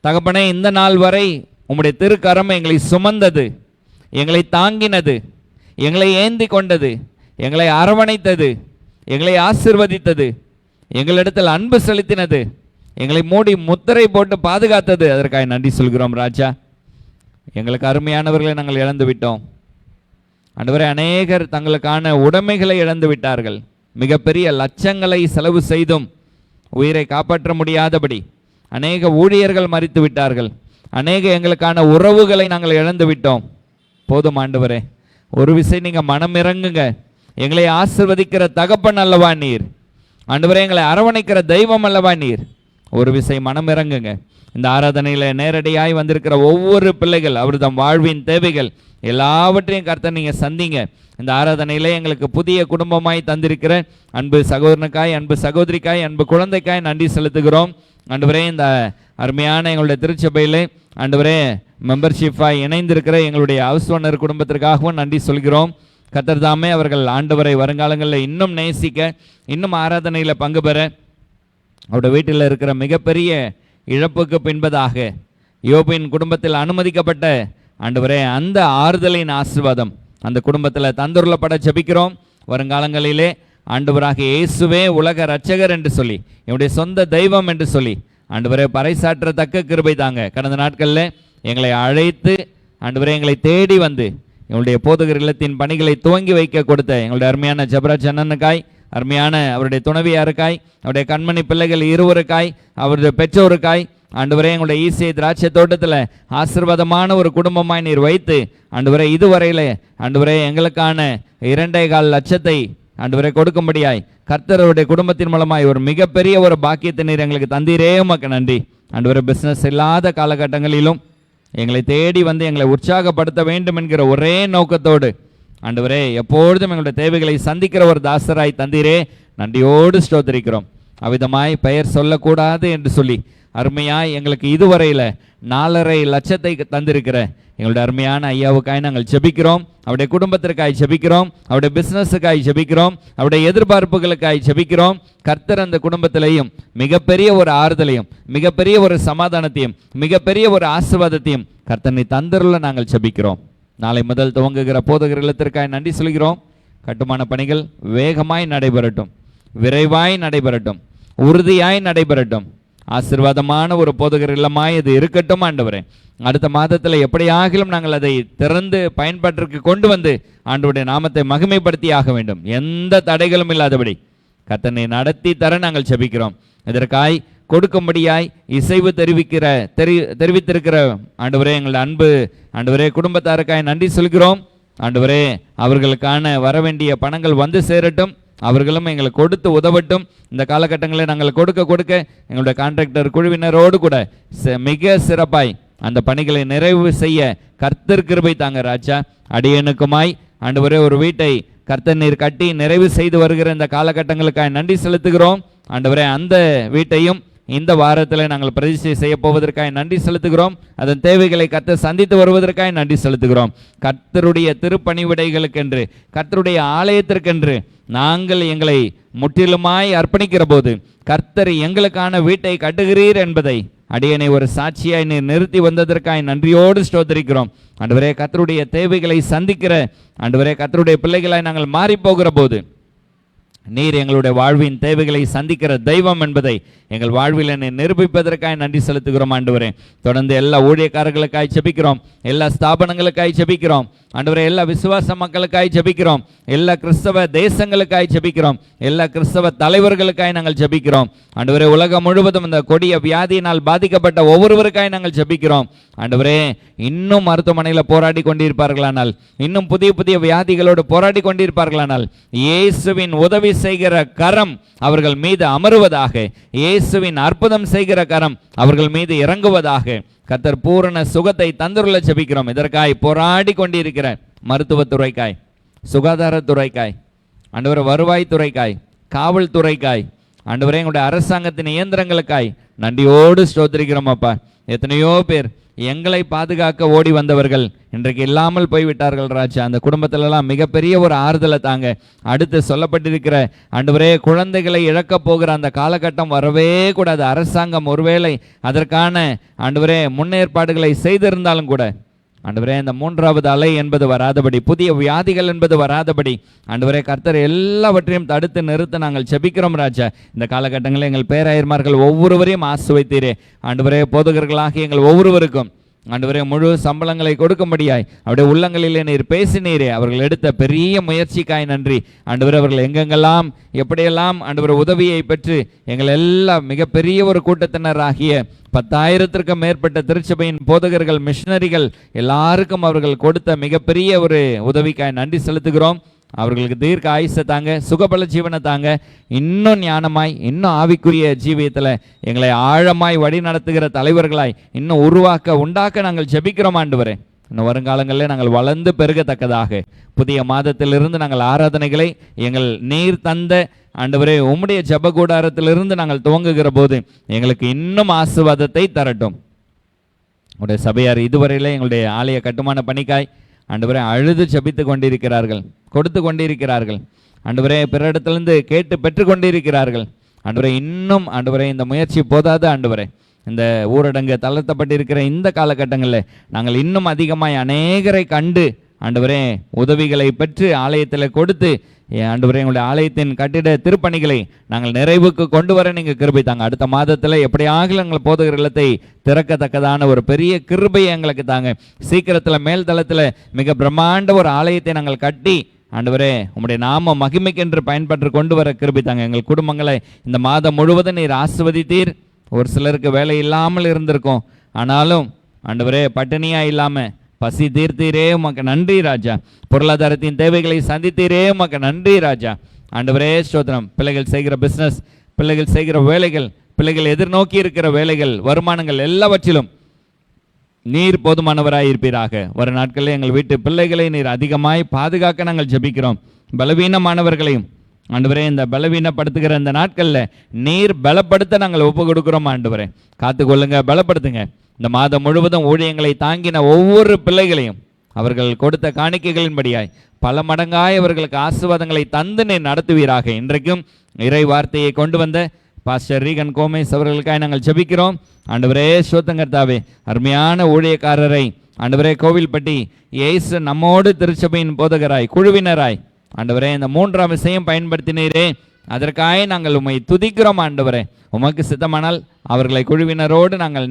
தகப்பனே, இந்த நாள் வரை உம்முடைய திருக்கரம் எங்களை சுமந்தது, எங்களை தாங்கினது, எங்களை ஏந்தி கொண்டது, எங்களை அரவணைத்தது, எங்களை ஆசீர்வதித்தது, எங்களிடத்தில் அன்பு செலுத்தினது, எங்களை மூடி முத்திரை போட்டு பாதுகாத்தது, அதற்காக நன்றி சொல்கிறோம் ராஜா. எங்களுக்கு அருமையானவர்களை நாங்கள் இழந்து விட்டோம் ஆண்டவரே. அநேகர் தங்களுக்கான உடைமைகளை இழந்து விட்டார்கள். மிகப்பெரிய லட்சங்களை செலவு செய்தும் உயிரை காப்பாற்ற முடியாதபடி அநேக ஊழியர்கள் மரித்து விட்டார்கள். அநேக எங்களுக்கான உறவுகளை நாங்கள் இழந்து விட்டோம். போதும் ஆண்டவரே, ஒரு விசை நீங்கள் மனம் இறங்குங்க. எங்களை ஆசிர்வதிக்கிற தகப்பன் அல்லவா நீர் ஆண்டவரே, எங்களை அரவணைக்கிற தெய்வம் அல்லவா நீர். ஒரு விசை மனம் இறங்குங்க. இந்த ஆராதனையில் நேரடியாய் வந்திருக்கிற ஒவ்வொரு பிள்ளைகள் அவர் தம் வாழ்வின் தேவைகள் எல்லாவற்றையும் கர்த்தர் நீங்கள் சந்திங்க. இந்த ஆராதனையில் எங்களுக்கு புதிய குடும்பமாய் தந்திருக்கிற அன்பு சகோதரனுக்காய், அன்பு சகோதரிக்காய், அன்பு குழந்தைக்காய் நன்றி செலுத்துகிறோம் ஆண்டவரே. இந்த அருமையான எங்களுடைய திருச்சபையில் ஆண்டவரே மெம்பர்ஷிப்பாய் இணைந்திருக்கிற எங்களுடைய ஹவுஸ் ஓனர் குடும்பத்திற்காகவும் நன்றி சொல்கிறோம். கர்த்தர் தாமே அவர்கள் ஆண்டவரை வருங்காலங்களில் இன்னும் நேசிக்க, இன்னும் ஆராதனையில் பங்கு பெற, அவருடைய வீட்டில் இருக்கிற மிகப்பெரிய இழப்புக்கு பின்பதாக யோபின் குடும்பத்தில் அனுமதிக்கப்பட்ட ஆண்டவரே அந்த ஆறுதலின் ஆசீர்வாதம் அந்த குடும்பத்தில் தந்துருளப்பட ஜெபிக்கிறோம். வருங்காலங்களிலே ஆண்டவராக இயேசுவே உலக இரட்சகர் என்று சொல்லி, என்னுடைய சொந்த தெய்வம் என்று சொல்லி ஆண்டவரே பறைசாற்றத்தக்க கிருபை தாங்க. கடந்த நாட்களில் எங்களை அழைத்து ஆண்டவரே எங்களை தேடி வந்து எங்களுடைய போதகர் இல்லத்தின் பணிகளை துவங்கி வைக்க கொடுத்த எங்களுடைய அருமையான ஜபராஜ் அண்ணனுக்காய், அருமையான அவருடைய துணைவியாருக்காய், அவருடைய கண்மணி பிள்ளைகள் இருவருக்காய், அவருடைய பெற்றோருக்காய் ஆண்டவரே எங்களுடைய ஈசிஐ திராட்சை தோட்டத்தில் ஆசீர்வாதமான ஒரு குடும்பமாய் நீர் வைத்து ஆண்டவரே இதுவரையில் ஆண்டவரே எங்களுக்கான 2.25 லட்சத்தை ஆண்டவரே கொடுக்கும்படியாய் கர்த்தருடைய குடும்பத்தின் மூலமாய் ஒரு மிகப்பெரிய ஒரு பாக்கியத்தை நீர் எங்களுக்கு தந்தீரே, உமக்கு நன்றி ஆண்டவரே. பிஸ்னஸ் இல்லாத காலகட்டங்களிலும் எங்களை தேடி வந்து எங்களை உற்சாகப்படுத்த வேண்டும் என்கிற ஒரே நோக்கத்தோடு ஆண்டவரே எப்பொழுதும் எங்களுடைய தேவைகளை சந்திக்கிற ஒரு தாசராய் தந்தீரே, நன்றியோடு ஸ்தோத்திரிக்கிறோம். அவ்விதமாய் பெயர் சொல்லக்கூடாது என்று சொல்லி அருமையாய் எங்களுக்கு இதுவரையில் 4.5 லட்சத்தை தந்திருக்கிற எங்களுடைய அருமையான ஐயாவுக்காய் நாங்கள் ஜெபிக்கிறோம். அவருடைய குடும்பத்திற்காய் ஜெபிக்கிறோம், அவருடைய பிஸ்னஸுக்காய் ஜெபிக்கிறோம், அவருடைய எதிர்பார்ப்புகளுக்காய் ஜெபிக்கிறோம். கர்த்தர் அந்த குடும்பத்திலையும் மிகப்பெரிய ஒரு ஆறுதலையும், மிகப்பெரிய ஒரு சமாதானத்தையும், மிகப்பெரிய ஒரு ஆசீர்வாதத்தையும் கர்த்தர் நீ தந்தருள நாங்கள் ஜெபிக்கிறோம். நாளை முதல் துவங்குகிற போதகர் இல்லத்திற்காய் நன்றி சொல்கிறோம். கட்டுமான பணிகள் வேகமாய் நடைபெறட்டும், விரைவாய் நடைபெறட்டும், உறுதியாய் நடைபெறட்டும். ஆசீர்வாதமான ஒரு போதகர் இல்லமாய் இது இருக்கட்டும் ஆண்டவரே. அடுத்த மாதத்தில் எப்படியாகிலும் நாங்கள் அதை திறந்து பயன்பாட்டிற்கு கொண்டு வந்து ஆண்டவருடைய நாமத்தை மகிமைப்படுத்தி ஆக வேண்டும். எந்த தடைகளும் இல்லாதபடி கர்த்தனை நடத்தி தர நாங்கள் ஜெபிக்கிறோம். இதற்காய் கொடுக்கும்படியாய் இசைவு தெரிவித்திருக்கிற ஆண்டவரே எங்களுடைய அன்பு ஆண்டவரே குடும்பத்தாருக்காய் நன்றி சொல்கிறோம். ஆண்டவரே அவர்களுக்கான வரவேண்டிய பணங்கள் வந்து சேரட்டும், அவர்களும் எங்களுக்கு கொடுத்து உதவட்டும். இந்த காலகட்டங்களில் நாங்கள் கொடுக்க எங்களுடைய கான்ட்ராக்டர் குழுவினரோடு கூட மிக சிறப்பாய் அந்த பணிகளை நிறைவு செய்ய கர்த்தர் கிருபை தாங்க ராஜா. அடியனுக்குமாய் ஆண்டவரே ஒரு வீட்டை கர்த்தர் நீர் கட்டி நிறைவு செய்து வருகிற இந்த காலகட்டங்களுக்காக நன்றி செலுத்துகிறோம் ஆண்டவரே. அந்த வீட்டையும் இந்த வாரத்தில் நாங்கள் பிரதிஷ்டை செய்ய போவதற்காக நன்றி செலுத்துகிறோம். அதன் தேவைகளை கர்த்தர் சந்தித்து வருவதற்காக நன்றி செலுத்துகிறோம். கர்த்தருடைய திருப்பணிவிடைகளுக்கென்று, கர்த்தருடைய ஆலயத்திற்கென்று நாங்கள் எங்களை முற்றிலுமாய் அர்ப்பணிக்கிற போது கர்த்தர் எங்களுக்கான வீட்டை கட்டுகிறீர் என்பதை அடியனை ஒரு சாட்சியாய் நீர் நிறுத்தி வந்ததற்காக நன்றியோடு ஸ்தோத்திரிக்கிறோம் ஆண்டவரே. கர்த்தருடைய தேவைகளை சந்திக்கிற ஆண்டவரே கர்த்தருடைய பிள்ளைகளாய் நாங்கள் மாறி போகிற போது நீர் எங்களுடைய வாழ்வின் தேவைகளை சந்திக்கிற தெய்வம் என்பதை எங்கள் வாழ்வில் என்னை நிரூபிப்பதற்காக நன்றி செலுத்துகிறோம் ஆண்டவரே. தொடர்ந்து எல்லா ஊழியக்காரர்களுக்காய் ஜெபிக்கிறோம், எல்லா ஸ்தாபனங்களுக்காய் ஜெபிக்கிறோம் ஆண்டவரே, எல்லா விசுவாச மக்களுக்காய் ஜெபிக்கிறோம், எல்லா கிறிஸ்தவ தேசங்களுக்காய் ஜெபிக்கிறோம், எல்லா கிறிஸ்தவ தலைவர்களுக்காய் நாங்கள் ஜெபிக்கிறோம் ஆண்டவரே. உலகம் முழுவதும் இந்த கொடிய வியாதியினால் பாதிக்கப்பட்ட ஒவ்வொருவருக்காய் நாங்கள் ஜெபிக்கிறோம் ஆண்டவரே. இன்னும் மருத்துவமனையில் போராடி கொண்டிருப்பார்களானால், இன்னும் புதிய புதிய வியாதிகளோடு போராடி கொண்டிருப்பார்களானால் இயேசுவின் உதவி செய்கிற கரம் அவர்கள் மீது அமருவதாக, இயேசுவின் அற்புதம் செய்கிற கரம் அவர்கள் மீது இறங்குவதாக. கர்த்தர் பூரண சுகத்தை தந்துருள ஜெபிக்கிறோம். இதற்காய் போராடி கொண்டிருக்கிற மருத்துவத்துறைக்காய், சுகாதாரத்துறைக்காய் ஆண்டவரே, வருவாய்த்துறைக்காய், காவல்துறைக்காய் ஆண்டவரே, எங்களுடைய அரசாங்கத்தின் இயந்திரங்களுக்காய் நன்றியோடு ஸ்தோத்திரிக்கிறோம் அப்பா. எத்தனையோ பேர் எங்களை பாதுகாக்க ஓடி வந்தவர்கள் இன்றைக்கு இல்லாமல் போய்விட்டார்கள் ராஜா. அந்த குடும்பத்திலெல்லாம் மிகப்பெரிய ஒரு ஆறுதலை தாங்க. அடுத்து சொல்லப்பட்டிருக்கிற ஆண்டவரே குழந்தைகளை இழக்கப் போகிற அந்த காலகட்டம் வரவே கூடாது. அரசாங்கம் ஒருவேளை அதற்கான ஆண்டவரே முன்னேற்பாடுகளை செய்திருந்தாலும் கூட ஆண்டவரே இந்த மூன்றாவது அலை என்பது வராதபடி, புதிய வியாதிகள் என்பது வராதபடி ஆண்டவரே கர்த்தர் எல்லாவற்றையும் தடுத்து நிறுத்த நாங்கள் ஜெபிக்கிறோம் ராஜா. இந்த காலகட்டங்களில் எங்கள் பேராயர்மார்கள் ஒவ்வொருவரையும் ஆசீர்வதித்தீரே ஆண்டவரே. போதகர்களாகி எங்கள் ஒவ்வொருவருக்கும் ஆண்டவரே முழு சம்பளங்களை கொடுக்கும்படியாய் அவருடைய உள்ளங்களிலே நீர் பேசினீரே. அவர்கள் எடுத்த பெரிய முயற்சிக்காய் நன்றி ஆண்டவரே. அவர்கள் எங்கெங்கெல்லாம் எப்படியெல்லாம் ஆண்டவரே உதவியை பெற்று எங்கள் எல்லாம் மிகப்பெரிய ஒரு கூட்டத்தினராகிய 10,000க்கும் மேற்பட்ட திருச்சபையின் போதகர்கள், மிஷனரிகள் எல்லாருக்கும் அவர்கள் கொடுத்த மிகப்பெரிய ஒரு உதவிக்காய் நன்றி செலுத்துகிறோம். அவர்களுக்கு தீர்க்க ஆயுசை தாங்க, சுகபல ஜீவனை தாங்க, இன்னும் ஞானமாய் இன்னும் ஆவிக்குரிய ஜீவியத்தில் எங்களை ஆழமாய் வழி நடத்துகிற தலைவர்களாய் இன்னும் உண்டாக்க நாங்கள் ஜெபிக்கிறோம் ஆண்டவரே. இன்னும் வருங்காலங்களில் நாங்கள் வளர்ந்து பெருகத்தக்கதாக புதிய மாதத்திலிருந்து நாங்கள் ஆராதனைகளை எங்கள் நீர் தந்த ஆண்டவரே உம்முடைய ஜெப கூடாரத்திலிருந்து நாங்கள் துவங்குகிற போது எங்களுக்கு இன்னும் ஆசீர்வாதத்தை தரட்டும். உடைய சபையார் இதுவரையில எங்களுடைய ஆலய கட்டுமான பணிக்காய் ஆண்டவரே அழுது ஜெபித்து கொண்டிருக்கிறார்கள், கொடுத்து கொண்டிருக்கிறார்கள் ஆண்டவரே. பிற இடத்திலிருந்து கேட்டு பெற்று கொண்டிருக்கிறார்கள் ஆண்டவரே. இன்னும் ஆண்டவரே இந்த முயற்சி போதாது ஆண்டவரே. இந்த ஊரடங்கு தளர்த்தப்பட்டிருக்கிற இந்த காலகட்டங்களில் நாங்கள் இன்னும் அதிகமாய் அநேகரை கண்டு ஆண்டவரே உதவிகளை பெற்று ஆலயத்தில் கொடுத்து ஆண்டவரே எங்களுடைய ஆலயத்தின் கட்டிட திருப்பணிகளை நாங்கள் நிறைவுக்கு கொண்டு வர நீங்கள் கிருபை தாங்க. அடுத்த மாதத்தில் எப்படியாக எங்கள் போதகர் இல்லத்தை திறக்கத்தக்கதான ஒரு பெரிய கிருபையை எங்களுக்கு தாங்க. சீக்கிரத்தில் மேல்தளத்தில் மிக பிரம்மாண்ட ஒரு ஆலயத்தை நாங்கள் கட்டி ஆண்டவரே உம்முடைய நாம மகிமைக்கென்று பயன்பட்டு கொண்டு வர கிருபை தாங்க. எங்கள் குடும்பங்களை இந்த மாதம் முழுவதும் நீர் ஆசீர்வதித்தீர். ஒரு சிலருக்கு வேலை இல்லாமல் இருந்திருக்கும், ஆனாலும் ஆண்டவரே பட்டினியா இல்லாமல் பசி தீர்த்தீரே, உமக்கு நன்றி ராஜா. பொருளாதாரத்தின் தேவைகளை சந்தித்தீரே, உமக்கு நன்றி ராஜா. ஆண்டவரே ஸ்தோத்திரம். பிள்ளைகள் செய்கிற பிஸ்னஸ், பிள்ளைகள் செய்கிற வேலைகள், பிள்ளைகள் எதிர்நோக்கி இருக்கிற வேலைகள், வருமானங்கள் எல்லாவற்றிலும் நீர் போதுமானவராயிருப்பீராக. வரும் நாட்களில் எங்கள் வீட்டு பிள்ளைகளை நீர் அதிகமாய் பாதுகாக்க நாங்கள் ஜெபிக்கிறோம். பலவீனமானவர்களையும் ஆண்டவரே இந்த பலவீனப்படுத்துகிற இந்த நாட்களில் நீர் பலப்படுத்த நாங்கள் ஒப்பு கொடுக்கிறோம் ஆண்டவரே. காத்துக்கொள்ளுங்க, பலப்படுத்துங்க. இந்த மாதம் முழுவதும் ஊழியங்களை தாங்கின ஒவ்வொரு பிள்ளைகளையும் அவர்கள் கொடுத்த காணிக்கைகளின்படியாய் பல மடங்காய் அவர்களுக்கு ஆசீர்வாதங்களை தந்து நீர் நடத்துவீராக. இன்றைக்கும் இறை வார்த்தையை கொண்டு வந்த பாஸ்டர் ரீகன் கோமேஸ் அவர்களுக்காக நாங்கள் ஜெபிக்கிறோம் ஆண்டவரே. ஸ்தோத்திரங்கர்த்தாவே, அருமையான ஊழியக்காரரை ஆண்டவரே கோவில்பட்டி இயேசு நம்மோடு திருச்சபையின் போதகராய் குழுவினராய் ஆண்டவரே இந்த 3ஆம் விஷயம் பயன்படுத்தினீரே, அதற்காக நாங்கள் உம்மை துதிக்கிறோம் ஆண்டவரே. உமக்கு சித்தமானால் அவர்களை குழுவினரோடு நாங்கள்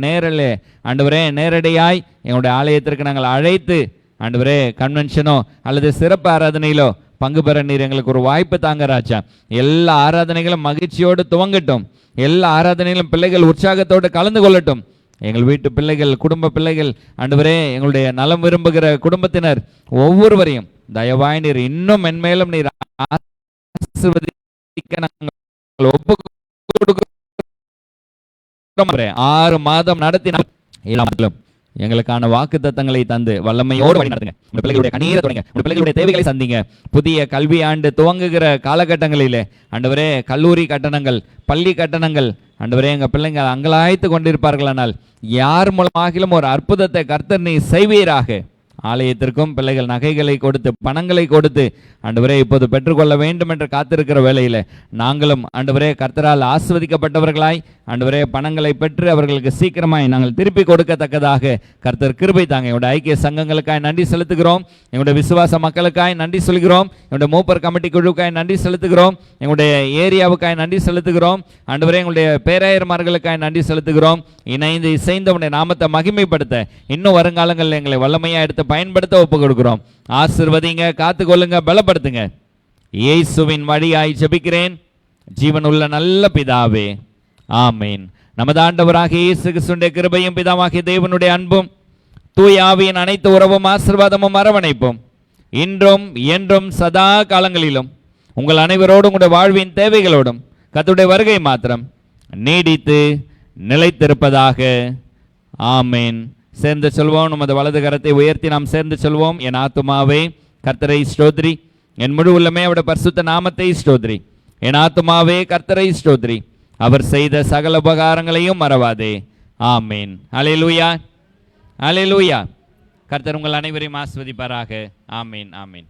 நேரடியாய் எங்களுடைய ஆலயத்திற்கு நாங்கள் அழைத்து ஆண்டவரே கன்வென்ஷனோ அல்லது சிறப்பு ஆராதனையிலோ பங்கு பெற நீர் எங்களுக்கு ஒரு வாய்ப்பு தாங்க ராஜா. எல்லா ஆராதனைகளும் மகிழ்ச்சியோடு துவங்கட்டும். எல்லா ஆராதனைகளும் பிள்ளைகள் உற்சாகத்தோடு கலந்து கொள்ளட்டும். எங்கள் வீட்டு பிள்ளைகள், குடும்ப பிள்ளைகள் ஆண்டவரே, எங்களுடைய நலம் விரும்புகிற குடும்பத்தினர் ஒவ்வொருவரையும் தயவாய் நீர் இன்னும் மென்மேலும் நீர் ஆசீர்வதிக்க நாங்கள் ஒப்பு கொடுக்கிறோம். 6 மாதம் நடத்தினால் எல்லா எங்களுக்கான வாக்கு தத்தங்களை தந்து வல்லமையோடு வழி நடத்துங்க. உங்கள் பிள்ளைகளுடைய கண்ணீரை தொடங்க, உங்கள் பிள்ளைகளுடைய தேவைகளை சந்திங்க. புதிய கல்வி ஆண்டு துவங்குகிற காலகட்டங்களிலே ஆண்டவரே கல்லூரி கட்டணங்கள், பள்ளி கட்டணங்கள் ஆண்டவரே எங்கள் பிள்ளைங்க அங்கலாய்த்து கொண்டிருப்பார்களானால் யார் மூலமாகிலும் ஒரு அற்புதத்தை கர்த்தர் நீ செய்வீராக. ஆலயத்திற்கும் பிள்ளைகள் நகைகளை கொடுத்து பணங்களை கொடுத்து ஆண்டவரே இப்போது பெற்றுக்கொள்ள வேண்டும் என்று காத்திருக்கிற வேளையில் நாங்களும் ஆண்டவரே கர்த்தரால் ஆசீர்வதிக்கப்பட்டவர்களாய் ஆண்டவரே பணங்களை பெற்று அவர்களுக்கு சீக்கிரமாய் நாங்கள் திருப்பி கொடுக்கத்தக்கதாக கர்த்தர் கிருபை தாங்க. எங்களுடைய ஐக்கிய சங்கங்களுக்காய் நன்றி செலுத்துகிறோம். எங்களுடைய விசுவாச மக்களுக்காய் நன்றி சொல்கிறோம். எங்களுடைய மூப்பர் கமிட்டி குழுவுக்காய் நன்றி செலுத்துகிறோம். எங்களுடைய ஏரியாவுக்காய் நன்றி செலுத்துகிறோம். ஆண்டவரே எங்களுடைய பேராயர்மார்களுக்காய் நன்றி செலுத்துகிறோம். இணைந்து இசைந்து உடைய நாமத்தை மகிமைப்படுத்த இன்னும் வருங்காலங்களில் எங்களை வல்லமையாக எடுத்து பயன்படுத்த ஒப்பு கொடுக்கிறோம். ஆசீர்வதிங்க, காத்துக்கொள்ளுங்க, பலப்படுத்துங்க. இயேசுவின் வழியாய் ஜெபிக்கிறேன் ஜீவனுள்ள நல்ல பிதாவே, ஆமீன். நமது ஆண்டவராகிய இயேசு கிறிஸ்துவின் கிருபையும் பிதாவாகிய தேவனுடைய அன்பும் தூய ஆவியின் அனைத்து உறவும் ஆசீர்வாதமும் அரவணைப்பும் இன்றும் என்றும் சதா காலங்களிலும் உங்கள் அனைவரோடும் உங்களுடைய வாழ்வின் தேவைகளோடும் கர்த்தருடைய வருகை மாத்திரம் நீடித்து நிலைத்திருப்பதாக. ஆமீன். சேர்ந்து சொல்வோம். நமது வலது கரத்தை உயர்த்தி நாம் சேர்ந்து சொல்வோம். என் ஆத்துமாவே கர்த்தரை ஸ்தோத்திரி, என் முழு உள்ளமே அவருடைய பரிசுத்த நாமத்தை ஸ்தோத்திரி. என் ஆத்துமாவே கர்த்தரை ஸ்தோத்திரி, அவர் செய்த சகல உபகாரங்களையும் மறவாதே. ஆமீன். அல்லேலூயா, அல்லேலூயா. கர்த்தர் உங்கள் அனைவரையும் ஆசீர்வதிப்பாராக. ஆமீன், ஆமீன்.